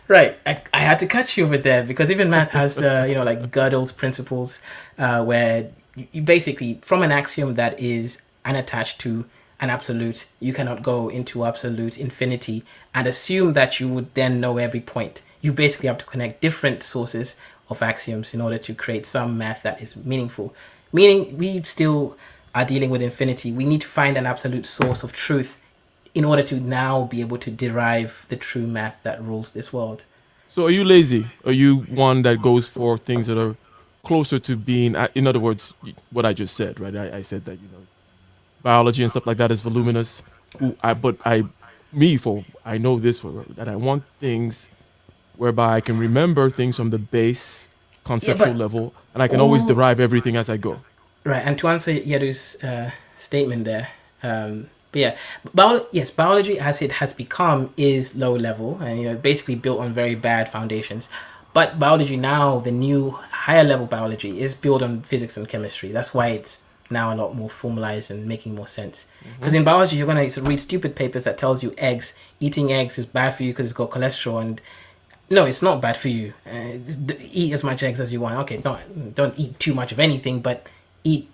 Right, I had to cut you over there, because even math has like Gödel's principles, where you basically, from an axiom that is unattached to an absolute, you cannot go into absolute infinity and assume that you would then know every point. You basically have to connect different sources of axioms in order to create some math that is meaningful. Meaning, we still are dealing with infinity. We need to find an absolute source of truth in order to now be able to derive the true math that rules this world. So are you lazy? Are you one that goes for things that are closer to being, in other words, what I just said, right? I said that, biology and stuff like that is voluminous. I know this that I want things whereby I can remember things from the base conceptual level, and I can always derive everything as I go. Right, and to answer Yeru's statement there, biology as it has become is low level and basically built on very bad foundations. But biology now, the new higher level biology, is built on physics and chemistry. That's why it's now a lot more formalized and making more sense. Because in biology, you're going to read stupid papers that tells you eating eggs is bad for you because it's got cholesterol. And no, it's not bad for you. Eat as much eggs as you want. Okay, don't eat too much of anything, but eat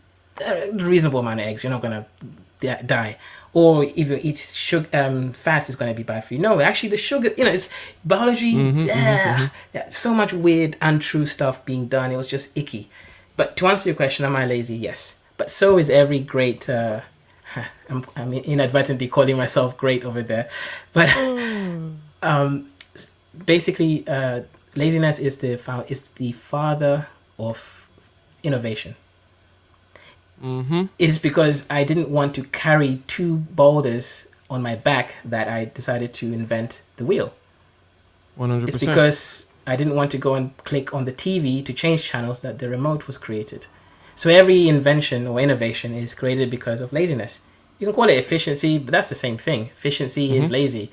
a reasonable amount of eggs. You're not going to die. Or if you eat fats, is going to be bad for you. No, actually, the sugar, it's biology. So much weird, untrue stuff being done. It was just icky. But to answer your question, am I lazy? Yes. But so is every great... I'm inadvertently calling myself great over there. But basically, laziness is the father of innovation. It is because I didn't want to carry two boulders on my back that I decided to invent the wheel. 100%. It's because I didn't want to go and click on the TV to change channels that the remote was created. So every invention or innovation is created because of laziness. You can call it efficiency, but that's the same thing. Efficiency is lazy.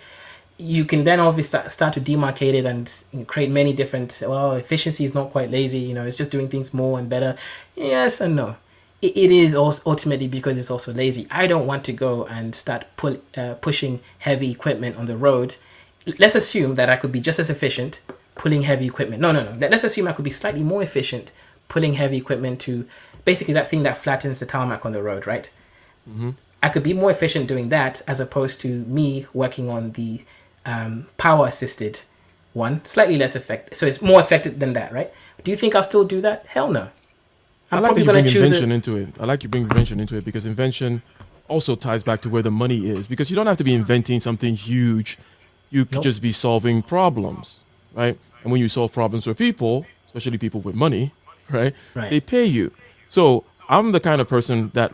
You can then obviously start to demarcate it and create many different... Well, efficiency is not quite lazy. It's just doing things more and better. Yes and no. It is also ultimately because it's also lazy. I don't want to go and start pushing heavy equipment on the road. Let's assume that I could be just as efficient pulling heavy equipment. No. Let's assume I could be slightly more efficient pulling heavy equipment to basically that thing that flattens the tarmac on the road, right? I could be more efficient doing that as opposed to me working on the power-assisted one, slightly less effective. So it's more effective than that, right? Do you think I'll still do that? Hell no. I like that you bring invention into it. I like you bring invention into it because invention also ties back to where the money is. Because you don't have to be inventing something huge. You could just be solving problems, right? And when you solve problems for people, especially people with money, right? They pay you. So I'm the kind of person that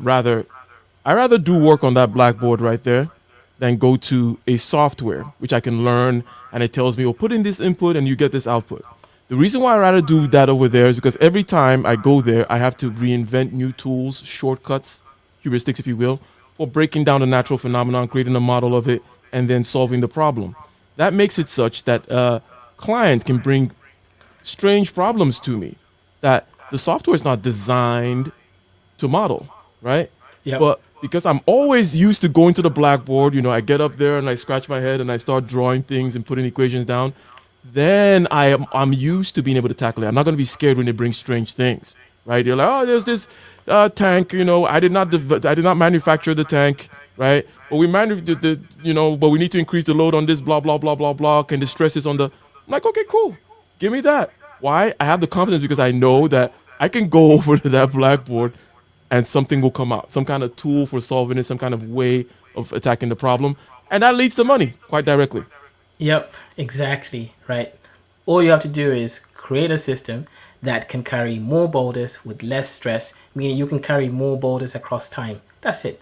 I rather do work on that blackboard right there than go to a software, which I can learn and it tells me, oh, put in this input and you get this output. The reason why I rather do that over there is because every time I go there, I have to reinvent new tools, shortcuts, heuristics, if you will, for breaking down the natural phenomenon, creating a model of it, and then solving the problem. That makes it such that a client can bring strange problems to me that the software is not designed to model, right? Yep. But because I'm always used to going to the blackboard, I get up there and I scratch my head and I start drawing things and putting equations down, then I'm used to being able to tackle it. I'm not going to be scared when they bring strange things, right? You're like, oh, there's this tank, I did not manufacture the tank, right? But we but we need to increase the load on this, blah blah blah blah blah. Can the stress is on the? I'm like, okay, cool, give me that. Why? I have the confidence because I know that I can go over to that blackboard and something will come out, some kind of tool for solving it, some kind of way of attacking the problem, and that leads to money quite directly. Yep, exactly, right. All you have to do is create a system that can carry more boulders with less stress, meaning you can carry more boulders across time. That's it.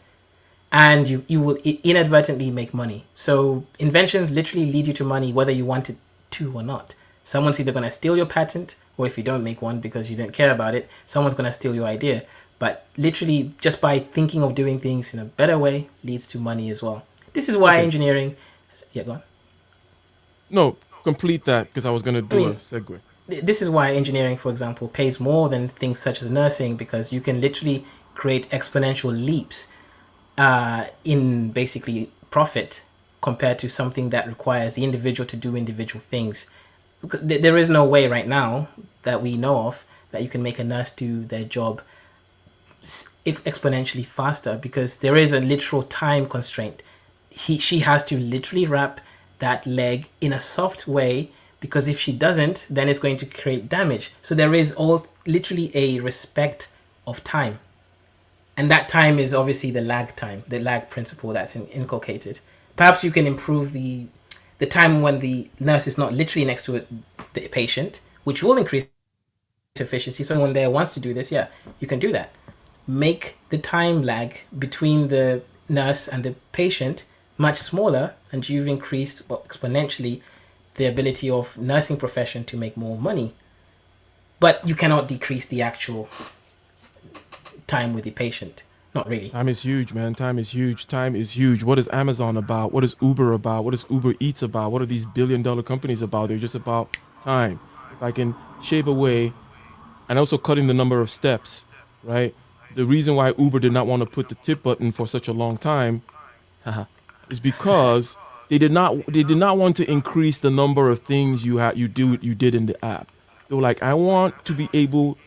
And you will inadvertently make money. So inventions literally lead you to money whether you want it to or not. Someone's either going to steal your patent, or if you don't make one because you didn't care about it, someone's going to steal your idea. But literally, just by thinking of doing things in a better way leads to money as well. This is why engineering... Yeah, go on. No, complete that because I was going to do a segue. This is why engineering, for example, pays more than things such as nursing, because you can literally create exponential leaps in basically profit compared to something that requires the individual to do individual things. There is no way right now that we know of that you can make a nurse do their job if exponentially faster, because there is a literal time constraint. She has to literally wrap that leg in a soft way, because if she doesn't, then it's going to create damage. So there is literally a respect of time. And that time is obviously the lag time, the lag principle that's inculcated. Perhaps you can improve the time when the nurse is not literally next to the patient, which will increase efficiency. So when there wants to do this, you can do that. Make the time lag between the nurse and the patient much smaller, and you've increased exponentially the ability of nursing profession to make more money. But you cannot decrease the actual time with the patient. Not really. Time is huge, man. Time is huge. Time is huge. What is Amazon about? What is Uber about? What is Uber Eats about? What are these billion-dollar companies about? They're just about time. If I can shave away, and also cutting the number of steps, right? The reason why Uber did not want to put the tip button for such a long time is because they did not want to increase the number of things you did in the app. They were like, I want to be able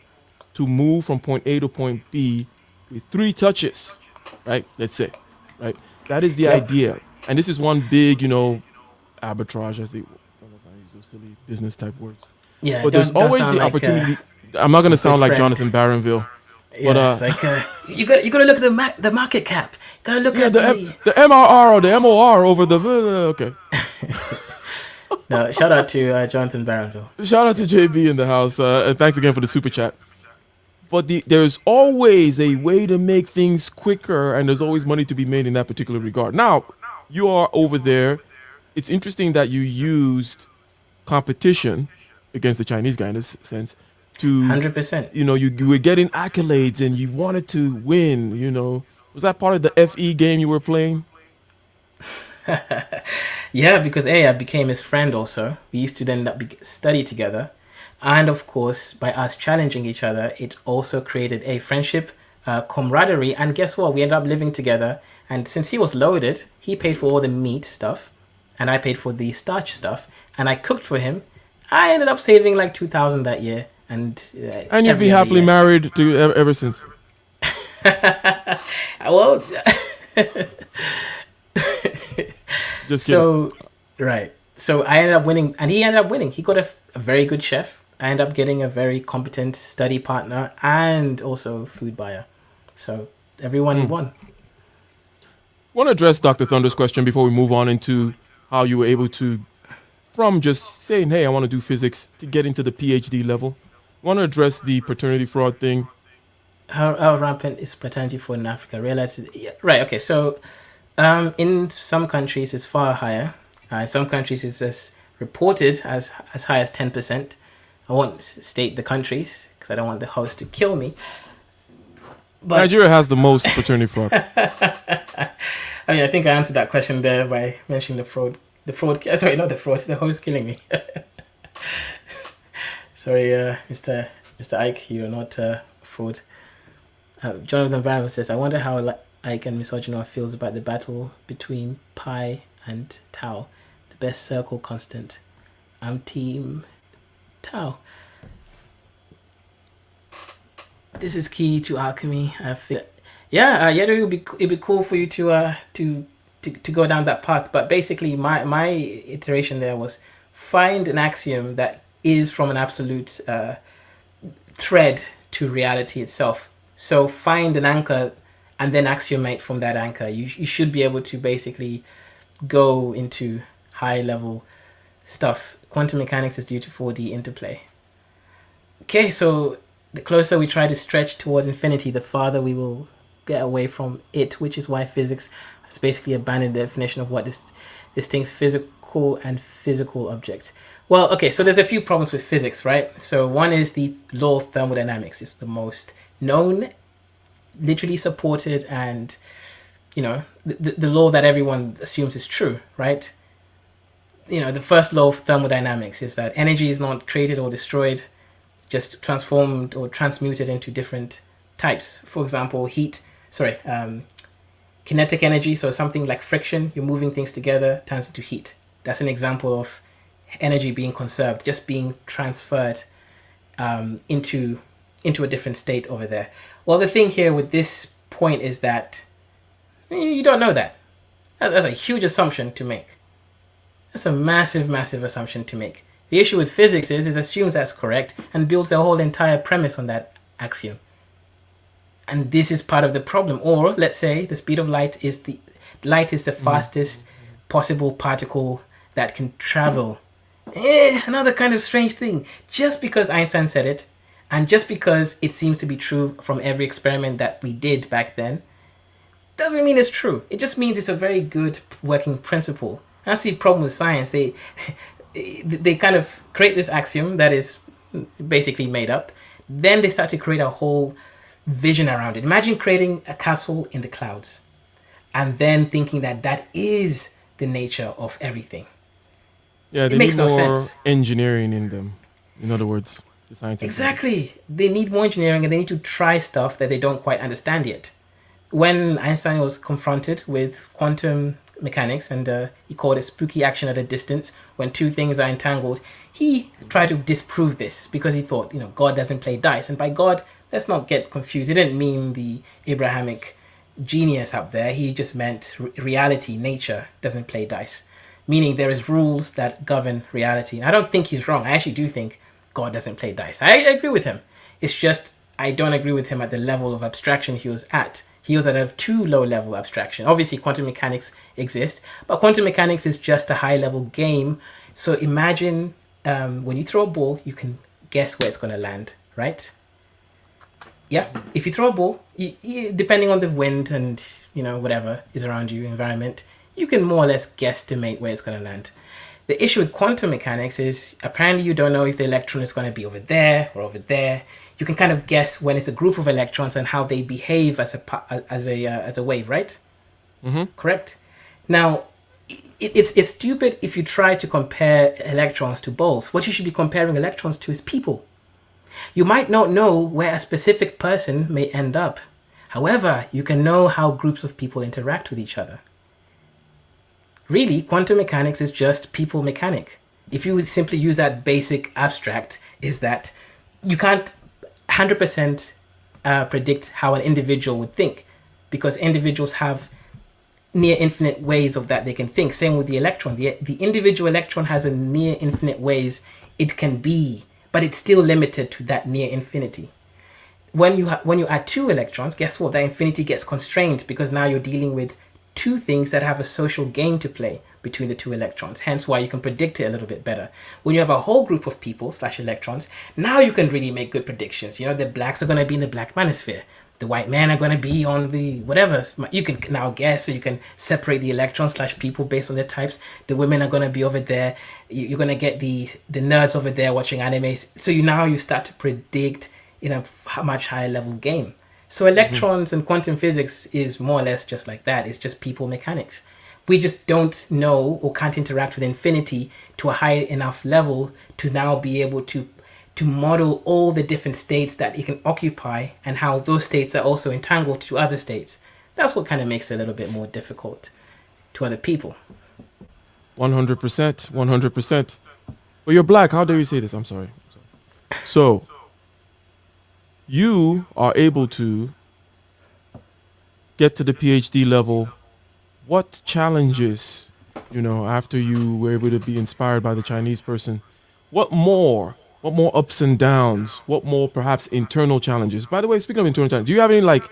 to move from point A to point B with 3 touches, right? That's it, right? That is the idea. And this is one big, arbitrage, as they, let's not use those silly business type words. Yeah, but there's always the opportunity. I'm not going to sound like Jonathan Barronville. Yeah, but it's like you got to look at the market cap. Got to look at the MRR or the MOR over the okay. No, shout out to Jonathan Barronville. Shout out to JB in the house. And thanks again for the super chat. But there's always a way to make things quicker, and there's always money to be made in that particular regard. Now, you are over there. It's interesting that you used competition against the Chinese guy in this sense to 100%. You were getting accolades and you wanted to win. Was that part of the FE game you were playing? Yeah, because I became his friend also. We used to then study together. And of course, by us challenging each other, it also created a friendship, camaraderie. And guess what? We ended up living together. And since he was loaded, he paid for all the meat stuff. And I paid for the starch stuff. And I cooked for him. I ended up saving like 2,000 that year. And you've been happily married to ever since. Well... Just kidding. Right. So I ended up winning, and he ended up winning. He got a very good chef. I ended up getting a very competent study partner and also food buyer. So everyone won. I want to address Dr. Thunder's question before we move on into how you were able to, from just saying, hey, I want to do physics, to get into the PhD level. I want to address the paternity fraud thing. How rampant is paternity fraud in Africa? Right. Okay. So In some countries, it's far higher. In some countries, it's as reported as high as 10%. I won't state the countries because I don't want the host to kill me. But Nigeria has the most paternity fraud. I mean, I think I answered that question there by mentioning the fraud. Sorry, not the fraud. The host killing me. Sorry, Mr. Ike, you're not a fraud. Jonathan Brown says, I wonder how Ike and Misogynoir feels about the battle between Pi and Tau, the best circle constant. I'm team Tau. This is key to alchemy. I feel. Yeah, it'd be cool for you to go down that path. But basically, my iteration there was find an axiom that is from an absolute thread to reality itself. So find an anchor and then axiomate from that anchor. You should be able to basically go into high level stuff. Quantum mechanics is due to 4D interplay. Okay, so the closer we try to stretch towards infinity, the farther we will get away from it, which is why physics has basically abandoned the definition of what distinguishes physical and physical objects. Well, okay, so there's a few problems with physics, right? So one is the law of thermodynamics. It's the most known, literally supported, and, the law that everyone assumes is true, right? The first law of thermodynamics is that energy is not created or destroyed, just transformed or transmuted into different types. For example, kinetic energy, so something like friction, you're moving things together, turns into heat. That's an example of energy being conserved, just being transferred into a different state over there. Well, the thing here with this point is that you don't know that. That's a huge assumption to make. That's a massive, massive assumption to make. The issue with physics is it assumes that's correct and builds a whole entire premise on that axiom. And this is part of the problem. Or let's say the speed of light is the fastest possible particle that can travel. Another kind of strange thing. Just because Einstein said it, and just because it seems to be true from every experiment that we did back then, doesn't mean it's true. It just means it's a very good working principle. That's the problem with science. They kind of create this axiom that is basically made up. Then they start to create a whole vision around it. Imagine creating a castle in the clouds and then thinking that is the nature of everything. Yeah, they It makes need no more sense. engineering in them. In other words, the scientists. Exactly. They need more engineering and they need to try stuff that they don't quite understand yet. When Einstein was confronted with quantum mechanics and he called it spooky action at a distance, when two things are entangled, he tried to disprove this because he thought, God doesn't play dice. And by God, let's not get confused. He didn't mean the Abrahamic genius up there. He just meant reality, nature doesn't play dice. Meaning there is rules that govern reality. And I don't think he's wrong. I actually do think God doesn't play dice. I agree with him. It's just I don't agree with him at the level of abstraction he was at. He was at a too low level abstraction. Obviously, quantum mechanics exist, but quantum mechanics is just a high level game. So imagine when you throw a ball, you can guess where it's going to land, right? Yeah, if you throw a ball, depending on the wind and whatever is around you, environment, you can more or less guesstimate where it's going to land. The issue with quantum mechanics is apparently you don't know if the electron is going to be over there or over there. You can kind of guess when it's a group of electrons and how they behave as a wave, right? Mm-hmm. Correct. Now, it's stupid if you try to compare electrons to balls. What you should be comparing electrons to is people. You might not know where a specific person may end up. However, you can know how groups of people interact with each other. Really, quantum mechanics is just people mechanic. If you would simply use that basic abstract, is that you can't 100% predict how an individual would think, because individuals have near infinite ways of that they can think. Same with the electron. The individual electron has a near infinite ways it can be, but it's still limited to that near infinity. When you add two electrons, guess what? That infinity gets constrained because now you're dealing with two things that have a social game to play between the two electrons. Hence why you can predict it a little bit better. When you have a whole group of people / electrons, now you can really make good predictions. The blacks are going to be in the black manosphere. the white men are going to be on the whatever. You can now guess, so you can separate the electrons / people based on their types. The women are going to be over there. You're going to get the nerds over there watching animes. So you start to predict in a much higher level game. So electrons and quantum physics is more or less just like that. It's just people mechanics. We just don't know or can't interact with infinity to a high enough level to now be able to model all the different states that it can occupy and how those states are also entangled to other states. That's what kind of makes it a little bit more difficult to other people. 100%. 100%. Well, you're black. How dare you say this? I'm sorry. So, you are able to get to the PhD level. What challenges, after you were able to be inspired by the Chinese person, what more ups and downs, what more perhaps internal challenges? By the way, speaking of internal challenges, do you have any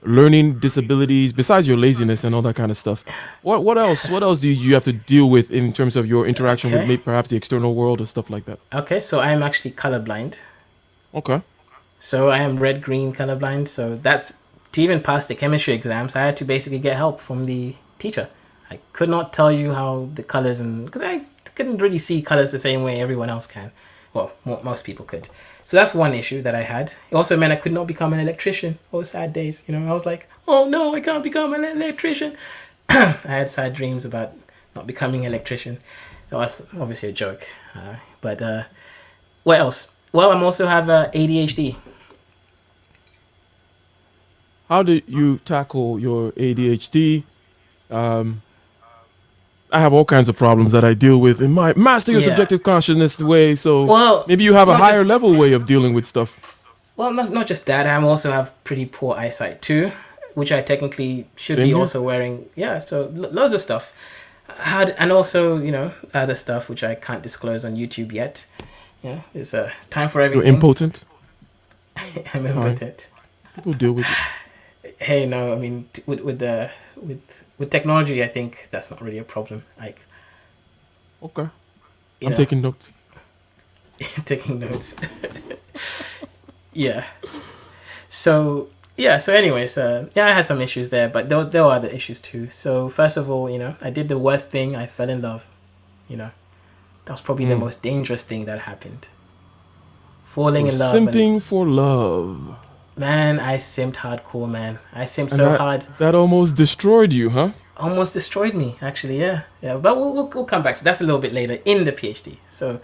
learning disabilities besides your laziness and all that kind of stuff? What else do you have to deal with in terms of your interaction with perhaps the external world or stuff like that? Okay, so I'm actually colorblind. Okay. So I am red-green colorblind. So that's, to even pass the chemistry exams, I had to basically get help from the teacher. I could not tell you how the colors, because I couldn't really see colors the same way everyone else can. Well, most people could. So that's one issue that I had. It also meant I could not become an electrician. Oh, sad days. I was like, oh no, I can't become an electrician. I had sad dreams about not becoming an electrician. That was obviously a joke. But what else? Well, I also have ADHD. How did you tackle your ADHD? I have all kinds of problems that I deal with in my master your subjective consciousness way. So maybe you have a higher level way of dealing with stuff. Well, not just that. I also have pretty poor eyesight too, which I technically should be also wearing. Yeah, so loads of stuff. And also, other stuff which I can't disclose on YouTube yet. Yeah, it's time for everything. You're impotent? I'm impotent. People deal with it. Hey, no, I mean, with technology, I think that's not really a problem. Okay. I'm taking notes. Taking notes. Yeah. So anyways, I had some issues there, but there were other issues too. So first of all, I did the worst thing. I fell in love. That was probably the most dangerous thing that happened. Falling in love. Simping for love. Man, I simped hardcore, man. I simped hard. That almost destroyed you, huh? Almost destroyed me, actually, yeah. But we'll come back to that's a little bit later in the PhD. So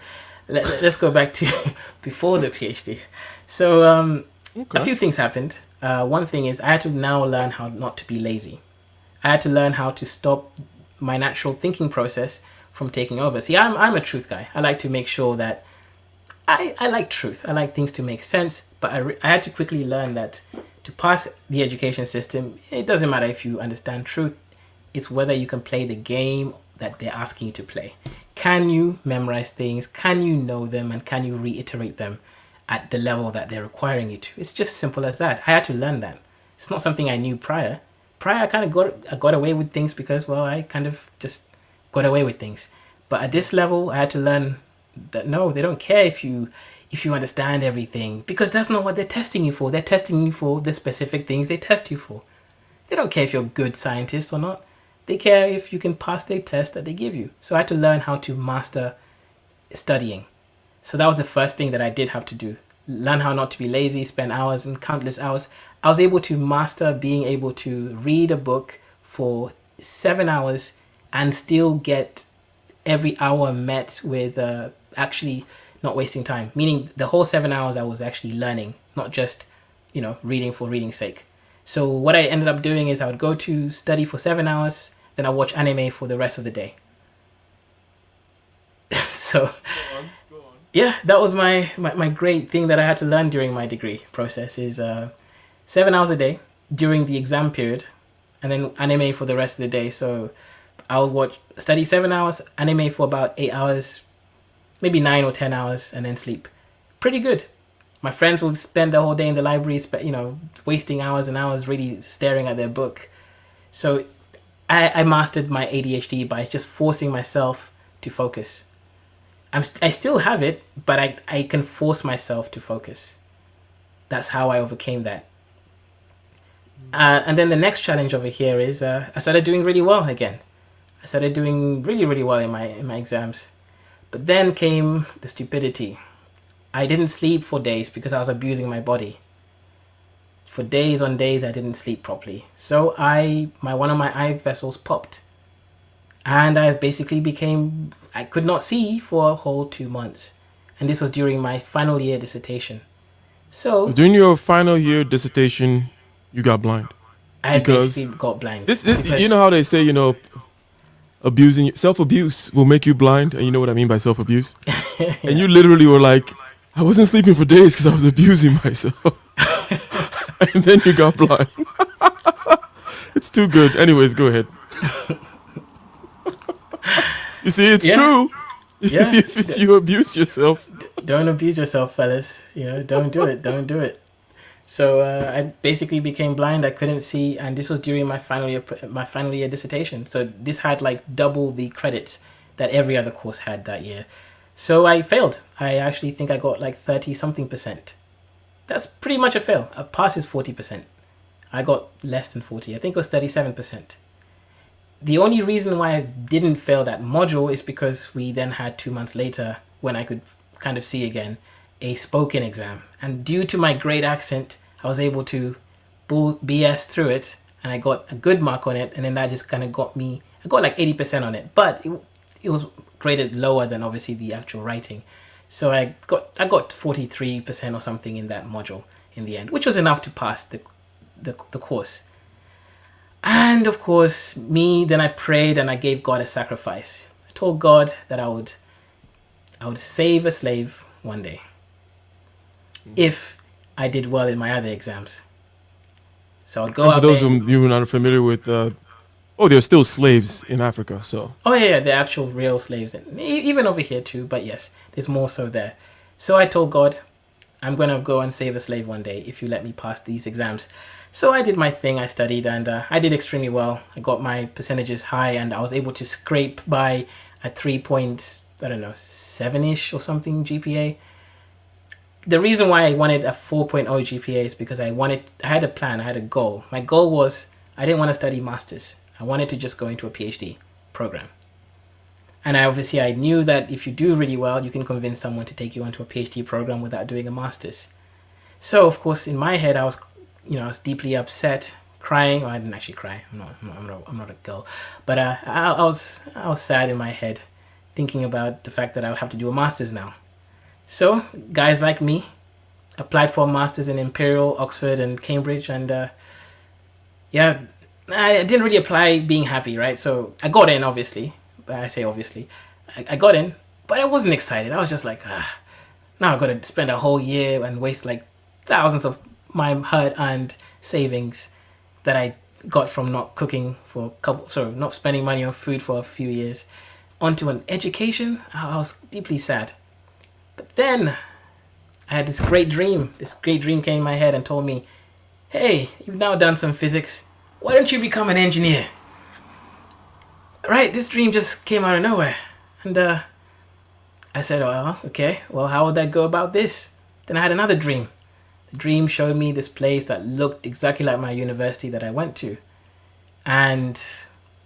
let's go back to before the PhD. So a few things happened. One thing is I had to now learn how not to be lazy. I had to learn how to stop my natural thinking process from taking over. See, I'm a truth guy. I like to make sure that I like truth. I like things to make sense, but I had to quickly learn that to pass the education system, it doesn't matter if you understand truth. It's whether you can play the game that they're asking you to play. Can you memorize things? Can you know them? And can you reiterate them at the level that they're requiring you to? It's just simple as that. I had to learn that. It's not something I knew prior. Prior, I kind of got away with things because, well, I kind of just got away with things. But at this level, I had to learn that no, they don't care if you understand everything, because that's not what they're testing you for. They're testing you for the specific things they test you for. They don't care if you're a good scientist or not. They care if you can pass the test that they give you. So I had to learn how to master studying. So that was the first thing that I did have to do. Learn how not to be lazy, spend hours and countless hours. I was able to master being able to read a book for 7 hours and still get every hour met with actually not wasting time. Meaning the whole 7 hours I was actually learning, not just, reading for reading's sake. So what I ended up doing is I would go to study for 7 hours, then I watch anime for the rest of the day. So, go on. Yeah, that was my great thing that I had to learn during my degree process is 7 hours a day during the exam period, and then anime for the rest of the day. So I would study 7 hours, anime for about 8 hours, maybe 9 or 10 hours, and then sleep. Pretty good. My friends would spend the whole day in the library, wasting hours and hours really staring at their book. So I mastered my ADHD by just forcing myself to focus. I still have it, but I can force myself to focus. That's how I overcame that. And then the next challenge over here is I started doing really well again. I started doing really, really well in my exams. But then came the stupidity. I didn't sleep for days because I was abusing my body. For days on days, I didn't sleep properly. So one of my eye vessels popped. And I basically I could not see for a whole 2 months. And this was during my final year dissertation. So During your final year dissertation, you got blind. I because basically got blind. This, because- you know how they say, self-abuse will make you blind, and you know what I mean by self-abuse. And you literally were like, I wasn't sleeping for days because I was abusing myself, and then you got blind. It's too good. Anyways, go ahead. You see, it's Yeah. true. Yeah. If you abuse yourself, Don't abuse yourself, fellas. Don't do it. Don't do it. So I basically became blind. I couldn't see, and this was during my final year dissertation. So this had like double the credits that every other course had that year. So I failed. I actually think I got like 30 something percent. That's pretty much a fail. A pass is 40%. I got less than 40. I think it was 37%. The only reason why I didn't fail that module is because we then had 2 months later, when I could kind of see again, a spoken exam. And due to my great accent, I was able to BS through it, and I got a good mark on it, and then that just kind of I got like 80% on it, but it was graded lower than obviously the actual writing. So I got 43% or something in that module in the end, which was enough to pass the course. And of course, then I prayed and I gave God a sacrifice. I told God that I would save a slave one day if I did well in my other exams. So I'd go and out for those there. who are not familiar with, they're still slaves in Africa. So Oh yeah, the actual real slaves, and even over here too. But yes, there's more so there. So I told God, I'm gonna go and save a slave one day if you let me pass these exams. So I did my thing. I studied and I did extremely well. I got my percentages high, and I was able to scrape by a 7-ish or something GPA. The reason why I wanted a 4.0 GPA is because I had a plan, I had a goal. My goal was I didn't want to study masters. I wanted to just go into a PhD program. And I knew that if you do really well, you can convince someone to take you onto a PhD program without doing a master's. So of course, in my head, I was deeply upset, crying. Well, I didn't actually cry. I'm not a girl, but I was sad in my head, thinking about the fact that I would have to do a master's now. So guys like me applied for a master's in Imperial, Oxford, and Cambridge, and I didn't really apply being happy, right? So I got in, obviously. I say obviously, I got in, but I wasn't excited. I was just like, now I've got to spend a whole year and waste like thousands of my hard-earned savings that I got from not not spending money on food for a few years, onto an education. I was deeply sad. But then I had this great dream. This great dream came in my head and told me, hey, you've now done some physics. Why don't you become an engineer? Right, this dream just came out of nowhere. And I said, oh, okay, well, how would I go about this? Then I had another dream. The dream showed me this place that looked exactly like my university that I went to. And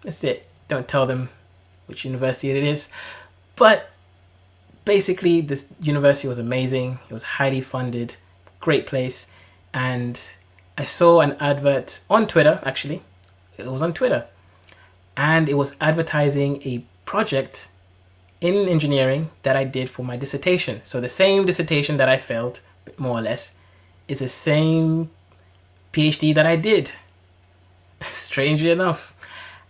that's it. Don't tell them which university it is. But basically, this university was amazing. It was highly funded, great place. And I saw an advert on Twitter, actually. It was on Twitter. And it was advertising a project in engineering that I did for my dissertation. So the same dissertation that I failed, more or less, is the same PhD that I did. Strangely enough.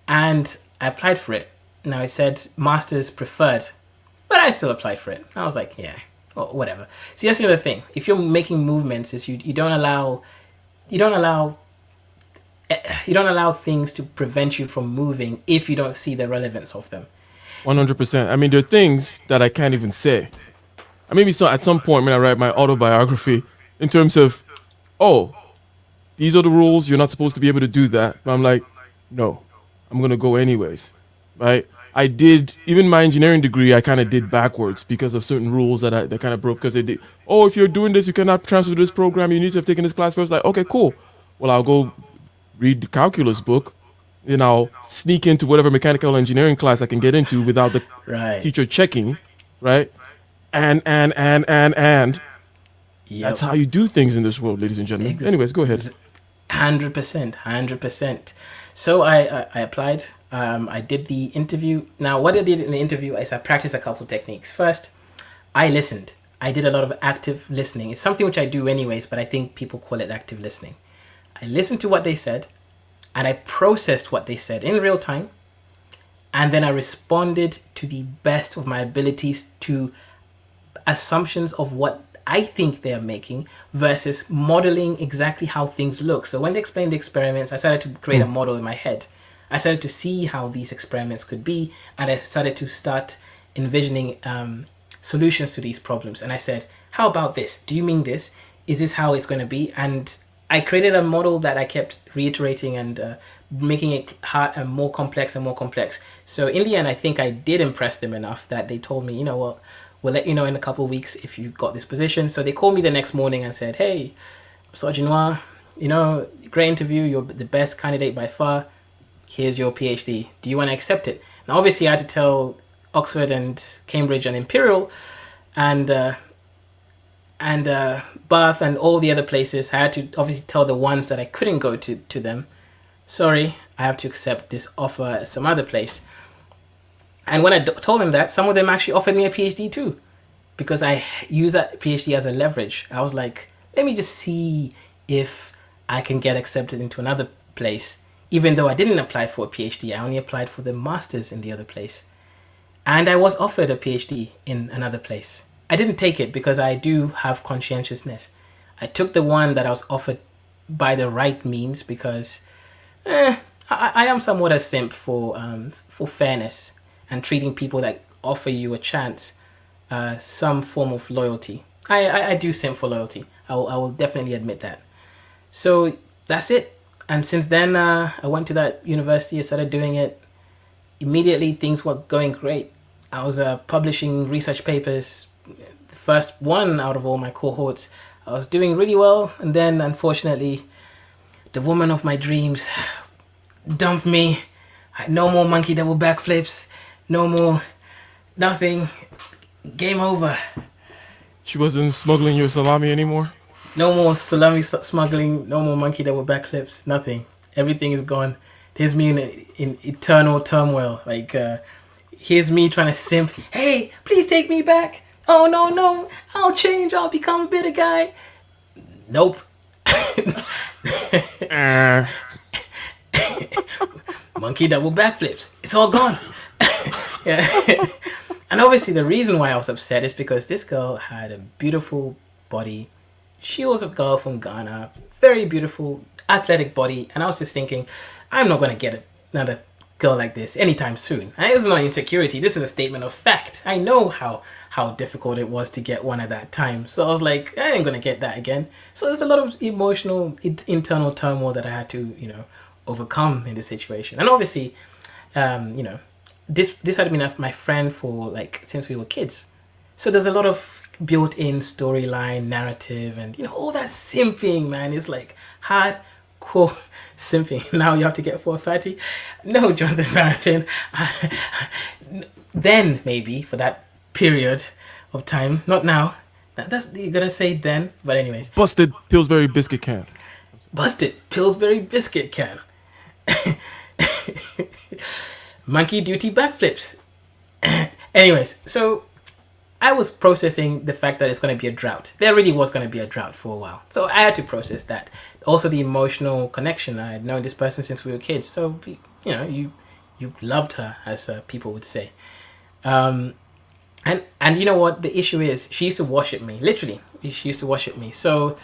And I applied for it. Now it said master's preferred, but I still applied for it. I was like, yeah, or whatever. See, that's the other thing. If you're making movements, is you don't allow things to prevent you from moving if you don't see the relevance of them. 100%. I mean, there are things that I can't even say. I maybe so at some point when I write my autobiography, in terms of, these are the rules. You're not supposed to be able to do that. But I'm like, no, I'm gonna go anyways, right? I did, even my engineering degree, I kind of did backwards because of certain rules that kind of broke, because they did, if you're doing this, you cannot transfer to this program, you need to have taken this class first. Like, okay, cool. Well, I'll go read the calculus book, then I'll sneak into whatever mechanical engineering class I can get into without the Right. teacher checking, right? And Yep. that's how you do things in this world, ladies and gentlemen. Anyways, go ahead. 100%. So I applied. I did the interview. Now, what I did in the interview is I practiced a couple of techniques. First, I listened. I did a lot of active listening. It's something which I do anyways, but I think people call it active listening. I listened to what they said, and I processed what they said in real time, and then I responded to the best of my abilities to assumptions of what I think they're making versus modeling exactly how things look. So when they explained the experiments, I started to create a model in my head. I started to see how these experiments could be, and I started to start envisioning solutions to these problems. And I said, how about this? Do you mean this? Is this how it's going to be? And I created a model that I kept reiterating and making it hard and more complex and more complex. So in the end, I think I did impress them enough that they told me, you know what, we'll let you know in a couple of weeks if you got this position. So they called me the next morning and said, hey, Sergeant Noir, you know, great interview. You're the best candidate by far. Here's your PhD. Do you want to accept it? Now, obviously, I had to tell Oxford and Cambridge and Imperial and Bath and all the other places. I had to obviously tell the ones that I couldn't go to them, sorry, I have to accept this offer at some other place. And when I told them that, some of them actually offered me a PhD too, because I use that PhD as a leverage. I was like, let me just see if I can get accepted into another place. Even though I didn't apply for a PhD, I only applied for the master's in the other place. And I was offered a PhD in another place. I didn't take it because I do have conscientiousness. I took the one that I was offered by the right means because I am somewhat a simp for fairness and treating people that offer you a chance, some form of loyalty. I do simp for loyalty. I will definitely admit that. So that's it. And since then, I went to that university, I started doing it. Immediately, things were going great. I was publishing research papers, the first one out of all my cohorts. I was doing really well. And then, unfortunately, the woman of my dreams dumped me. No more monkey double backflips. No more nothing. Game over. She wasn't smuggling your salami anymore? No more salami smuggling, no more monkey double backflips, nothing. Everything is gone. Here's me in eternal turmoil. Like, here's me trying to simp. Hey, please take me back. Oh, no, I'll change. I'll become a better guy. Nope. Monkey double backflips. It's all gone. Yeah. And obviously the reason why I was upset is because this girl had a beautiful body. She was a girl from Ghana, very beautiful, athletic body. And I was just thinking, I'm not going to get another girl like this anytime soon. And it was not insecurity. This is a statement of fact. I know how difficult it was to get one at that time. So I was like, I ain't going to get that again. So there's a lot of emotional, internal turmoil that I had to, overcome in this situation. And obviously, this had been my friend for like since we were kids. So there's a lot of built-in storyline, narrative, and all that simping, man. It's like hardcore simping. Now you have to get for a fatty. No, Jonathan Barrington. Then maybe for that period of time, not now. That's you gotta say then. But anyways, busted Pillsbury biscuit can. Busted Pillsbury biscuit can. Monkey duty backflips. Anyways, so I was processing the fact that it's going to be a drought. There really was going to be a drought for a while. So I had to process that. Also the emotional connection. I had known this person since we were kids. So, you loved her, as people would say. And you know what? The issue is she used to worship me. Literally. She used to worship me. So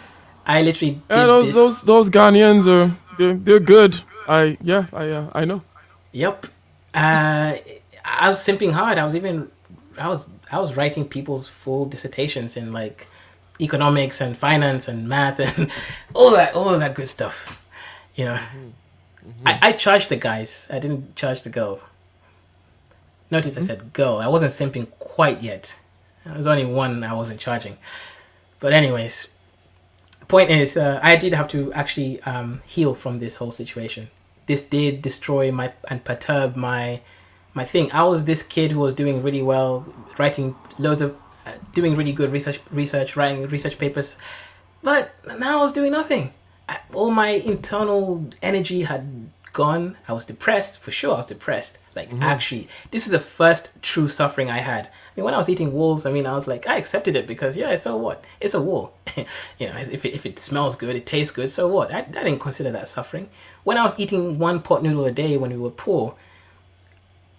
I literally did those Ghanaians are they're good. I know. Yep. I was simping hard. I was writing people's full dissertations in like economics and finance and math and all that good stuff. I charged the guys. I didn't charge the girl. Notice I said girl. I wasn't simping quite yet. There was only one I wasn't charging. But anyways, Point is, I did have to actually heal from this whole situation. This did destroy my and perturb my thing. I was this kid who was doing really well, writing loads of, doing really good research, writing research papers, but now I was doing nothing. All my internal energy had gone. I was depressed, for sure. I was depressed. Like, actually, this is the first true suffering I had. I mean, when I was eating walls, I mean, I was like, I accepted it because, yeah, so what? It's a wall. If it smells good, it tastes good, so what? I didn't consider that suffering. When I was eating one pot noodle a day when we were poor,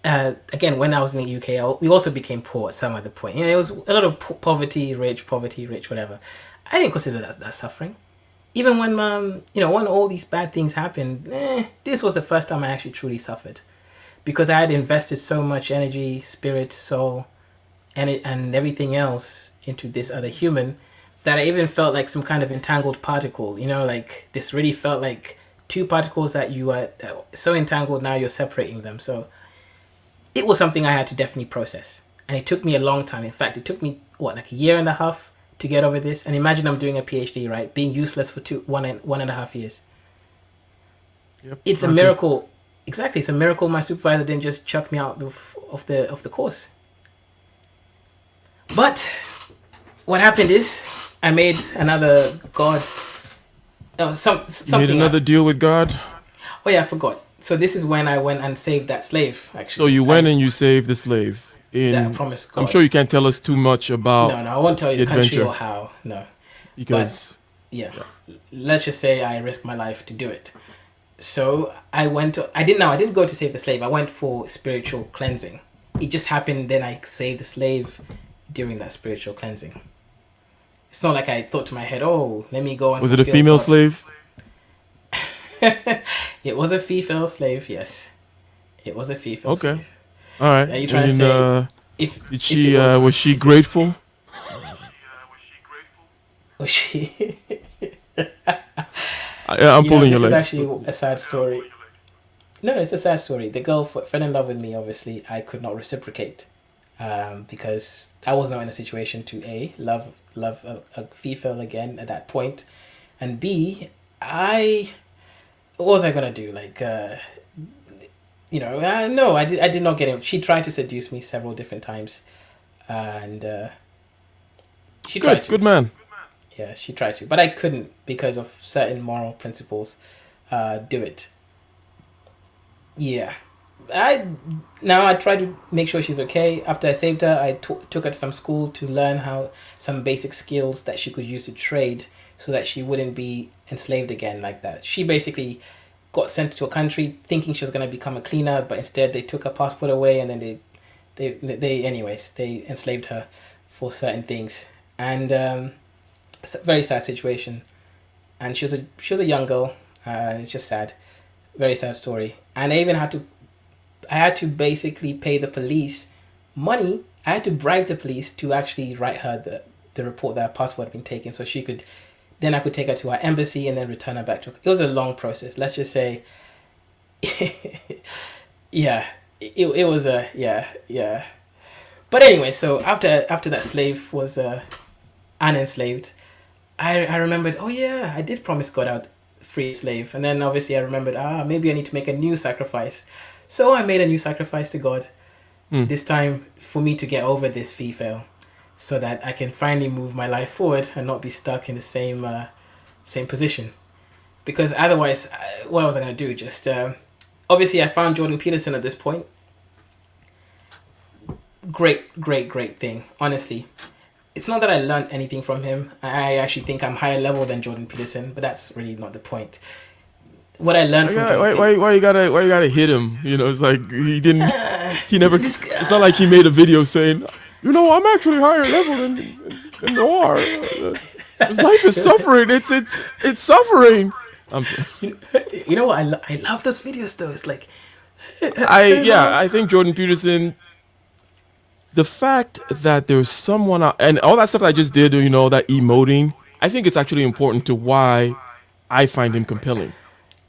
again, when I was in the UK, we also became poor at some other point. It was a lot of poverty, rich, whatever. I didn't consider that suffering. Even when, when all these bad things happened, this was the first time I actually truly suffered. Because I had invested so much energy, spirit, soul, and everything else into this other human that I even felt like some kind of entangled particle. Like this really felt like two particles that you are so entangled, now you're separating them. So it was something I had to definitely process. And it took me a long time. In fact, it took me, like a year and a half to get over this. And imagine I'm doing a PhD, right? Being useless for 1.5 years. Yep, it's a miracle. Exactly, it's a miracle my supervisor didn't just chuck me out of the course. But what happened is I made another God. Something. You made another deal with God? Oh yeah, I forgot. So this is when I went and saved that slave. Actually. So you went and you saved the slave. That I promised God. I'm sure you can't tell us too much about. No, I won't tell you the country adventure. or how. No. Because. But, yeah. Let's just say I risked my life to do it. So I didn't go to save the slave. I went for spiritual cleansing. It just happened then I saved the slave during that spiritual cleansing. It's not like I thought to my head, oh, let me go and... Was it a female slave? It was a female slave, yes. It was a female slave. Okay. All right. Are you trying to say... did she, was she grateful? Was she... I'm pulling your legs. This is actually a sad story. No, it's a sad story. The girl fell in love with me, obviously. I could not reciprocate because I was not in a situation to A, love a female again at that point. And B, what was I going to do? Like, no, I did not get him. She tried to seduce me several different times. And she tried to. Good man. Yeah, she tried to, but I couldn't because of certain moral principles. Do it. Yeah, I tried to make sure she's okay. After I saved her, I took her to some school to learn some basic skills that she could use to trade, so that she wouldn't be enslaved again like that. She basically got sent to a country thinking she was gonna become a cleaner, but instead they took her passport away, and then they enslaved her for certain things, and. It's a very sad situation, and she was a young girl. It's just sad, very sad story. And I had to basically pay the police money. I had to bribe the police to actually write her the report that her passport had been taken, so then I could take her to our embassy and then return her back to. It was a long process. Let's just say, yeah, it was yeah. But anyway, so after that slave was unenslaved. I remembered, oh yeah, I did promise God I'd free slave. And then obviously I remembered, maybe I need to make a new sacrifice. So I made a new sacrifice to God. This time for me to get over this female, so that I can finally move my life forward and not be stuck in the same position. Because otherwise, what was I going to do? Just, obviously I found Jordan Peterson at this point. Great thing, honestly. It's not that I learned anything from him. I actually think I'm higher level than Jordan Peterson, but that's really not the point. What I learned from why you gotta hit him? It's like he never. It's not like he made a video saying, I'm actually higher level than Noir. His life is suffering. It's suffering. You know what? I love those videos though. It's like I think Jordan Peterson. The fact that there's someone out, and all that stuff I just did, that emoting, I think it's actually important to why I find him compelling,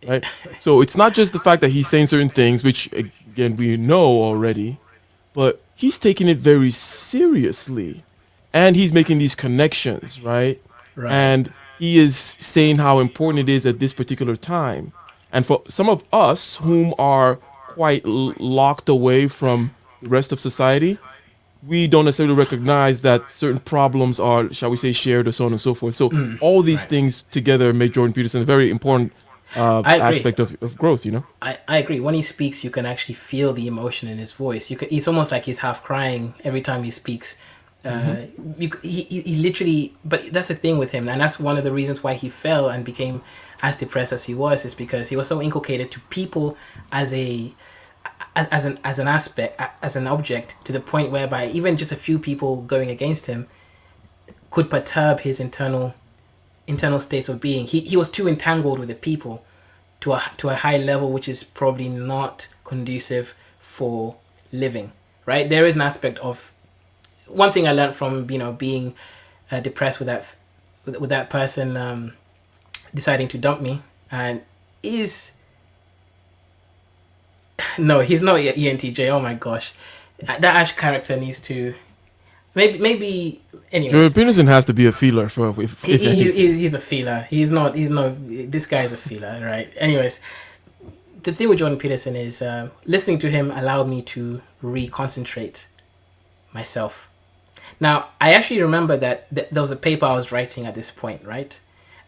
right? So it's not just the fact that he's saying certain things, which again we know already, but he's taking it very seriously, and he's making these connections, right? And he is saying how important it is at this particular time. And for some of us whom are quite locked away from the rest of society, we don't necessarily recognize that certain problems are, shall we say, shared or so on and so forth. So all these Right. things together make Jordan Peterson a very important I agree. aspect of growth, you know? I agree. When he speaks, you can actually feel the emotion in his voice. It's almost like he's half crying every time he speaks. He literally, but that's the thing with him, and that's one of the reasons why he fell and became as depressed as he was, is because he was so inculcated to people as an aspect, as an object, to the point whereby even just a few people going against him could perturb his internal states of being. He was too entangled with the people to a high level, which is probably not conducive for living. Right? There is an aspect of one thing I learned from being depressed with that person deciding to dump me, and is no, he's not ENTJ. Oh my gosh, that Ash character needs to maybe. Anyways, Jordan Peterson has to be a feeler for if anything. he's a feeler. He's not. This guy is a feeler, right? Anyways, the thing with Jordan Peterson is listening to him allowed me to reconcentrate myself. Now, I actually remember that there was a paper I was writing at this point, right?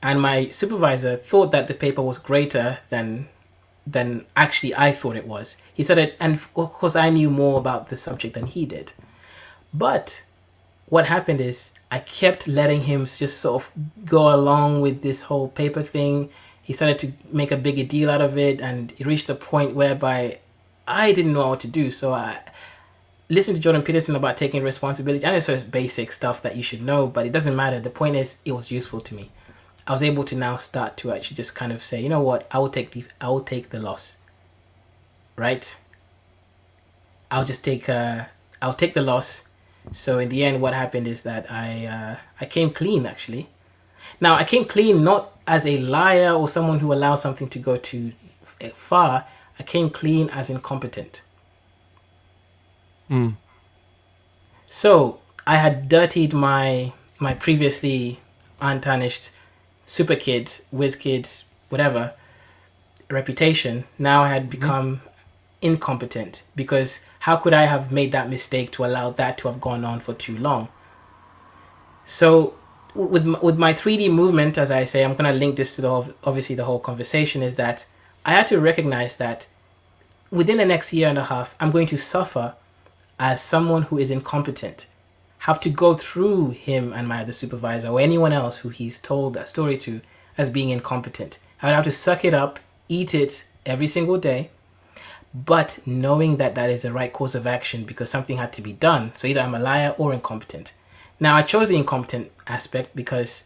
And my supervisor thought that the paper was greater than actually I thought it was. He said it, and of course I knew more about the subject than he did. But what happened is I kept letting him just sort of go along with this whole paper thing. He started to make a bigger deal out of it, and it reached a point whereby I didn't know what to do. So I listened to Jordan Peterson about taking responsibility. I know it's basic stuff that you should know, but it doesn't matter. The point is, it was useful to me. I was able to now start to actually just kind of say, you know what, I will take the loss, right? I'll take the loss. So in the end, what happened is that I came clean, actually. Now, I came clean not as a liar or someone who allows something to go too far. I came clean as incompetent. So I had dirtied my previously untarnished super kid, whiz kid, whatever reputation. Now I had become incompetent, because how could I have made that mistake to allow that to have gone on for too long? So with my 3D movement, as I say, I'm going to link this to the whole conversation, is that I had to recognize that within the next year and a half, I'm going to suffer as someone who is incompetent, have to go through him and my other supervisor or anyone else who he's told that story to as being incompetent. I would have to suck it up, eat it every single day, but knowing that that is the right course of action because something had to be done. So either I'm a liar or incompetent. Now, I chose the incompetent aspect because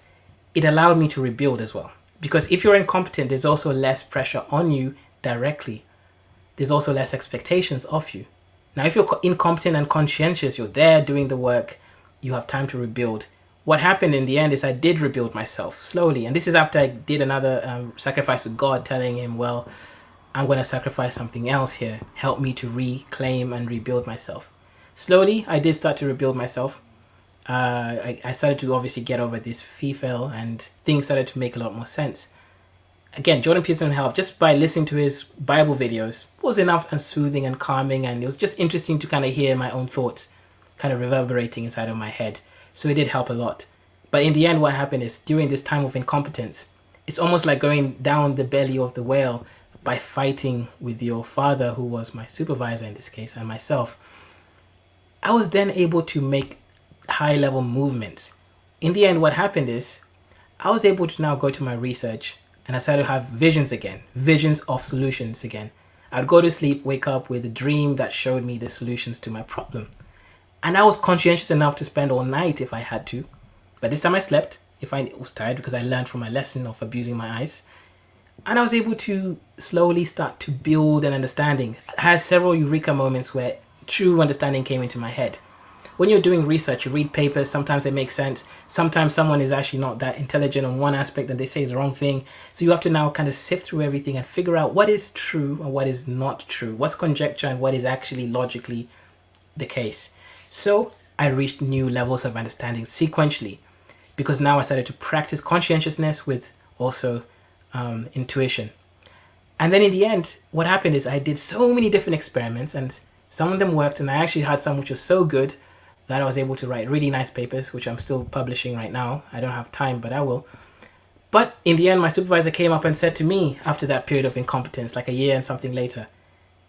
it allowed me to rebuild as well. Because if you're incompetent, there's also less pressure on you directly. There's also less expectations of you. Now, if you're incompetent and conscientious, you're there doing the work, you have time to rebuild. What happened in the end is I did rebuild myself slowly. And this is after I did another sacrifice with God, telling him, well, I'm going to sacrifice something else here. Help me to reclaim and rebuild myself. Slowly, I did start to rebuild myself. I started to obviously get over this FIFEL, and things started to make a lot more sense. Again, Jordan Peterson helped just by listening to his Bible videos. Was enough and soothing and calming, and it was just interesting to kind of hear my own thoughts kind of reverberating inside of my head. So it did help a lot. But in the end, what happened is during this time of incompetence, it's almost like going down the belly of the whale by fighting with your father, who was my supervisor in this case, and myself. I was then able to make high-level movements. In the end, what happened is I was able to now go to my research, and I started to have visions again, visions of solutions again. I'd go to sleep, wake up with a dream that showed me the solutions to my problem. And I was conscientious enough to spend all night if I had to. But this time I slept if I was tired, because I learned from my lesson of abusing my eyes. And I was able to slowly start to build an understanding. I had several eureka moments where true understanding came into my head. When you're doing research, you read papers, sometimes they make sense. Sometimes someone is actually not that intelligent on one aspect and they say the wrong thing. So you have to now kind of sift through everything and figure out what is true and what is not true. What's conjecture and what is actually logically the case. So I reached new levels of understanding sequentially. because now I started to practice conscientiousness with also intuition. And then in the end, what happened is I did so many different experiments, and some of them worked, and I actually had some which was so good that I was able to write really nice papers, which I'm still publishing right now. I don't have time, but I will. But in the end, my supervisor came up and said to me after that period of incompetence, like a year and something later,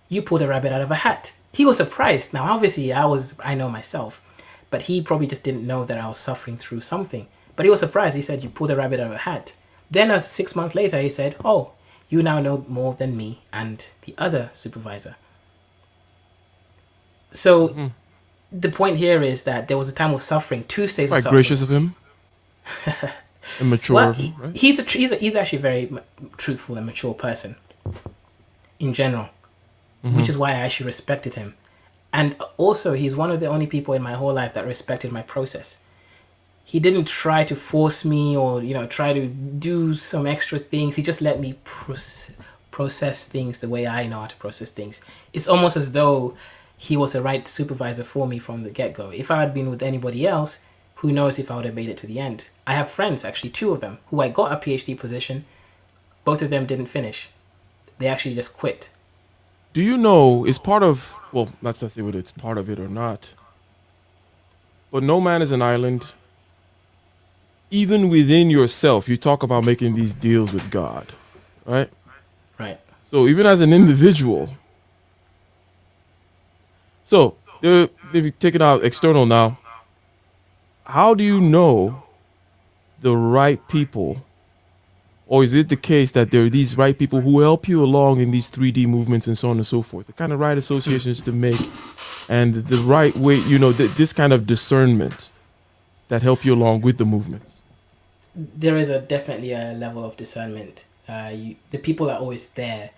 "You pulled a rabbit out of a hat." He was surprised. Now, obviously, I know myself, but he probably just didn't know that I was suffering through something. But he was surprised. He said, "You pulled a rabbit out of a hat." Then 6 months later, he said, "Oh, you now know more than me and the other supervisor." So the point here is that there was a time of suffering, 2 stages of Quite suffering. gracious of him. And mature Well, of him, right? he's actually a very truthful and mature person in general, which is why I actually respected him. And also, he's one of the only people in my whole life that respected my process. He didn't try to force me or, try to do some extra things. He just let me process things the way I know how to process things. It's almost as though he was the right supervisor for me from the get-go. If I had been with anybody else, who knows if I would have made it to the end. I have friends, actually 2 of them, who I got a PhD position. Both of them didn't finish. They actually just quit. Do you know, it's part of, well, let's not say whether it's part of it or not, but no man is an island. Even within yourself, you talk about making these deals with God, right? Right. So even as an individual, so they've taken out external now. How do you know the right people? Or is it the case that there are these right people who help you along in these 3D movements and so on and so forth? The kind of right associations to make and the right way, this kind of discernment that help you along with the movements. There is definitely a level of discernment. The people are always there,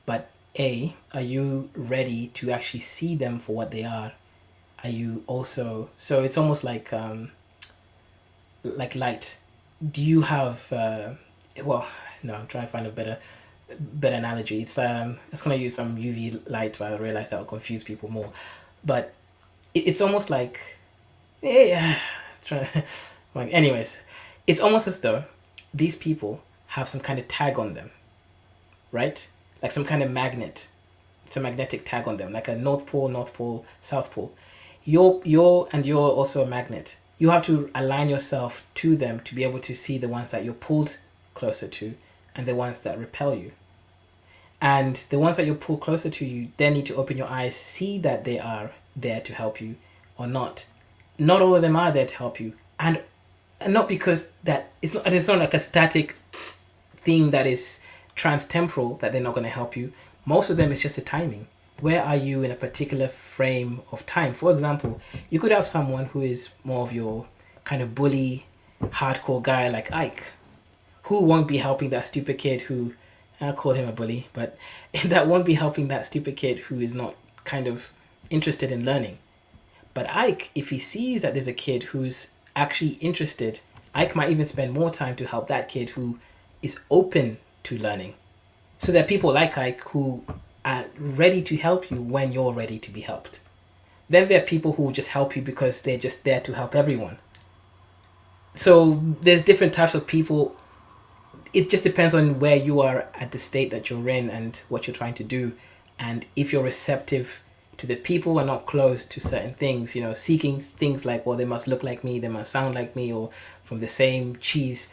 but are you ready to actually see them for what they are? Are you also, so it's almost like light. Do you have I'm trying to find a better analogy. It's gonna use some UV light, but I realize that will confuse people more. But it's almost like anyways, it's almost as though these people have some kind of tag on them, right? Like some kind of magnet. It's a magnetic tag on them, like a North Pole, South Pole. You're also a magnet. You have to align yourself to them to be able to see the ones that you're pulled closer to and the ones that repel you. And the ones that you're pulled closer to, you then need to open your eyes, see that they are there to help you or not. Not all of them are there to help you. And not because that it's not like a static thing that is trans-temporal that they're not going to help you. Most of them is just a timing. Where are you in a particular frame of time? For example, you could have someone who is more of your kind of bully, hardcore guy like Ike, who won't be helping that stupid kid who, I called him a bully, but that won't be helping that stupid kid who is not kind of interested in learning. But Ike, if he sees that there's a kid who's actually interested, Ike might even spend more time to help that kid who is open to learning. So there are people like Ike who are ready to help you when you're ready to be helped. Then there are people who just help you because they're just there to help everyone. So there's different types of people. It just depends on where you are at the state that you're in and what you're trying to do. And if you're receptive to the people and not closed to certain things, seeking things like, well, they must look like me, they must sound like me, or from the same cheese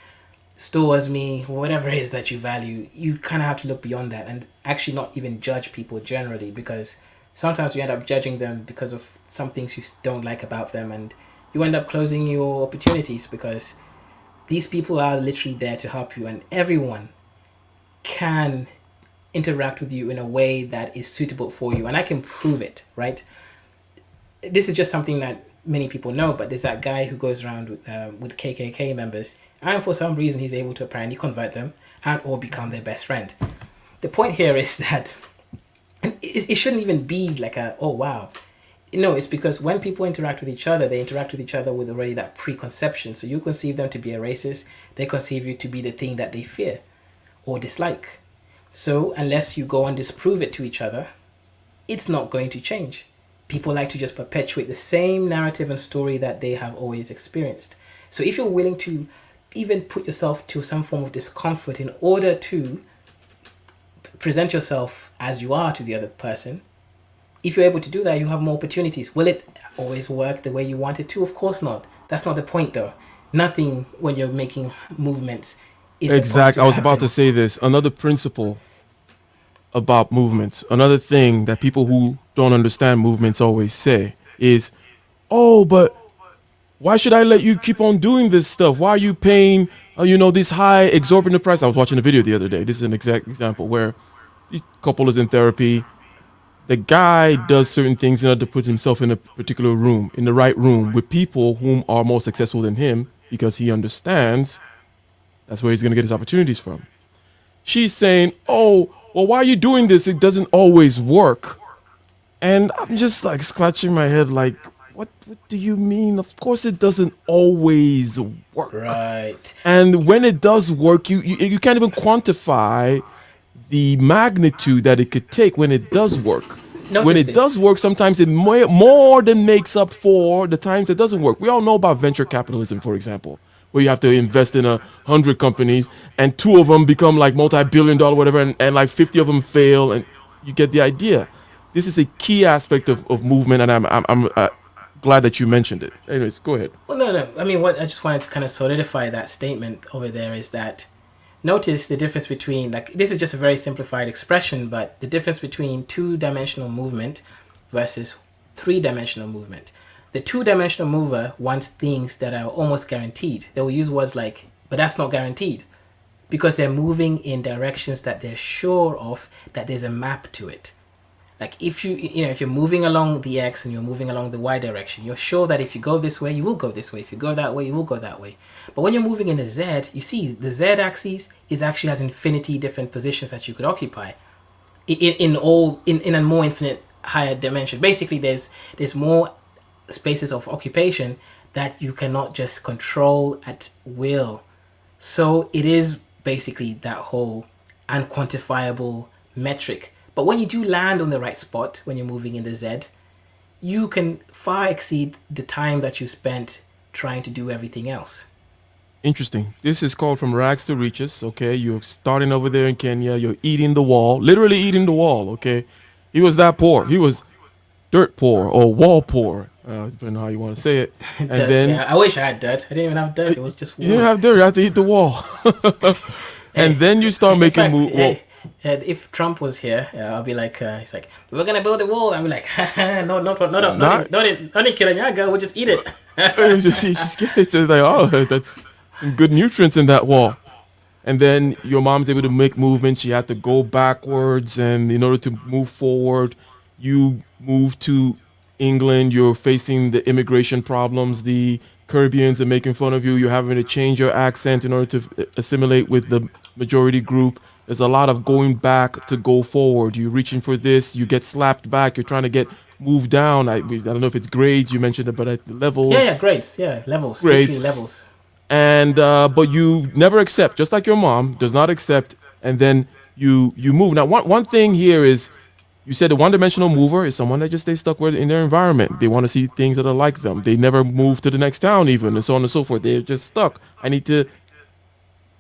store as me, whatever it is that you value, you kind of have to look beyond that and actually not even judge people generally, because sometimes you end up judging them because of some things you don't like about them, and you end up closing your opportunities because these people are literally there to help you, and everyone can interact with you in a way that is suitable for you, and I can prove it, right? This is just something that many people know, but there's that guy who goes around with KKK members, and for some reason he's able to apparently convert them and or become their best friend. The point here is that it shouldn't even be like oh wow. No, it's because when people interact with each other, they interact with each other with already that preconception. So you conceive them to be a racist, they conceive you to be the thing that they fear or dislike. So unless you go and disprove it to each other, it's not going to change. People like to just perpetuate the same narrative and story that they have always experienced. So if you're willing to even put yourself to some form of discomfort in order to present yourself as you are to the other person, if you're able to do that, you have more opportunities. Will it always work the way you want it to? Of course not. That's not the point, though. Nothing when you're making movements is Exact. I was about to happen. say this. Another principle about movements, another thing that people who don't understand movements always say is, "Oh, but why should I let you keep on doing this stuff? Why are you paying, this high exorbitant price?" I was watching a video the other day. This is an exact example where this couple is in therapy. The guy does certain things in order to put himself in a particular room, in the right room, with people whom are more successful than him because he understands that's where he's going to get his opportunities from. She's saying, "Oh, well, why are you doing this? It doesn't always work." And I'm just like scratching my head, like, what do you mean? Of course, it doesn't always work. Right. And when it does work, you can't even quantify the magnitude that it could take when it does work. Notice When it this. does work, sometimes it more than makes up for the times it doesn't work. We all know about venture capitalism, for example, where you have to invest in 100 companies and 2 of them become like multi-billion-dollar whatever, and like 50 of them fail, and you get the idea. This is a key aspect of movement, and I'm glad that you mentioned it. Anyways, go ahead. Well, no. I mean, what I just wanted to kind of solidify that statement over there is that notice the difference between, like, this is just a very simplified expression, but the difference between 2-dimensional movement versus 3-dimensional movement. The 2-dimensional mover wants things that are almost guaranteed. They will use words like, but that's not guaranteed, because they're moving in directions that they're sure of, that there's a map to it. Like if if you're moving along the X and you're moving along the Y direction, you're sure that if you go this way, you will go this way. If you go that way, you will go that way. But when you're moving in the Z, you see the Z axis has infinity different positions that you could occupy in a more infinite higher dimension. Basically, there's more spaces of occupation that you cannot just control at will. So it is basically that whole unquantifiable metric. But when you do land on the right spot, when you're moving in the Z, you can far exceed the time that you spent trying to do everything else. Interesting. This is called From Rags to Riches. Okay, you're starting over there in Kenya. You're eating the wall, literally eating the wall. Okay, he was that poor. He was dirt poor or wall poor, depending on how you want to say it. And Dirt, then yeah, I wish I had dirt. I didn't even have dirt. It was just you didn't have dirt. You have to eat the wall. And then you start making moves. Well, if Trump was here, I'll be like, he's like, we're gonna build a wall. I'll be like, no, not in Kiranyaga. We'll just eat it. just get it. It's like, oh, that's some good nutrients in that wall. And then your mom's able to make movements. She had to go backwards, and in order to move forward, you move to England. You're facing the immigration problems. The Caribbeans are making fun of you. You're having to change your accent in order to assimilate with the majority group. There's a lot of going back to go forward. You're reaching for this. You get slapped back. You're trying to get moved down. I don't know if it's grades. You mentioned it, but at the levels. Yeah, grades. Yeah, levels. Grades. Literally levels. And but you never accept, just like your mom does not accept, and then you move. Now, one thing here is, you said the one-dimensional mover is someone that just stays stuck in their environment. They want to see things that are like them. They never move to the next town, even, and so on and so forth. They're just stuck. I need to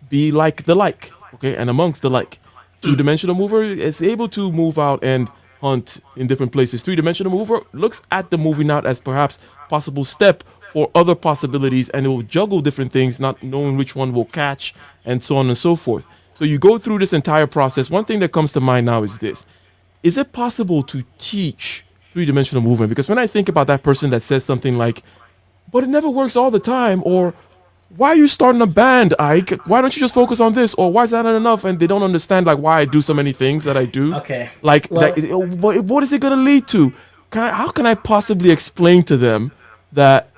be like the like, okay, and amongst the like. Two-dimensional mover is able to move out and hunt in different places. Three-dimensional mover looks at the moving out as perhaps possible step for other possibilities, and it will juggle different things, not knowing which one will catch, and so on and so forth. So you go through this entire process. One thing that comes to mind now is this. Is it possible to teach three-dimensional movement? Because when I think about that person that says something like, but it never works all the time, or why are you starting a band, Ike? Why don't you just focus on this? Or why is that not enough? And they don't understand like why I do so many things that I do. Okay. Like, Well, what is it going to lead to? How can I possibly explain to them that?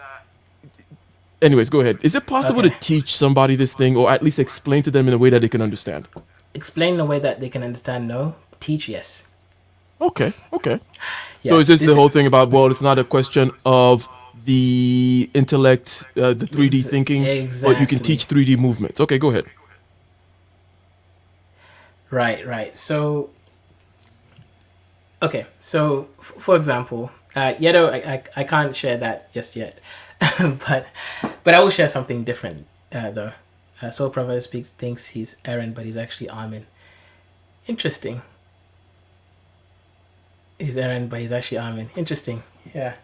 Anyways, go ahead. Is it possible Okay. to teach somebody this thing, or at least explain to them in a way that they can understand? Explain in a way that they can understand. No. Teach, yes. Okay. Yeah. So is this the whole thing about, well, it's not a question of the intellect, the 3D thinking, but you can Exactly. teach 3D movements. Okay, go ahead. Right. So, okay. So, for example, Yedo, I can't share that just yet. but I will share something different though. Soul Brother thinks he's Aaron, but he's actually Armin. Interesting. He's Aaron, but he's actually Armin. Interesting. Yeah.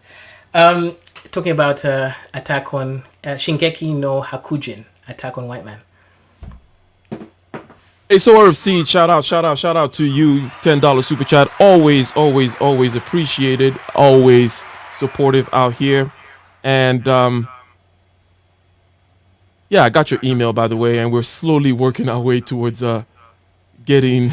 Talking about Attack on Shingeki no Hakujin, Attack on White Man. Hey, Sword of Seed, shout out to you. $10 super chat. Always appreciated. Always supportive out here. And yeah, I got your email, by the way, and we're slowly working our way towards getting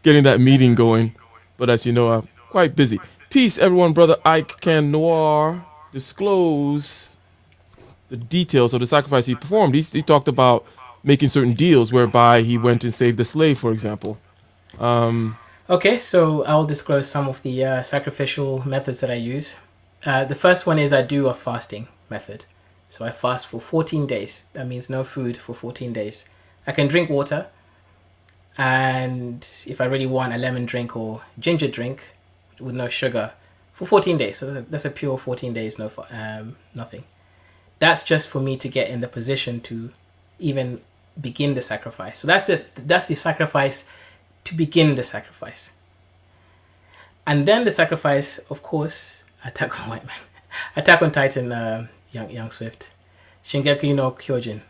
getting that meeting going. But as you know, I'm quite busy. Peace, everyone. Brother Ike can Noir disclose the details of the sacrifice he performed. He talked about making certain deals whereby he went and saved the slave, for example. Okay, so I'll disclose some of the sacrificial methods that I use. The first one is I do a fasting method. So I fast for 14 days. That means no food for 14 days. I can drink water. And if I really want, a lemon drink or ginger drink with no sugar for 14 days. So that's a pure 14 days, nothing. That's just for me to get in the position to even begin the sacrifice. So that's the sacrifice to begin the sacrifice. And then the sacrifice, of course, Attack on White Man, Attack on Titan, Young Swift, Shingeki no Kyojin.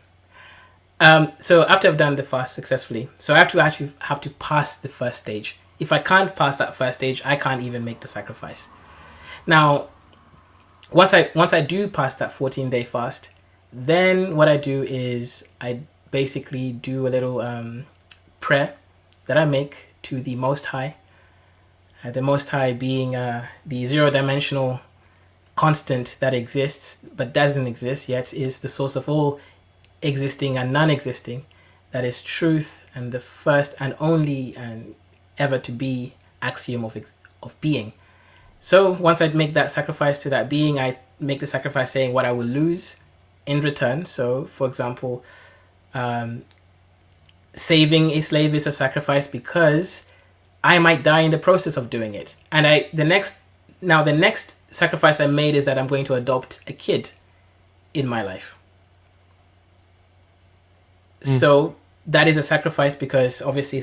So after I've done the fast successfully, so I have to pass the first stage. If I can't pass that first stage, I can't even make the sacrifice. Now, once I do pass that 14-day fast, then what I do is I basically do a little prayer that I make to the Most High. The Most High being the zero-dimensional constant that exists but doesn't exist yet, is the source of all existing and non-existing. That is truth and the first and only and ever to be axiom of being. So once I make that sacrifice to that being, I make the sacrifice saying what I will lose in return. So for example, saving a slave is a sacrifice because I might die in the process of doing it. And the next sacrifice I made is that I'm going to adopt a kid in my life. So that is a sacrifice because obviously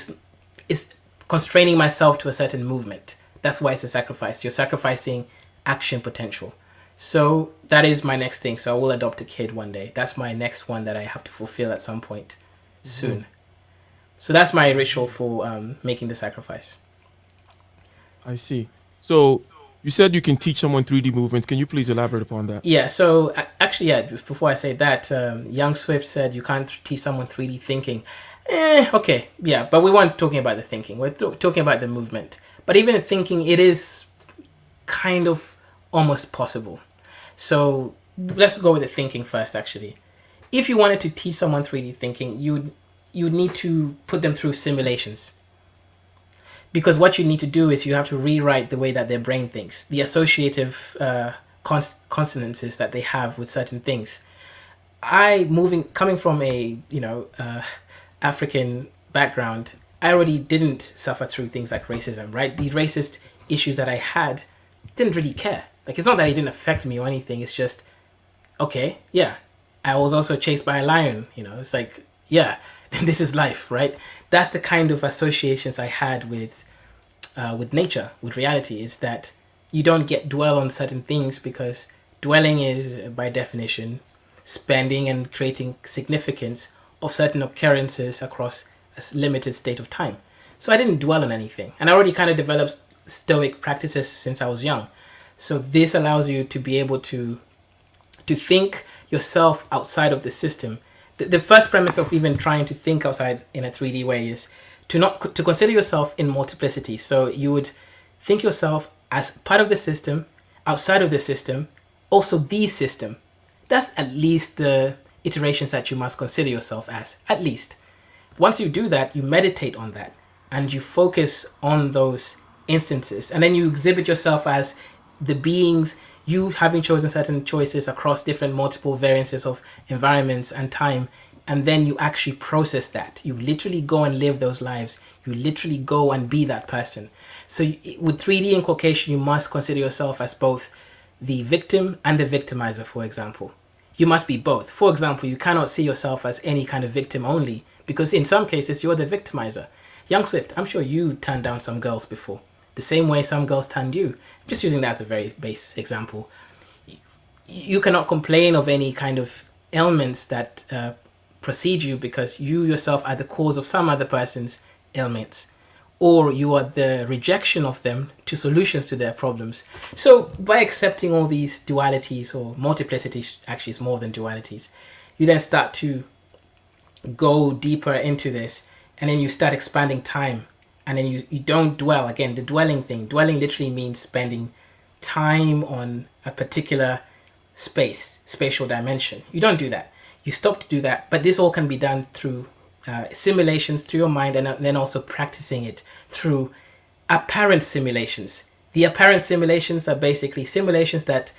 it's constraining myself to a certain movement. That's why it's a sacrifice. You're sacrificing action potential. So that is my next thing. So I will adopt a kid one day. That's my next one that I have to fulfill at some point soon. So that's my ritual for making the sacrifice. I see. So you said you can teach someone 3D movements. Can you please elaborate upon that? Yeah, so actually, before I say that, Young Swift said you can't teach someone 3D thinking. Okay, yeah, but we weren't talking about the thinking. We're talking about the movement. But even in thinking, it is kind of almost possible. So let's go with the thinking first, actually. If you wanted to teach someone 3D thinking, you'd need to put them through simulations. Because what you need to do is you have to rewrite the way that their brain thinks, the associative consonances that they have with certain things. Coming from a African background, I already didn't suffer through things like racism, right? The racist issues that I had didn't really care. Like, it's not that it didn't affect me or anything. It's just, okay, yeah. I was also chased by a lion, It's like, yeah, this is life, right? That's the kind of associations I had with nature, with reality, is that you don't dwell on certain things because dwelling is, by definition, spending and creating significance of certain occurrences across a limited state of time. So I didn't dwell on anything. And I already kind of developed stoic practices since I was young. So this allows you to be able to think yourself outside of the system. The first premise of even trying to think outside in a 3D way is to consider yourself in multiplicity. So you would think yourself as part of the system, outside of the system, also the system. That's at least the iterations that you must consider yourself as, at least. Once you do that, you meditate on that and you focus on those instances. And then you exhibit yourself as the beings, you having chosen certain choices across different multiple variances of environments and time. And then you actually process that. You literally go and live those lives. You literally go and be that person. So with 3D inculcation, you must consider yourself as both the victim and the victimizer, for example. You must be both. For example, you cannot see yourself as any kind of victim only, because in some cases you're the victimizer. Young Swift, I'm sure you turned down some girls before, the same way some girls turned you. Just using that as a very base example. You cannot complain of any kind of ailments that precede you because you yourself are the cause of some other person's ailments, or you are the rejection of them to solutions to their problems. So by accepting all these dualities, or multiplicity actually is more than dualities, you then start to go deeper into this, and then you start expanding time, and then you don't dwell. Again, the dwelling thing, dwelling literally means spending time on a particular spatial dimension. You don't do that. You stop to do that, but this all can be done through simulations through your mind, and then also practicing it through apparent simulations. The apparent simulations are basically simulations that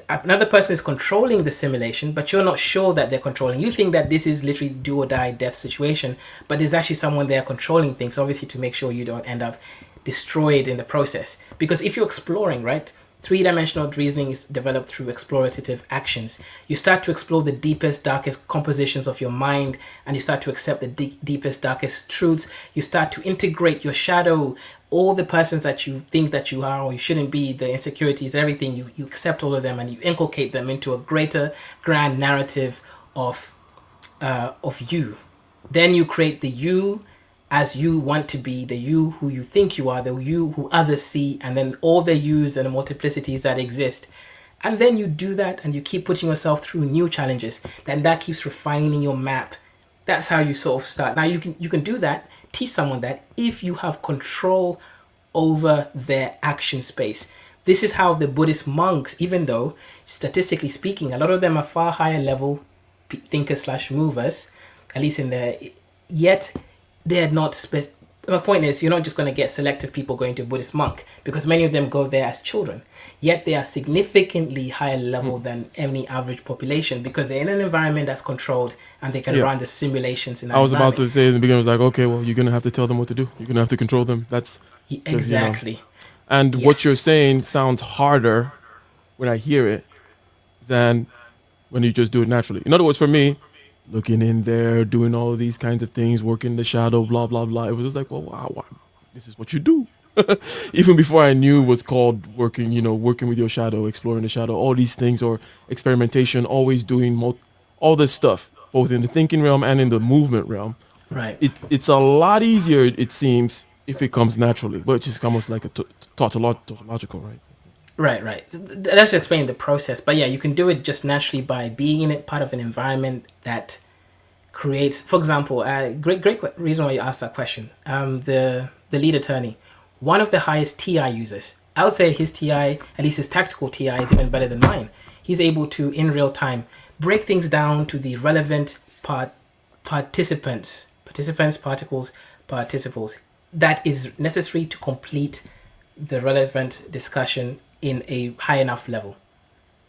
another person is controlling the simulation, but you're not sure that they're controlling. You think that this is literally do or die death situation, but there's actually someone there controlling things, obviously to make sure you don't end up destroyed in the process. Because if you're exploring, right, three-dimensional reasoning is developed through explorative actions. You start to explore the deepest, darkest compositions of your mind, and you start to accept the deepest, darkest truths. You start to integrate your shadow, all the persons that you think that you are or you shouldn't be, the insecurities, everything. You accept all of them and you inculcate them into a greater, grand narrative of you. Then you create the you as you want to be, the you who you think you are, the you who others see, and then all the yous and the multiplicities that exist. And then you do that and you keep putting yourself through new challenges. Then that keeps refining your map. That's how you sort of start. Now you can do that, teach someone that if you have control over their action space. This is how the Buddhist monks, even though statistically speaking, a lot of them are far higher level thinkers/movers, at least in their, yet they're not my point is, you're not just going to get selective people going to a Buddhist monk, because many of them go there as children, yet they are significantly higher level than any average population, because they're in an environment that's controlled and they can run the simulations in that I was about environment. to say in the beginning, I was like, okay, well, you're going to have to tell them what to do. You're going to have to control them. That's Exactly. You know, and what you're saying sounds harder when I hear it than when you just do it naturally. In other words, for me, looking in there, doing all of these kinds of things, working the shadow, blah, blah, blah. It was just like, well, wow, this is what you do. Even before I knew it was called working, working with your shadow, exploring the shadow, all these things, or experimentation, always doing all this stuff, both in the thinking realm and in the movement realm. Right. It's a lot easier, it seems, if it comes naturally, but it's just almost like a tautological, right? Right. Let's explain the process. But yeah, you can do it just naturally by being in it, part of an environment that creates, for example, great reason why you asked that question. The lead attorney, one of the highest TI users. I would say his TI, at least his tactical TI, is even better than mine. He's able to, in real time, break things down to the relevant participles, that is necessary to complete the relevant discussion in a high enough level.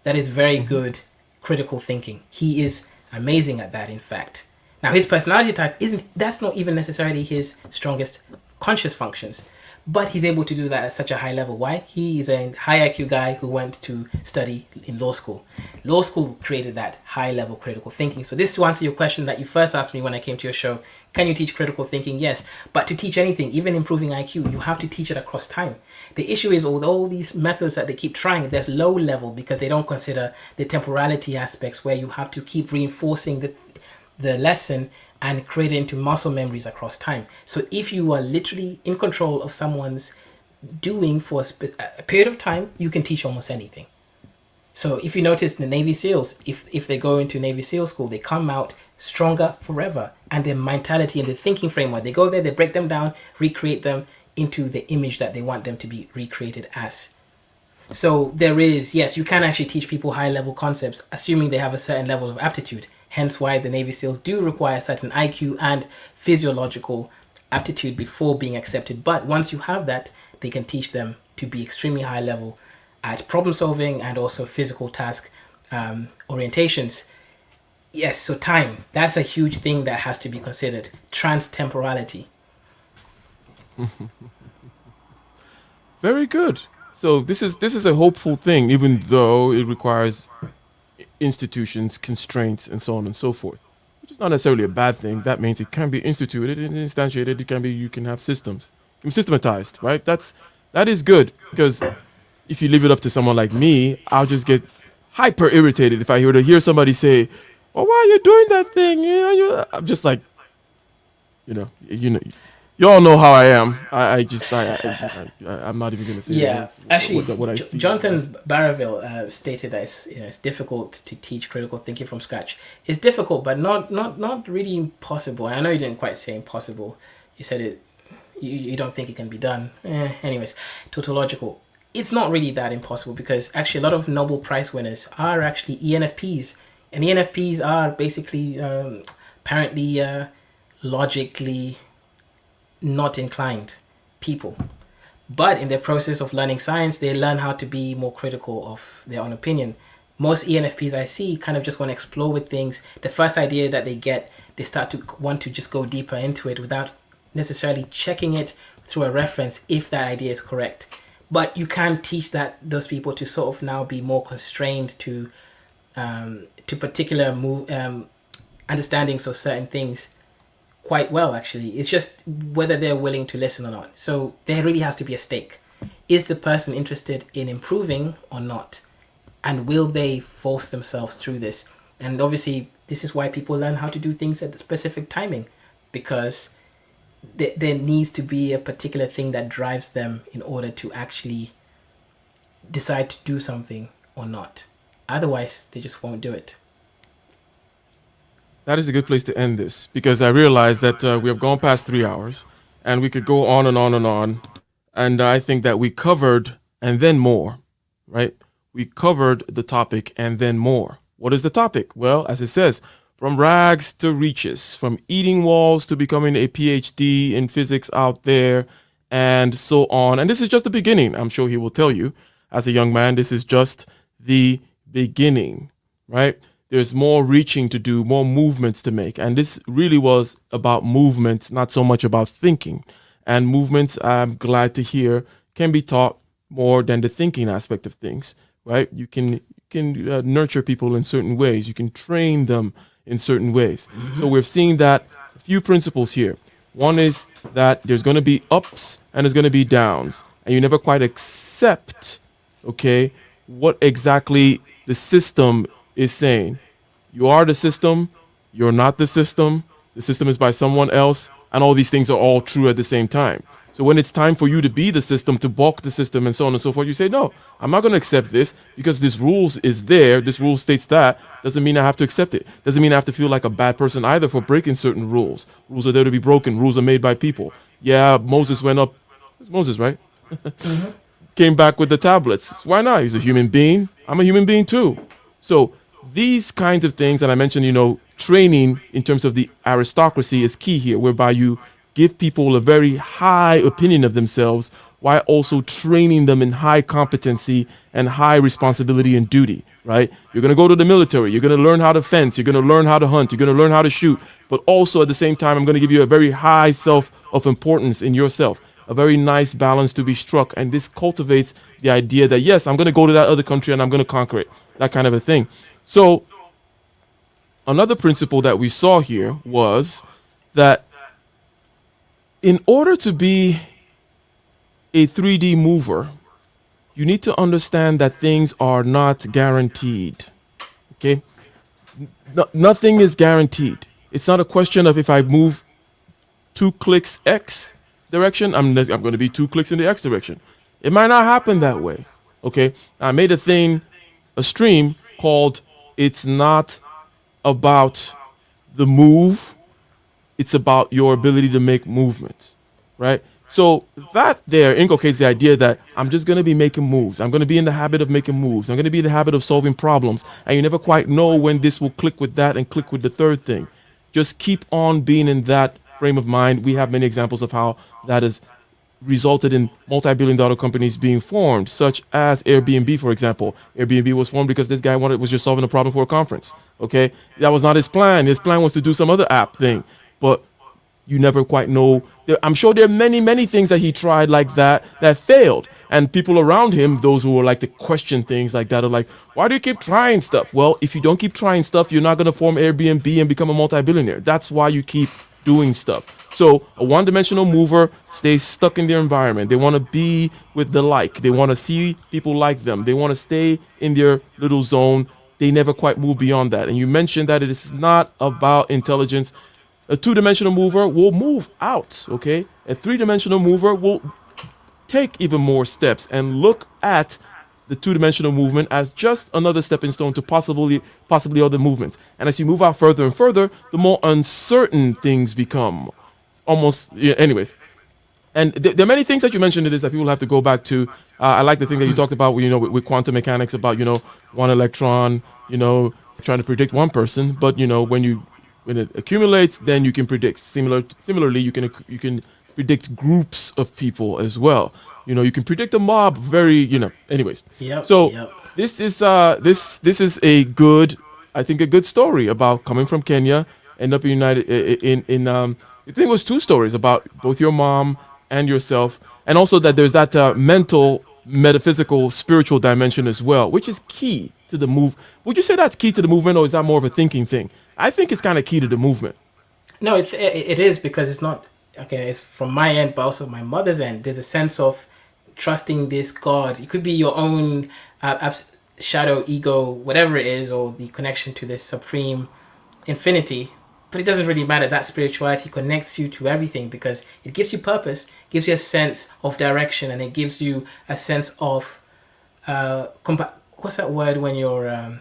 That is very good critical thinking. He is amazing at that, in fact. Now, his personality type that's not even necessarily his strongest conscious functions, but he's able to do that at such a high level. Why? He is a high IQ guy who went to study in law school. Law school created that high level critical thinking. So this, to answer your question that you first asked me when I came to your show, can you teach critical thinking? Yes. But to teach anything, even improving IQ, you have to teach it across time. The issue is with all these methods that they keep trying, there's low level because they don't consider the temporality aspects where you have to keep reinforcing the lesson and create it into muscle memories across time. So if you are literally in control of someone's doing for a period of time, you can teach almost anything. So if you notice the Navy SEALs, if they go into Navy SEAL school, they come out stronger forever. And their mentality and the thinking framework, they go there, they break them down, recreate them into the image that they want them to be recreated as. So there is, yes, you can actually teach people high level concepts, assuming they have a certain level of aptitude. Hence why the Navy SEALs do require certain IQ and physiological aptitude before being accepted. But once you have that, they can teach them to be extremely high level at problem solving and also physical task orientations. Yes, so time, that's a huge thing that has to be considered. Transtemporality. Very good. So this is a hopeful thing, even though it requires institutions, constraints, and so on and so forth. Which is not necessarily a bad thing. That means it can be instituted and instantiated. It can be you can have systems, it can be systematized, right? That is good because if you leave it up to someone like me, I'll just get hyper irritated if I hear somebody say, "Well, why are you doing that thing?" I'm just like, you all know how I am. I'm not even gonna say Yeah, actually, what I feel. Jonathan Barraville stated that it's difficult to teach critical thinking from scratch. It's difficult, but not really impossible. I know you didn't quite say impossible. You said it. You don't think it can be done. Anyways, tautological. It's not really that impossible because actually a lot of Nobel Prize winners are actually ENFPs, and ENFPs are basically apparently logically not inclined people. But in the process of learning science, they learn how to be more critical of their own opinion. Most ENFPs I see kind of just want to explore with things. The first idea that they get, they start to want to just go deeper into it without necessarily checking it through a reference if that idea is correct. But you can teach those people to sort of now be more constrained to particular understandings of certain things quite well, actually. It's just whether they're willing to listen or not. So there really has to be a stake. Is the person interested in improving or not? And will they force themselves through this? And obviously, this is why people learn how to do things at the specific timing, because there needs to be a particular thing that drives them in order to actually decide to do something or not. Otherwise, they just won't do it. That is a good place to end this because I realize that we have gone past 3 hours and we could go on and on and on. And I think that we covered and then more, right? We covered the topic and then more. What is the topic? Well, as it says, from rags to riches, from eating walls to becoming a PhD in physics out there, and so on. And this is just the beginning. I'm sure he will tell you, as a young man, this is just the beginning, right? There's more reaching to do, more movements to make. And this really was about movements, not so much about thinking. And movements, I'm glad to hear, can be taught more than the thinking aspect of things, right? You can nurture people in certain ways. You can train them in certain ways. Mm-hmm. So we're seeing that a few principles here. One is that there's going to be ups and there's going to be downs. And you never quite accept, okay, what exactly the system is saying. You are the system, you're not the system is by someone else, and all these things are all true at the same time. So when it's time for you to be the system, to balk the system, and so on and so forth, you say, no, I'm not going to accept this because this rules is there. This rule states that. Doesn't mean I have to accept it. Doesn't mean I have to feel like a bad person either for breaking certain rules. Rules are there to be broken. Rules are made by people. Yeah, Moses went up. It's Moses, right? Mm-hmm. Came back with the tablets. Why not? He's a human being. I'm a human being too. So these kinds of things, and I mentioned, training in terms of the aristocracy is key here, whereby you give people a very high opinion of themselves while also training them in high competency and high responsibility and duty, right? You're going to go to the military. You're going to learn how to fence. You're going to learn how to hunt. You're going to learn how to shoot. But also at the same time, I'm going to give you a very high self of importance in yourself, a very nice balance to be struck. And this cultivates the idea that, yes, I'm going to go to that other country and I'm going to conquer it, that kind of a thing. So another principle that we saw here was that in order to be a 3D mover, you need to understand that things are not guaranteed. Okay? Nothing is guaranteed. It's not a question of if I move 2 clicks X direction, I'm going to be 2 clicks in the X direction. It might not happen that way. Okay? I made a stream called It's Not About the Move, it's about your ability to make movements, right? So that there inculcates the idea that I'm just going to be making moves. I'm going to be in the habit of making moves. I'm going to be in the habit of solving problems. And you never quite know when this will click with that and click with the third thing. Just keep on being in that frame of mind. We have many examples of how that has resulted in multi-billion-dollar companies being formed, such as Airbnb, for example. Airbnb was formed because this guy was just solving a problem for a conference. Okay, that was not his plan. His plan was to do some other app thing, but you never quite know. I'm sure there are many things that he tried like that failed, And people around him, those who are like to question things like that, are like, why do you keep trying stuff? Well, if you don't keep trying stuff, you're not going to form Airbnb and become a multi-billionaire. That's why you keep doing stuff. So a one-dimensional mover stays stuck in their environment. They want to be with the like. They want to see people like them. They want to stay in their little zone. They never quite move beyond that. And you mentioned that it is not about intelligence. A two-dimensional mover will move out, okay? A three-dimensional mover will take even more steps and look at the two-dimensional movement as just another stepping stone to possibly other movements. And as you move out further and further, the more uncertain things become. Almost, yeah, anyways. And there are many things that you mentioned in this that people have to go back to. I like the thing that you talked about, with quantum mechanics about, one electron, trying to predict one person, but when it accumulates, then you can predict. Similarly, you can predict groups of people as well. You can predict a mob anyways. Yep. So yep. this is a good, I think, a good story about coming from Kenya, end up united I think it was two stories about both your mom and yourself, and also that there's that mental, metaphysical, spiritual dimension as well, which is key to the move. Would you say that's key to the movement, or is that more of a thinking thing? I think it's kind of key to the movement. No, it is, because it's not, okay, it's from my end, but also my mother's end. There's a sense of trusting this God. It could be your own shadow, ego, whatever it is, or the connection to this supreme infinity. But it doesn't really matter. That spirituality connects you to everything, because it gives you purpose, gives you a sense of direction, and it gives you a sense of what's that word when you're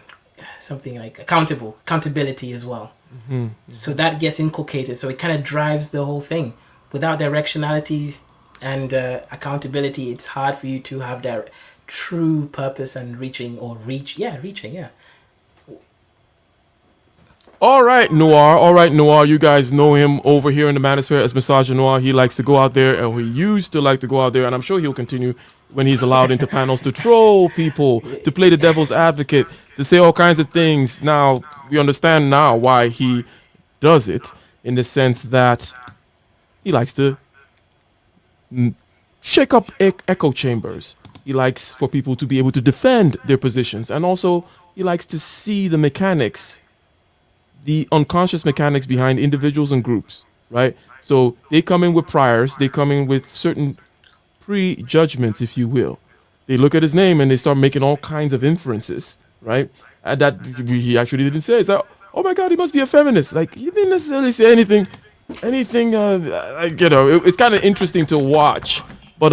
something like accountability as well. Mm-hmm. So that gets inculcated. So it kind of drives the whole thing. Without directionality and accountability, it's hard for you to have true purpose and reaching. All right, Noir. You guys know him over here in the Manosphere as Message Noir. He likes to go out there, or he used to like to go out there, and I'm sure he'll continue when he's allowed into panels to troll people, to play the devil's advocate, to say all kinds of things. Now, we understand now why he does it, in the sense that he likes to shake up echo chambers. He likes for people to be able to defend their positions, and also he likes to see the mechanics, the unconscious mechanics behind individuals and groups, right? So they come in with priors, they come in with certain prejudgments, if you will. They look at his name and they start making all kinds of inferences, right? And that he actually didn't say. It's like, oh my God, he must be a feminist. Like, he didn't necessarily say anything. It's kind of interesting to watch. But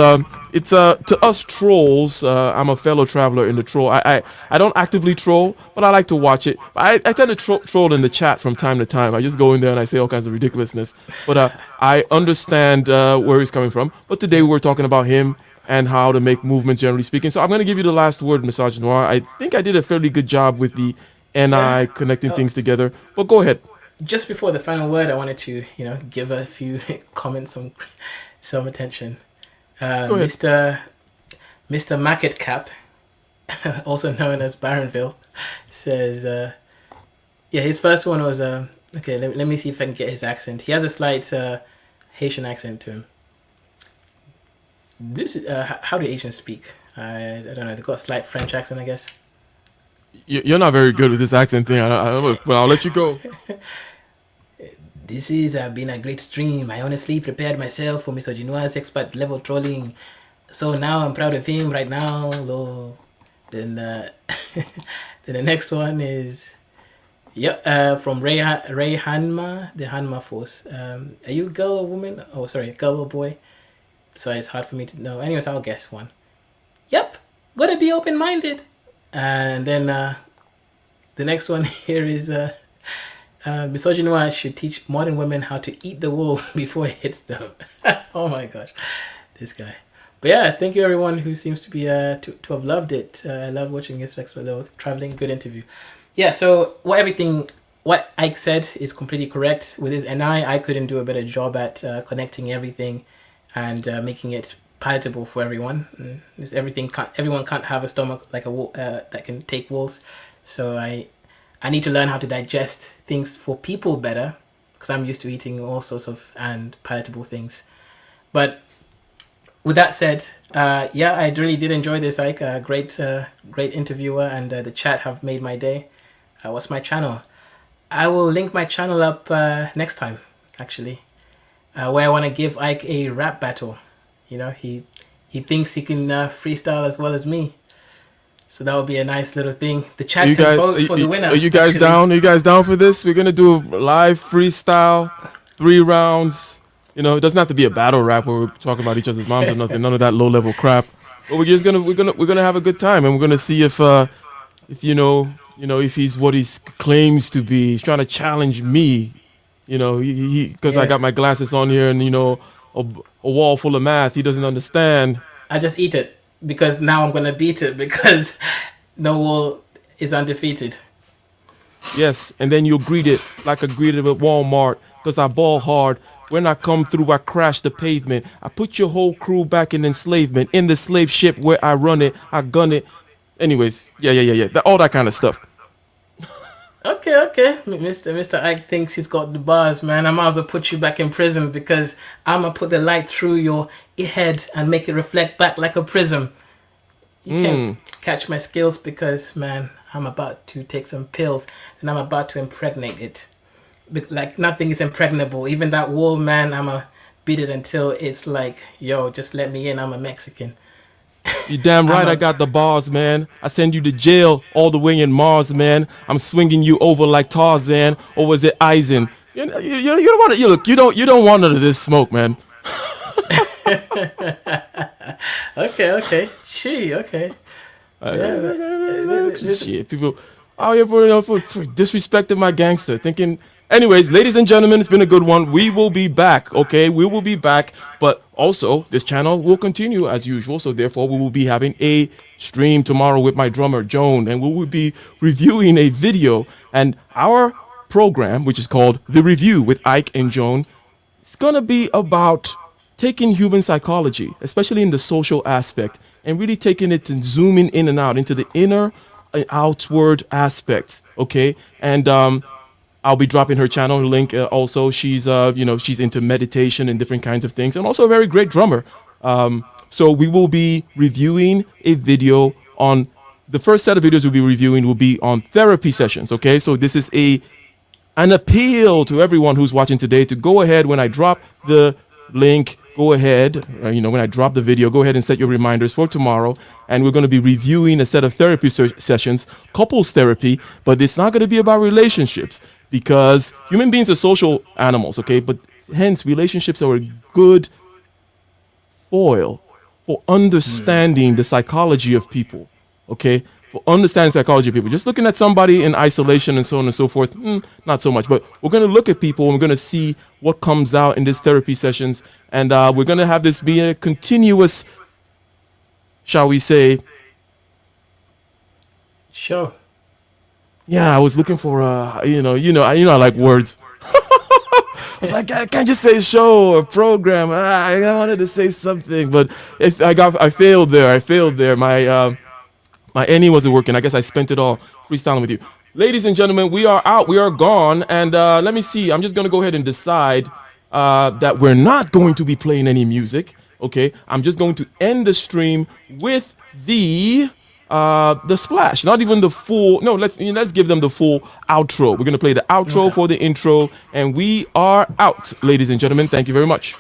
it's to us trolls. I'm a fellow traveler in the troll. I don't actively troll, but I like to watch it. I tend to troll in the chat from time to time. I just go in there and I say all kinds of ridiculousness. But I understand where he's coming from. But today we're talking about him and how to make movements, generally speaking. So I'm going to give you the last word, Message Noir. I think I did a fairly good job with the NI connecting things together. But go ahead. Just before the final word, I wanted to, give a few comments, some attention. Mr. Market Cap, also known as Barronville, says, his first one was, okay, let me see if I can get his accent. He has a slight Haitian accent to him. This how do Asians speak? I don't know, they've got a slight French accent, I guess. You're not very good with this accent thing, but I'll let you go. This has been a great stream. I honestly prepared myself for Mr. Genoa's expert level trolling. So now I'm proud of him right now. Then then the next one is from Ray Hanma, the Hanma Force. Are you a girl or woman? Oh, sorry, girl or boy? So it's hard for me to know. Anyways, I'll guess one. Yep, gotta be open-minded. And then the next one here is... misogynoir should teach modern women how to eat the wool before it hits them. Oh my gosh, this guy. But yeah, thank you everyone who seems to be to have loved it. I love watching his little traveling. Good interview. Yeah, so what Ike said is completely correct. With his NI, I couldn't do a better job at connecting everything and making it palatable for everyone. Everyone can't have a stomach like a wool that can take wools. So I need to learn how to digest things for people better, because I'm used to eating all sorts of and palatable things. But with that said, yeah, I really did enjoy this. Like, great interviewer, and the chat have made my day. What's my channel? I will link my channel up next time, actually, where I want to give Ike a rap battle. You know, he thinks he can freestyle as well as me. So that would be a nice little thing. The chat can vote for the winner. Are you guys actually. down? Are you guys down for this? We're gonna do a live freestyle, 3 rounds. You know, it doesn't have to be a battle rap where we're talking about each other's moms or nothing. None of that low level crap. But we're gonna have a good time, and we're gonna see if if he's what he claims to be. He's trying to challenge me. You know, because I got my glasses on here, and a wall full of math. He doesn't understand. I just eat it because now I'm gonna beat it because no wall is undefeated. Yes, and then you'll greet it like I greeted at Walmart because I ball hard. When I come through, I crash the pavement. I put your whole crew back in enslavement. In the slave ship where I run it, I gun it. Anyways, yeah. All that kind of stuff. Okay. Mr. Ike thinks he's got the bars, man. I might as well put you back in prison because I'm gonna put the light through your head and make it reflect back like a prism. You can't catch my skills because, man, I'm about to take some pills and I'm about to impregnate it. Like nothing is impregnable. Even that wall, man, I'ma beat it until it's like, yo, just let me in. I'm a Mexican. You damn right I got the bars, man. I send you to jail all the way in Mars, man. I'm swinging you over like Tarzan, or was it Eisen? You don't want to. You don't want none of this smoke, man. Okay. Okay. Shit, people out here disrespecting my gangster, thinking. Anyways, ladies and gentlemen, it's been a good one. We will be back, okay? We will be back, but also this channel will continue as usual. So therefore, we will be having a stream tomorrow with my drummer, Joan, and we will be reviewing a video. And our program, which is called The Review with Ike and Joan, it's going to be about taking human psychology, especially in the social aspect, and really taking it and zooming in and out into the inner and outward aspects, okay? And I'll be dropping her channel link also. She's she's into meditation and different kinds of things, and also a very great drummer. So we will be reviewing a video on the first set of videos we'll be reviewing will be on therapy sessions. Okay, so this is an appeal to everyone who's watching today to go ahead when I drop the link. Go ahead, when I drop the video, go ahead and set your reminders for tomorrow. And we're going to be reviewing a set of therapy sessions, couples therapy, but it's not going to be about relationships because human beings are social animals, okay? But hence, relationships are a good foil for understanding the psychology of people, okay? For understanding psychology of people. Just looking at somebody in isolation and so on and so forth, not so much. But we're going to look at people and we're going to see what comes out in these therapy sessions. And we're going to have this be a continuous, shall we say. Sure. Yeah, I was looking for, I like words. I was like, I can't just say show or program. I wanted to say something, but I failed there. My NE wasn't working. I guess I spent it all freestyling with you. Ladies and gentlemen, we are out. We are gone. And let me see. I'm just going to go ahead and decide that we're not going to be playing any music. Okay. I'm just going to end the stream with the splash. Not even the full. No, let's give them the full outro. We're going to play the outro for the intro. And we are out, ladies and gentlemen. Thank you very much.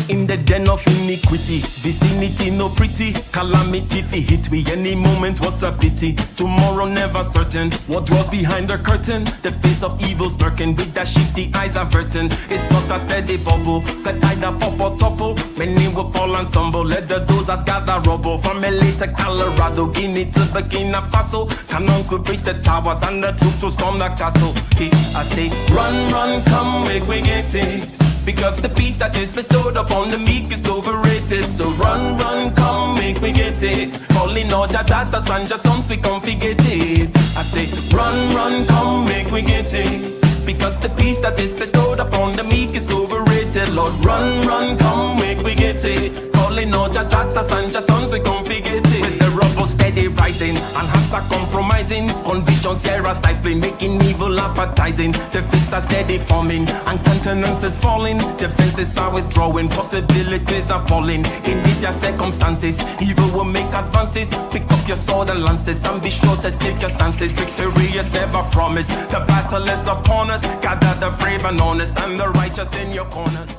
In the den of iniquity, vicinity no pretty, calamity fi hit we any moment, what's a pity. Tomorrow never certain, what was behind the curtain, the face of evil lurking with the shifty eyes averting. It's not a steady bubble, that either pop or topple, many will fall and stumble, let the dozers gather rubble. From LA to Colorado, Guinea to Burkina Faso, cannons could reach the towers and the troops will storm the castle. I say, run, come, we get it. because the peace that is bestowed upon the meek is overrated. So run, run, come, make me get it. Calling all your daughters and your sons, we come forget it. I say, run, run, come, make me get it. Because the peace that is bestowed upon the meek is overrated. Lord, run, run, come, make we get it. Calling all your daughters and your sons, we come forget it. With the rubble steady rising, and hearts are compromising. Convictions here are stifling, making evil appetizing. The fists are steady forming, and countenance is falling. Defenses are withdrawing, possibilities are falling. In these your circumstances, evil will make advances. Pick up your sword and lances, and be sure to take your stances. Victory is never promised, the battle is upon us. Gather the brave and honest, and the righteous in your corners.